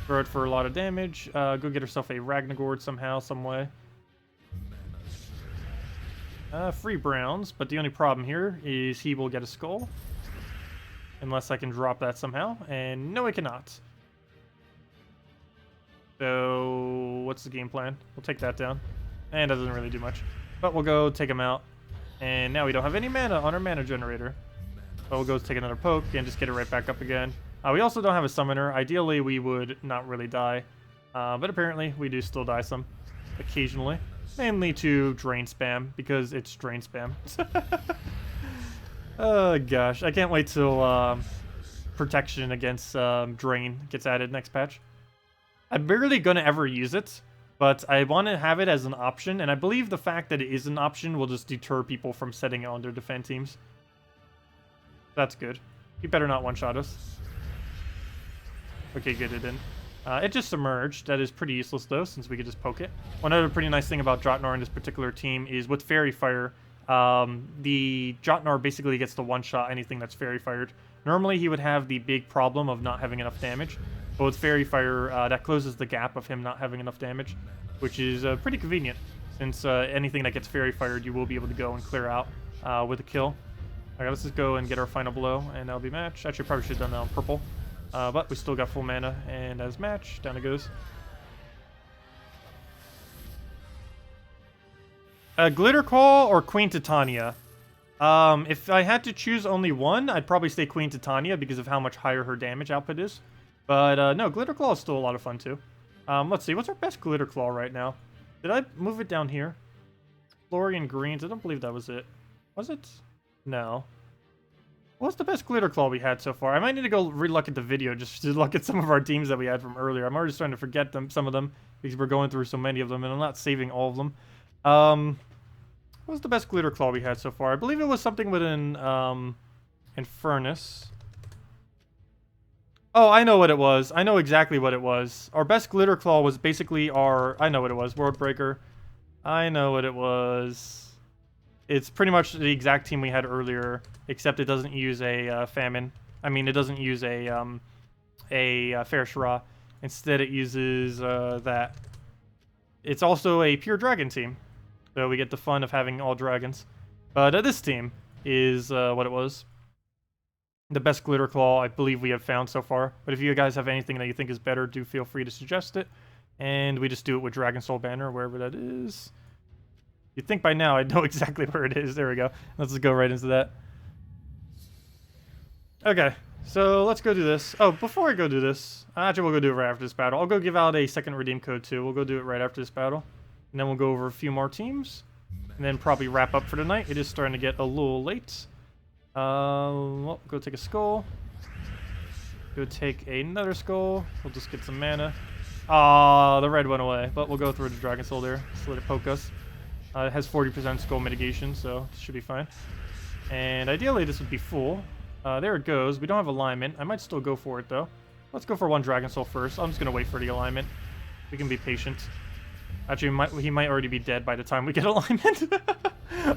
Throw it for a lot of damage. Go get herself a Ragnagord somehow, some way. Free browns, but the only problem here is he will get a skull. Unless I can drop that somehow, and no, I cannot. So, what's the game plan? We'll take that down. And that doesn't really do much. But we'll go take him out. And now we don't have any mana on our mana generator. But we'll go take another poke and just get it right back up again. We also don't have a summoner. Ideally, we would not really die. But apparently, we do still die some. Occasionally. Mainly to drain spam, because it's drain spam. Oh gosh, I can't wait till protection against Drain gets added next patch. I'm barely going to ever use it, but I want to have it as an option, and I believe the fact that it is an option will just deter people from setting it on their defend teams. That's good. You better not one-shot us. Okay, good, it didn't. It just submerged. That is pretty useless, though, since we could just poke it. One other pretty nice thing about Jotnar in this particular team is with Fairy Fire, the Jotnar basically gets to one-shot anything that's Fairy Fired. Normally, he would have the big problem of not having enough damage, but with Fairy Fire, that closes the gap of him not having enough damage, which is pretty convenient, since anything that gets Fairy Fired, you will be able to go and clear out with a kill. Alright, let's just go and get our final blow, and that'll be match. Actually, probably should have done that on purple. But we still got full mana, and as match, down it goes. Glitter Claw or Queen Titania? If I had to choose only one, I'd probably say Queen Titania because of how much higher her damage output is. But no, Glitter Claw is still a lot of fun too. Let's see, what's our best Glitter Claw right now? Did I move it down here? Florian Greens, I don't believe that was it. Was it? No. What's the best Glitter Claw we had so far? I might need to go re-look at the video just to look at some of our teams that we had from earlier. I'm already starting to forget some of them because we're going through so many of them and I'm not saving all of them. What was the best Glitter Claw we had so far? I believe it was something with an Infernus. Oh, I know what it was. I know exactly what it was. Our best Glitter Claw was basically our... I know what it was. World Breaker. I know what it was. It's pretty much the exact team we had earlier, except it doesn't use a Famine. I mean, it doesn't use a Fair Shra. Instead, it uses that. It's also a pure dragon team, so we get the fun of having all dragons. But this team is what it was. The best Glitter Claw I believe we have found so far. But if you guys have anything that you think is better, do feel free to suggest it. And we just do it with Dragon Soul Banner, wherever that is. You'd think by now I'd know exactly where it is. There we go. Let's just go right into that. Okay, so let's go do this. Oh, before I go do this, actually we'll go do it right after this battle. I'll go give out a second redeem code too. We'll go do it right after this battle. And then we'll go over a few more teams. And then probably wrap up for tonight. It is starting to get a little late. Well, go take a skull. Go take another skull. We'll just get some mana. Ah, the red went away. But we'll go through the Dragon Soul there. Just let it poke us. It has 40% skull mitigation, so it should be fine. And ideally, this would be full. There it goes. We don't have alignment. I might still go for it, though. Let's go for one Dragon Soul first. I'm just going to wait for the alignment. We can be patient. Actually, he might already be dead by the time we get alignment.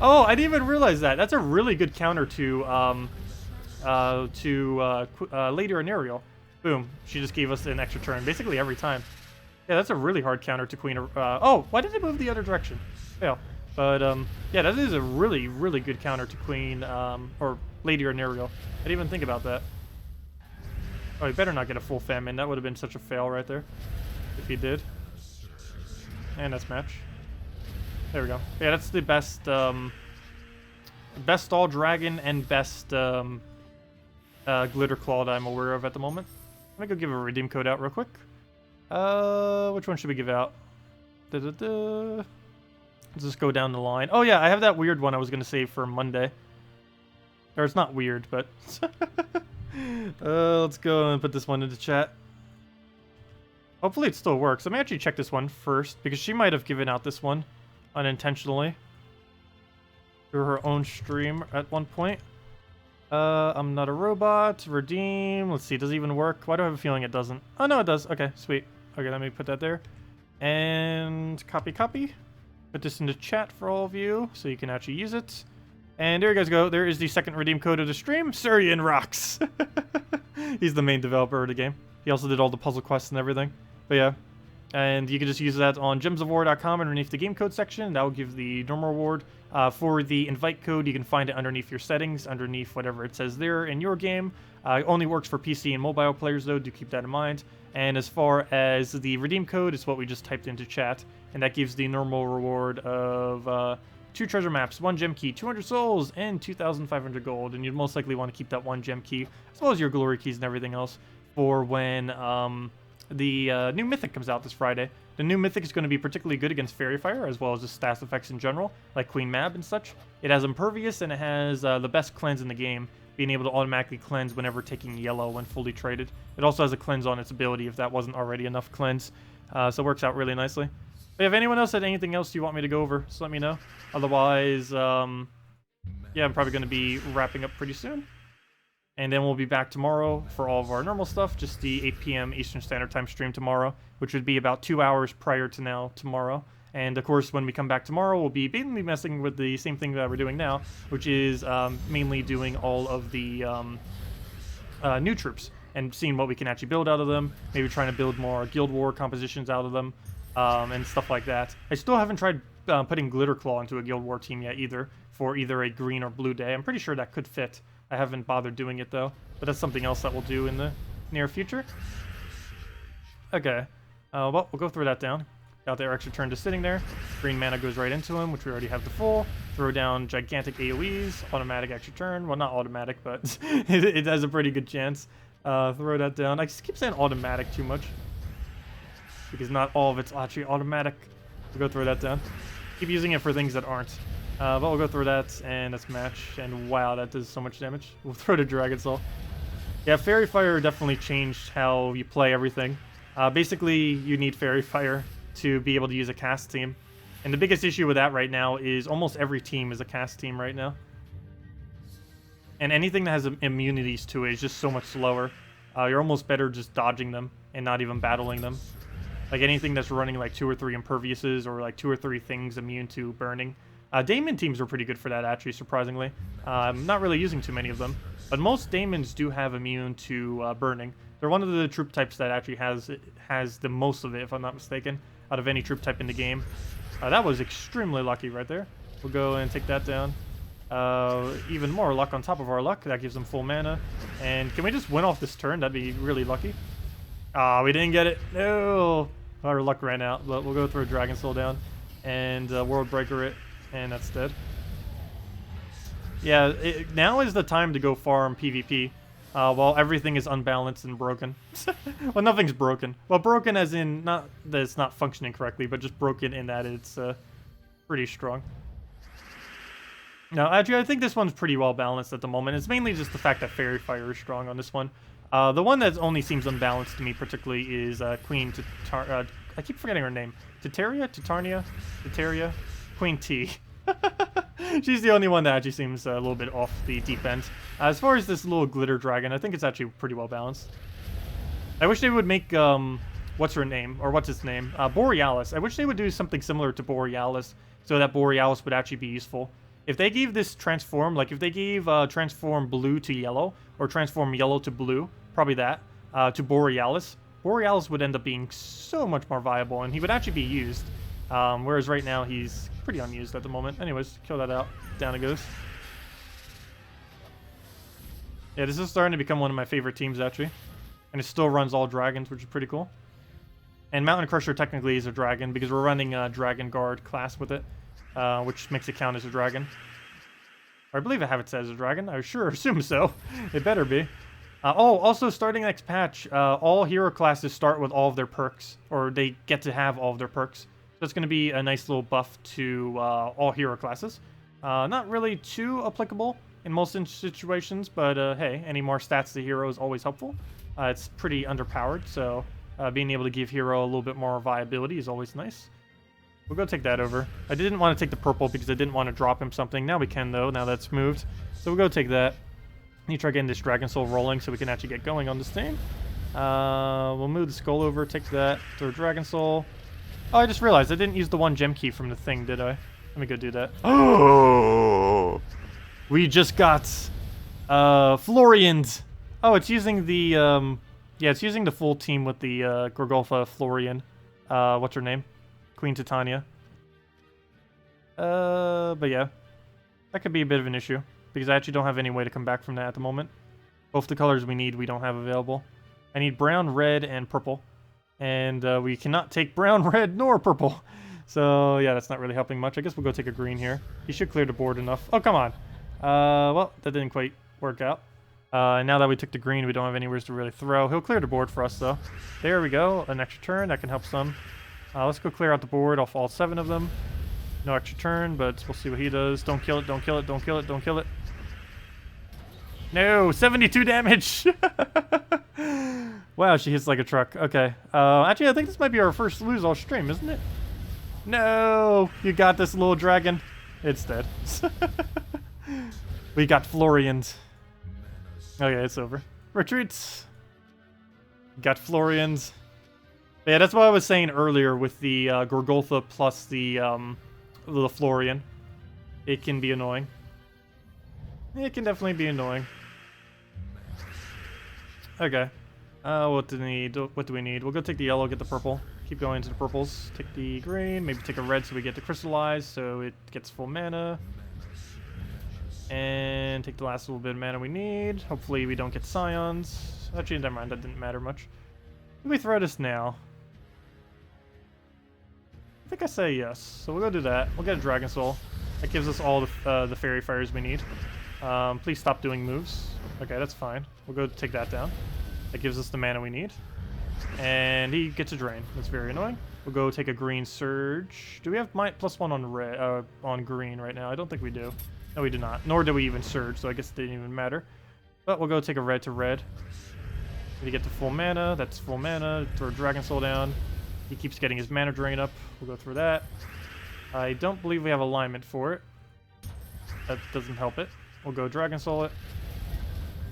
Oh, I didn't even realize that. That's a really good counter to Lady Anariel. Boom. She just gave us an extra turn, basically every time. Yeah, that's a really hard counter to Queen... oh, why did it move the other direction? Fail. But, yeah, that is a really, really good counter to Queen, or Lady Anariel. I didn't even think about that. Oh, he better not get a full Famine. That would have been such a fail right there. If he did. And that's match. There we go. Yeah, that's the best, best all dragon and best, Glitter Claw that I'm aware of at the moment. Let me go give a redeem code out real quick. Which one should we give out? Let's just go down the line. Oh yeah, I have that weird one I was going to save for Monday. Or it's not weird, but... let's go and put this one into chat. Hopefully it still works. Let me actually check this one first, because she might have given out this one unintentionally through her own stream at one point. I'm not a robot. Redeem. Let's see, does it even work? Why do I have a feeling it doesn't? Oh, no, it does. Okay, sweet. Okay, let me put that there. And copy. Put this into chat for all of you, so you can actually use it. And there you guys go. There is the second redeem code of the stream. Surian rocks. He's the main developer of the game. He also did all the puzzle quests and everything. But yeah. And you can just use that on gemsofwar.com underneath the game code section. That will give the normal reward. For the invite code, you can find it underneath your settings, underneath whatever it says there in your game. It only works for PC and mobile players, though. Do keep that in mind. And as far as the redeem code, it's what we just typed into chat. And that gives the normal reward of 2 treasure maps, 1 gem key, 200 souls, and 2,500 gold. And you'd most likely want to keep that 1 gem key, as well as your glory keys and everything else, for when the new Mythic comes out this Friday. The new Mythic is going to be particularly good against Fairy Fire, as well as the stats effects in general, like Queen Mab and such. It has Impervious, and it has the best cleanse in the game, being able to automatically cleanse whenever taking yellow when fully traded. It also has a cleanse on its ability if that wasn't already enough cleanse. So it works out really nicely. But if anyone else had anything else you want me to go over, just let me know. Otherwise, yeah, I'm probably going to be wrapping up pretty soon. And then we'll be back tomorrow for all of our normal stuff, just the 8 p.m. Eastern Standard Time stream tomorrow, which would be about 2 hours prior to now tomorrow. And of course, when we come back tomorrow, we'll be mainly messing with the same thing that we're doing now, which is mainly doing all of the new troops and seeing what we can actually build out of them, maybe trying to build more Guild War compositions out of them, and stuff like that. I still haven't tried putting Glitterclaw into a Guild War team yet either, for either a green or blue day. I'm pretty sure that could fit. I haven't bothered doing it though, but that's something else that we'll do in the near future. Okay, well, we'll go throw that down. Got their extra turn just sitting there. Green mana goes right into him, which we already have the full. Throw down gigantic AoEs, automatic extra turn. Well, not automatic, but it has a pretty good chance. Throw that down. I just keep saying automatic too much, because not all of it's actually automatic. We'll go throw that down. Keep using it for things that aren't. But we'll go through that, and let's match. And wow, that does so much damage. We'll throw the Dragon Soul. Yeah, Fairy Fire definitely changed how you play everything. Basically, you need Fairy Fire to be able to use a cast team. And the biggest issue with that right now is almost every team is a cast team right now. And anything that has immunities to it is just so much slower. You're almost better just dodging them and not even battling them. Like anything that's running like 2 or 3 imperviouses or like 2 or 3 things immune to burning. Daemon teams are pretty good for that, actually, surprisingly. I'm not really using too many of them, but most Daemons do have immune to burning. They're one of the troop types that actually has the most of it, if I'm not mistaken, out of any troop type in the game. That was extremely lucky right there. We'll go and take that down. Even more luck on top of our luck. That gives them full mana. And can we just win off this turn? That'd be really lucky. We didn't get it. No! Our luck ran out, but we'll go throw a Dragon Soul down and World Breaker it. And that's dead. Yeah, now is the time to go farm PvP while everything is unbalanced and broken. Well, nothing's broken. Well, broken as in not that it's not functioning correctly, but just broken in that it's pretty strong. Now, actually, I think this one's pretty well balanced at the moment. It's mainly just the fact that Fairy Fire is strong on this one. The one that only seems unbalanced to me particularly is Queen Titania. I keep forgetting her name. Titania? Queen T. She's the only one that actually seems a little bit off the deep end. As far as this little glitter dragon, I think it's actually pretty well balanced. I wish they would make, what's her name? Or what's its name? Borealis. I wish they would do something similar to Borealis, so that Borealis would actually be useful. If they gave this transform, like if they gave transform blue to yellow, or transform yellow to blue, probably that, to Borealis, Borealis would end up being so much more viable, and he would actually be used. Whereas right now, he's pretty unused at the moment. Anyways, kill that out. Down it goes. Yeah, this is starting to become one of my favorite teams, actually. And it still runs all dragons, which is pretty cool. And Mountain Crusher technically is a dragon, because we're running a Dragon Guard class with it, which makes it count as a dragon. Or I believe I have it set as a dragon. I sure assume so. It better be. Oh, also starting next patch, all hero classes start with all of their perks, or they get to have all of their perks. So it's going to be a nice little buff to all hero classes. Not really too applicable in most situations, but hey, any more stats to hero is always helpful. It's pretty underpowered, so being able to give hero a little bit more viability is always nice. We'll go take that over. I didn't want to take the purple because I didn't want to drop him something. Now we can, though, now that's moved. So we'll go take that. Need to try getting this Dragon Soul rolling so we can actually get going on this team. We'll move the skull over, take that, throw Dragon Soul. Oh, I just realized I didn't use the 1 gem key from the thing, did I? Let me go do that. Oh! We just got Florianed. Oh, it's using the yeah, it's using the full team with the Gorgolfa Florian. What's her name? Queen Titania. But yeah. That could be a bit of an issue, because I actually don't have any way to come back from that at the moment. Both the colors we need, we don't have available. I need brown, red, and purple. And we cannot take brown, red, nor purple. So, yeah, that's not really helping much. I guess we'll go take a green here. He should clear the board enough. Oh, come on. Well, that didn't quite work out. Now that we took the green, we don't have anywhere to really throw. He'll clear the board for us, though. There we go. An extra turn. That can help some. Let's go clear out the board off all 7 of them. No extra turn, but we'll see what he does. Don't kill it, don't kill it, don't kill it, don't kill it. No, 72 damage. Wow, she hits like a truck. Okay. Actually, I think this might be our first lose all stream, isn't it? No, you got this little dragon. It's dead. We got Florians. Okay, it's over. Retreats. Got Florians. Yeah, that's what I was saying earlier with the Gorgoltha plus the Florian. It can be annoying. It can definitely be annoying. Okay. What do we need? What do we need? We'll go take the yellow, get the purple. Keep going to the purples. Take the green. Maybe take a red so we get to crystallize, so it gets full mana. And take the last little bit of mana we need. Hopefully we don't get scions. Actually, never mind. That didn't matter much. Do we throw this now? I think I say yes. So we'll go do that. We'll get a Dragon Soul. That gives us all the Fairy Fires we need. Please stop doing moves. Okay, that's fine. We'll go take that down. That gives us the mana we need. And he gets a drain. That's very annoying. We'll go take a green surge. Do we have +1 on red, on green right now? I don't think we do. No, we do not. Nor do we even surge, so I guess it didn't even matter. But we'll go take a red to red. We get to full mana. That's full mana. Throw Dragon Soul down. He keeps getting his mana drain up. We'll go through that. I don't believe we have alignment for it. That doesn't help it. We'll go Dragon Soul it.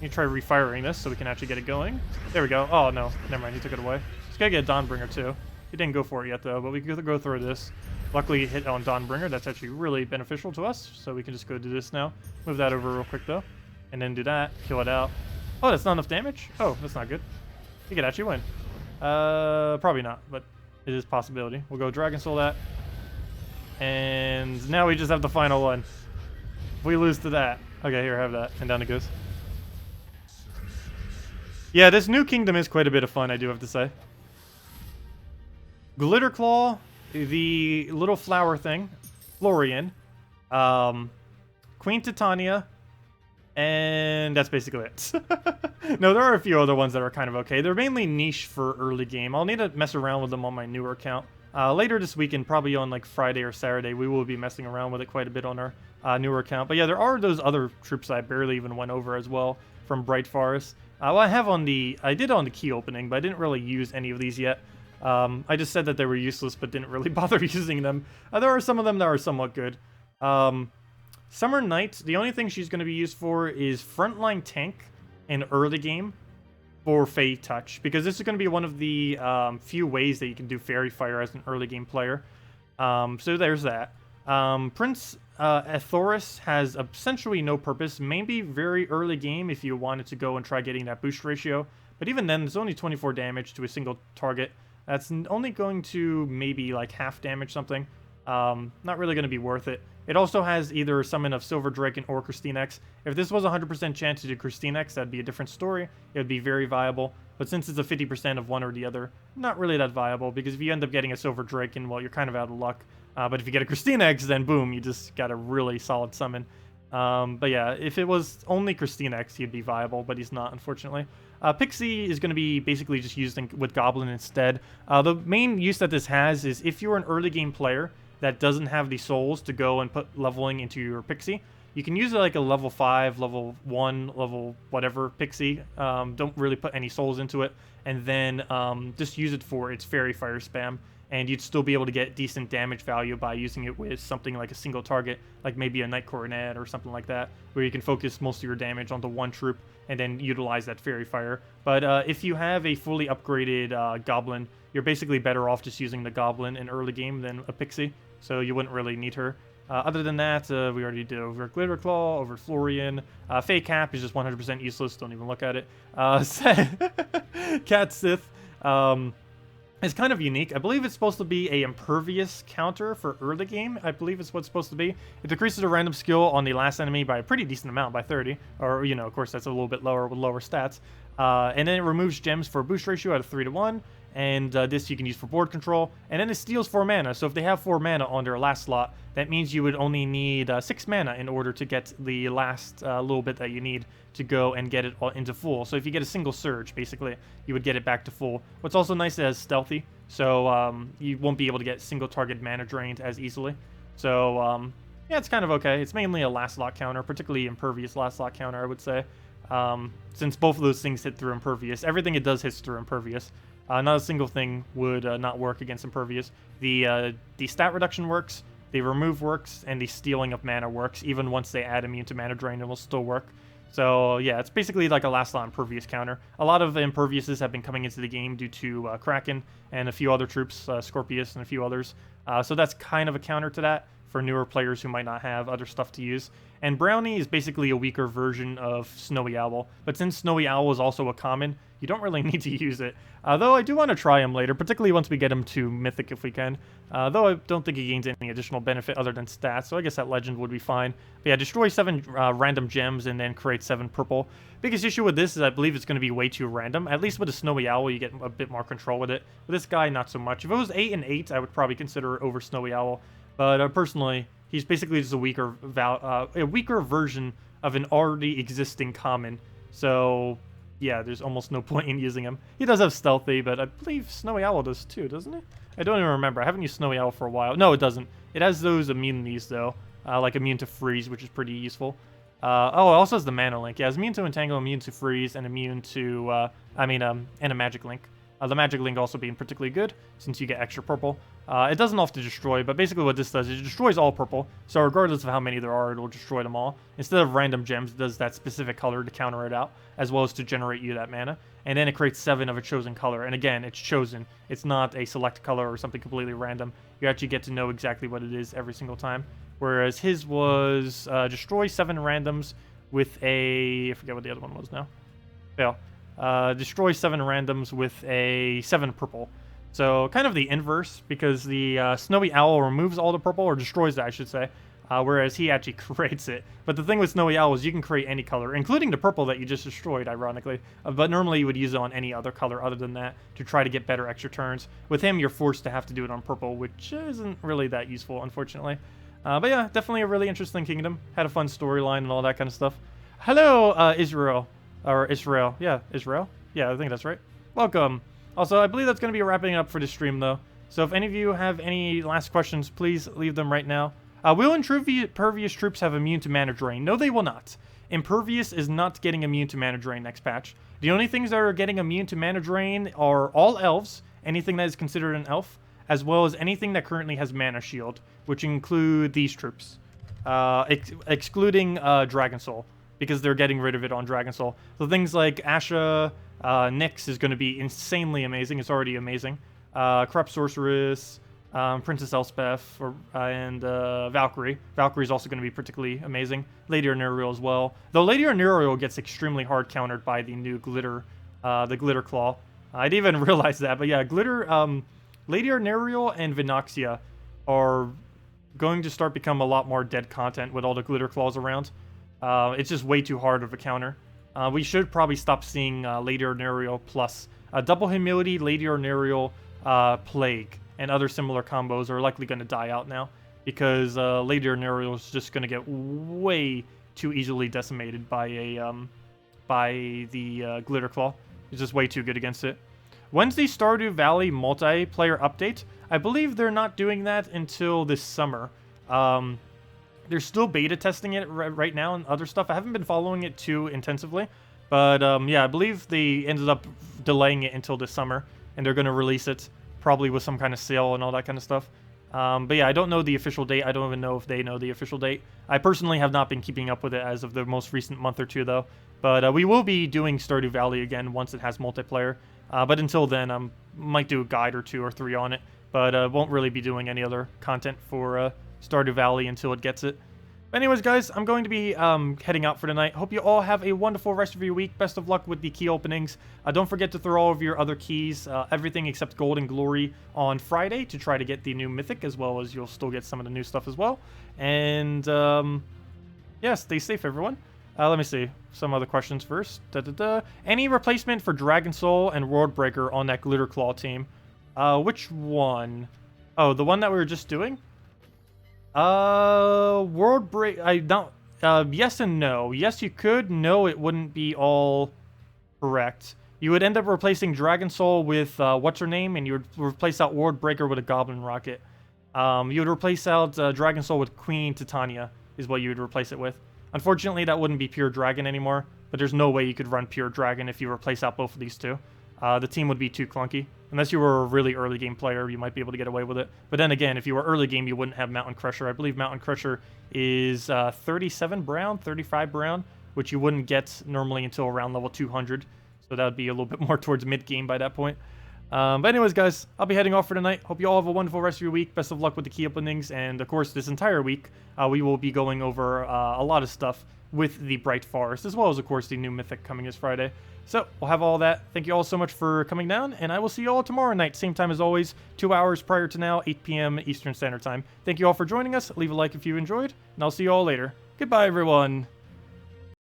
You try refiring this so we can actually get it going. There we go. Oh, no. Never mind. He took it away. Just gotta get a Dawnbringer, too. He didn't go for it yet, though, but we could go through this. Luckily, he hit on Dawnbringer. That's actually really beneficial to us, so we can just go do this now. Move that over real quick, though. And then do that. Kill it out. Oh, that's not enough damage? Oh, that's not good. He could actually win. Probably not, but it is a possibility. We'll go Dragon Soul that. And now we just have the final one. If we lose to that. Okay, here, have that. And down it goes. Yeah, this new kingdom is quite a bit of fun, I do have to say. Glitterclaw, the little flower thing, Florian, Queen Titania, and that's basically it. No, there are a few other ones that are kind of okay. They're mainly niche for early game. I'll need to mess around with them on my newer account. Later this weekend, probably on like Friday or Saturday, we will be messing around with it quite a bit on our newer account. But yeah, there are those other troops I barely even went over as well from Bright Forest. Well, I did on the key opening, but I didn't really use any of these yet. I just said that they were useless, but didn't really bother using them. There are some of them that are somewhat good. Summer Knight, the only thing she's going to be used for is frontline tank in early game for Fey Touch, because this is going to be one of the few ways that you can do Fairy Fire as an early game player. So there's that. Prince Ethoris has essentially no purpose, maybe very early game if you wanted to go and try getting that boost ratio, but even then there's only 24 damage to a single target. That's only going to maybe like half damage something. Not really going to be worth it. It also has either a summon of Silver Dragon or Christine X. If this was a 100% chance to do Christine X, that'd be a different story. It would be very viable. But since it's a 50% of one or the other, not really that viable, because if you end up getting a Silver Dragon, well, you're kind of out of luck. But if you get a Christine X, then boom, you just got a really solid summon. But yeah, if it was only Christine X, he'd be viable, but he's not, unfortunately. Pixie is going to be basically just used with Goblin instead. The main use that this has is if you're an early game player that doesn't have the souls to go and put leveling into your Pixie, you can use it like a level 5, level 1, level whatever Pixie. Don't really put any souls into it. And then just use it for its Fairy Fire spam. And you'd still be able to get decent damage value by using it with something like a single target, like maybe a Knight Coronet or something like that, where you can focus most of your damage onto one troop and then utilize that Fairy Fire. But if you have a fully upgraded Goblin, you're basically better off just using the Goblin in early game than a Pixie, so you wouldn't really need her. Other than that, we already did over Glitterclaw, over Florian. Fey Cap is just 100% useless, don't even look at it. Cat Sith. It's kind of unique. I believe it's supposed to be a impervious counter for early game. I believe it's what's supposed to be. It decreases a random skill on the last enemy by a pretty decent amount, by 30. Or, you know, of course, that's a little bit lower with lower stats. And then it removes gems for a boost ratio out of 3 to 1. And this you can use for board control. And then it steals 4 mana. So if they have 4 mana on their last slot, that means you would only need 6 mana in order to get the last little bit that you need to go and get it into full. So if you get a single surge, basically, you would get it back to full. What's also nice is stealthy, so you won't be able to get single target mana drained as easily. So yeah, it's kind of okay. It's mainly a last slot counter, particularly impervious last slot counter, I would say. since both of those things hit through Impervious. Everything it does hits through Impervious. Not a single thing would not work against Impervious. The stat reduction works, the remove works, and the stealing of mana works. Even once they add immune to mana drain, it will still work. So yeah, it's basically like a last lot Impervious counter. A lot of Imperviouses have been coming into the game due to Kraken and a few other troops, Scorpius and a few others. So that's kind of a counter to that for newer players who might not have other stuff to use. And Brownie is basically a weaker version of Snowy Owl. But since Snowy Owl is also a common, you don't really need to use it. Though I do want to try him later, particularly once we get him to Mythic if we can. Though I don't think he gains any additional benefit other than stats, so I guess that Legend would be fine. But yeah, destroy 7 random gems and then create 7 purple. Biggest issue with this is I believe it's going to be way too random. At least with a Snowy Owl, you get a bit more control with it. With this guy, not so much. If it was 8 and 8, I would probably consider it over Snowy Owl. But personally, he's basically just a weaker version of an already existing common. So yeah, there's almost no point in using him. He does have Stealthy, but I believe Snowy Owl does too, doesn't it? I don't even remember. I haven't used Snowy Owl for a while. No, it doesn't. It has those immunities, though. Like immune to freeze, which is pretty useful. Oh, it also has the mana link. Yeah, it's immune to entangle, immune to freeze, and immune to, and a magic link. The magic link also being particularly good, since you get extra purple. It doesn't have to destroy, but basically what this does is it destroys all purple. So regardless of how many there are, it'll destroy them all. Instead of random gems, it does that specific color to counter it out, as well as to generate you that mana. And then it creates 7 of a chosen color. And again, it's chosen. It's not a select color or something completely random. You actually get to know exactly what it is every single time. Whereas his was destroy 7 randoms with a... I forget what the other one was now. Fail. Destroy 7 randoms with a 7 purple. So kind of the inverse, because the Snowy Owl removes all the purple, or destroys it, I should say, whereas he actually creates it. But the thing with Snowy Owl is you can create any color, including the purple that you just destroyed, ironically. But normally you would use it on any other color other than that to try to get better extra turns. With him, you're forced to have to do it on purple, which isn't really that useful, unfortunately. But yeah, definitely a really interesting kingdom. Had a fun storyline and all that kind of stuff. Hello, Israel. Or Israel. Yeah, Israel. Yeah, I think that's right. Welcome. Also, I believe that's going to be wrapping up for the stream, though. So if any of you have any last questions, please leave them right now. Will Impervious troops have immune to mana drain? No, they will not. Impervious is not getting immune to mana drain next patch. The only things that are getting immune to mana drain are all elves, anything that is considered an elf, as well as anything that currently has mana shield, which include these troops, excluding Dragon Soul, because they're getting rid of it on Dragon Soul. So things like Asha, Nyx is going to be insanely amazing. It's already amazing. Corrupt Sorceress, Princess Elspeth, and Valkyrie. Valkyrie is also going to be particularly amazing. Lady Arnuriel as well. Though Lady Arnuriel gets extremely hard countered by the new Glitter, the Glitter Claw. I didn't even realize that, but yeah, Lady Arnuriel and Vinoxia are going to start become a lot more dead content with all the Glitter Claws around. It's just way too hard of a counter. We should probably stop seeing Lady Arnuriel plus Double Humility, Lady Arnuriel, Plague, and other similar combos are likely going to die out now, because Lady Arnuriel is just going to get way too easily decimated by the Glitter Claw. It's just way too good against it. When's the Stardew Valley multiplayer update? I believe they're not doing that until this summer. They're still beta testing it right now and other stuff. I haven't been following it too intensively. But yeah, I believe they ended up delaying it until this summer. And they're going to release it probably with some kind of sale and all that kind of stuff. But yeah, I don't know the official date. I don't even know if they know the official date. I personally have not been keeping up with it as of the most recent month or two, though. But we will be doing Stardew Valley again once it has multiplayer. But until then, might do a guide or 2 or 3 on it. But won't really be doing any other content for Stardew Valley until it gets it. But anyways, guys, I'm going to be heading out for tonight. Hope you all have a wonderful rest of your week. Best of luck with the key openings. Don't forget to throw all of your other keys, everything except Gold and Glory, on Friday to try to get the new Mythic, as well as you'll still get some of the new stuff as well. And yeah, stay safe, everyone. Let me see. Some other questions first. Any replacement for Dragon Soul and World Breaker on that Glitter Claw team? Which one? Oh, the one that we were just doing? World Break... I don't... yes and no. Yes, you could. No, it wouldn't be all correct. You would end up replacing Dragon Soul with, what's-her-name, and you would replace out World Breaker with a Goblin Rocket. You would replace out Dragon Soul with Queen Titania, is what you would replace it with. Unfortunately, that wouldn't be pure dragon anymore. but there's no way you could run Pure Dragon if you replace out both of these two. The team would be too clunky. Unless you were a really early game player, you might be able to get away with it. But then again, if you were early game, you wouldn't have Mountain Crusher. I believe Mountain Crusher is 37 brown, 35 brown, which you wouldn't get normally until around level 200. So that would be a little bit more towards mid-game by that point. But anyways, guys, I'll be heading off for tonight. Hope you all have a wonderful rest of your week. Best of luck with the key openings. And, of course, this entire week, we will be going over a lot of stuff with the Bright Forest, as well as, of course, the new Mythic coming this Friday. So, we'll have all that. Thank you all so much for coming down, and I will see you all tomorrow night, same time as always, 2 hours prior to now, 8 p.m. Eastern Standard Time. Thank you all for joining us. Leave a like if you enjoyed, and I'll see you all later. Goodbye, everyone.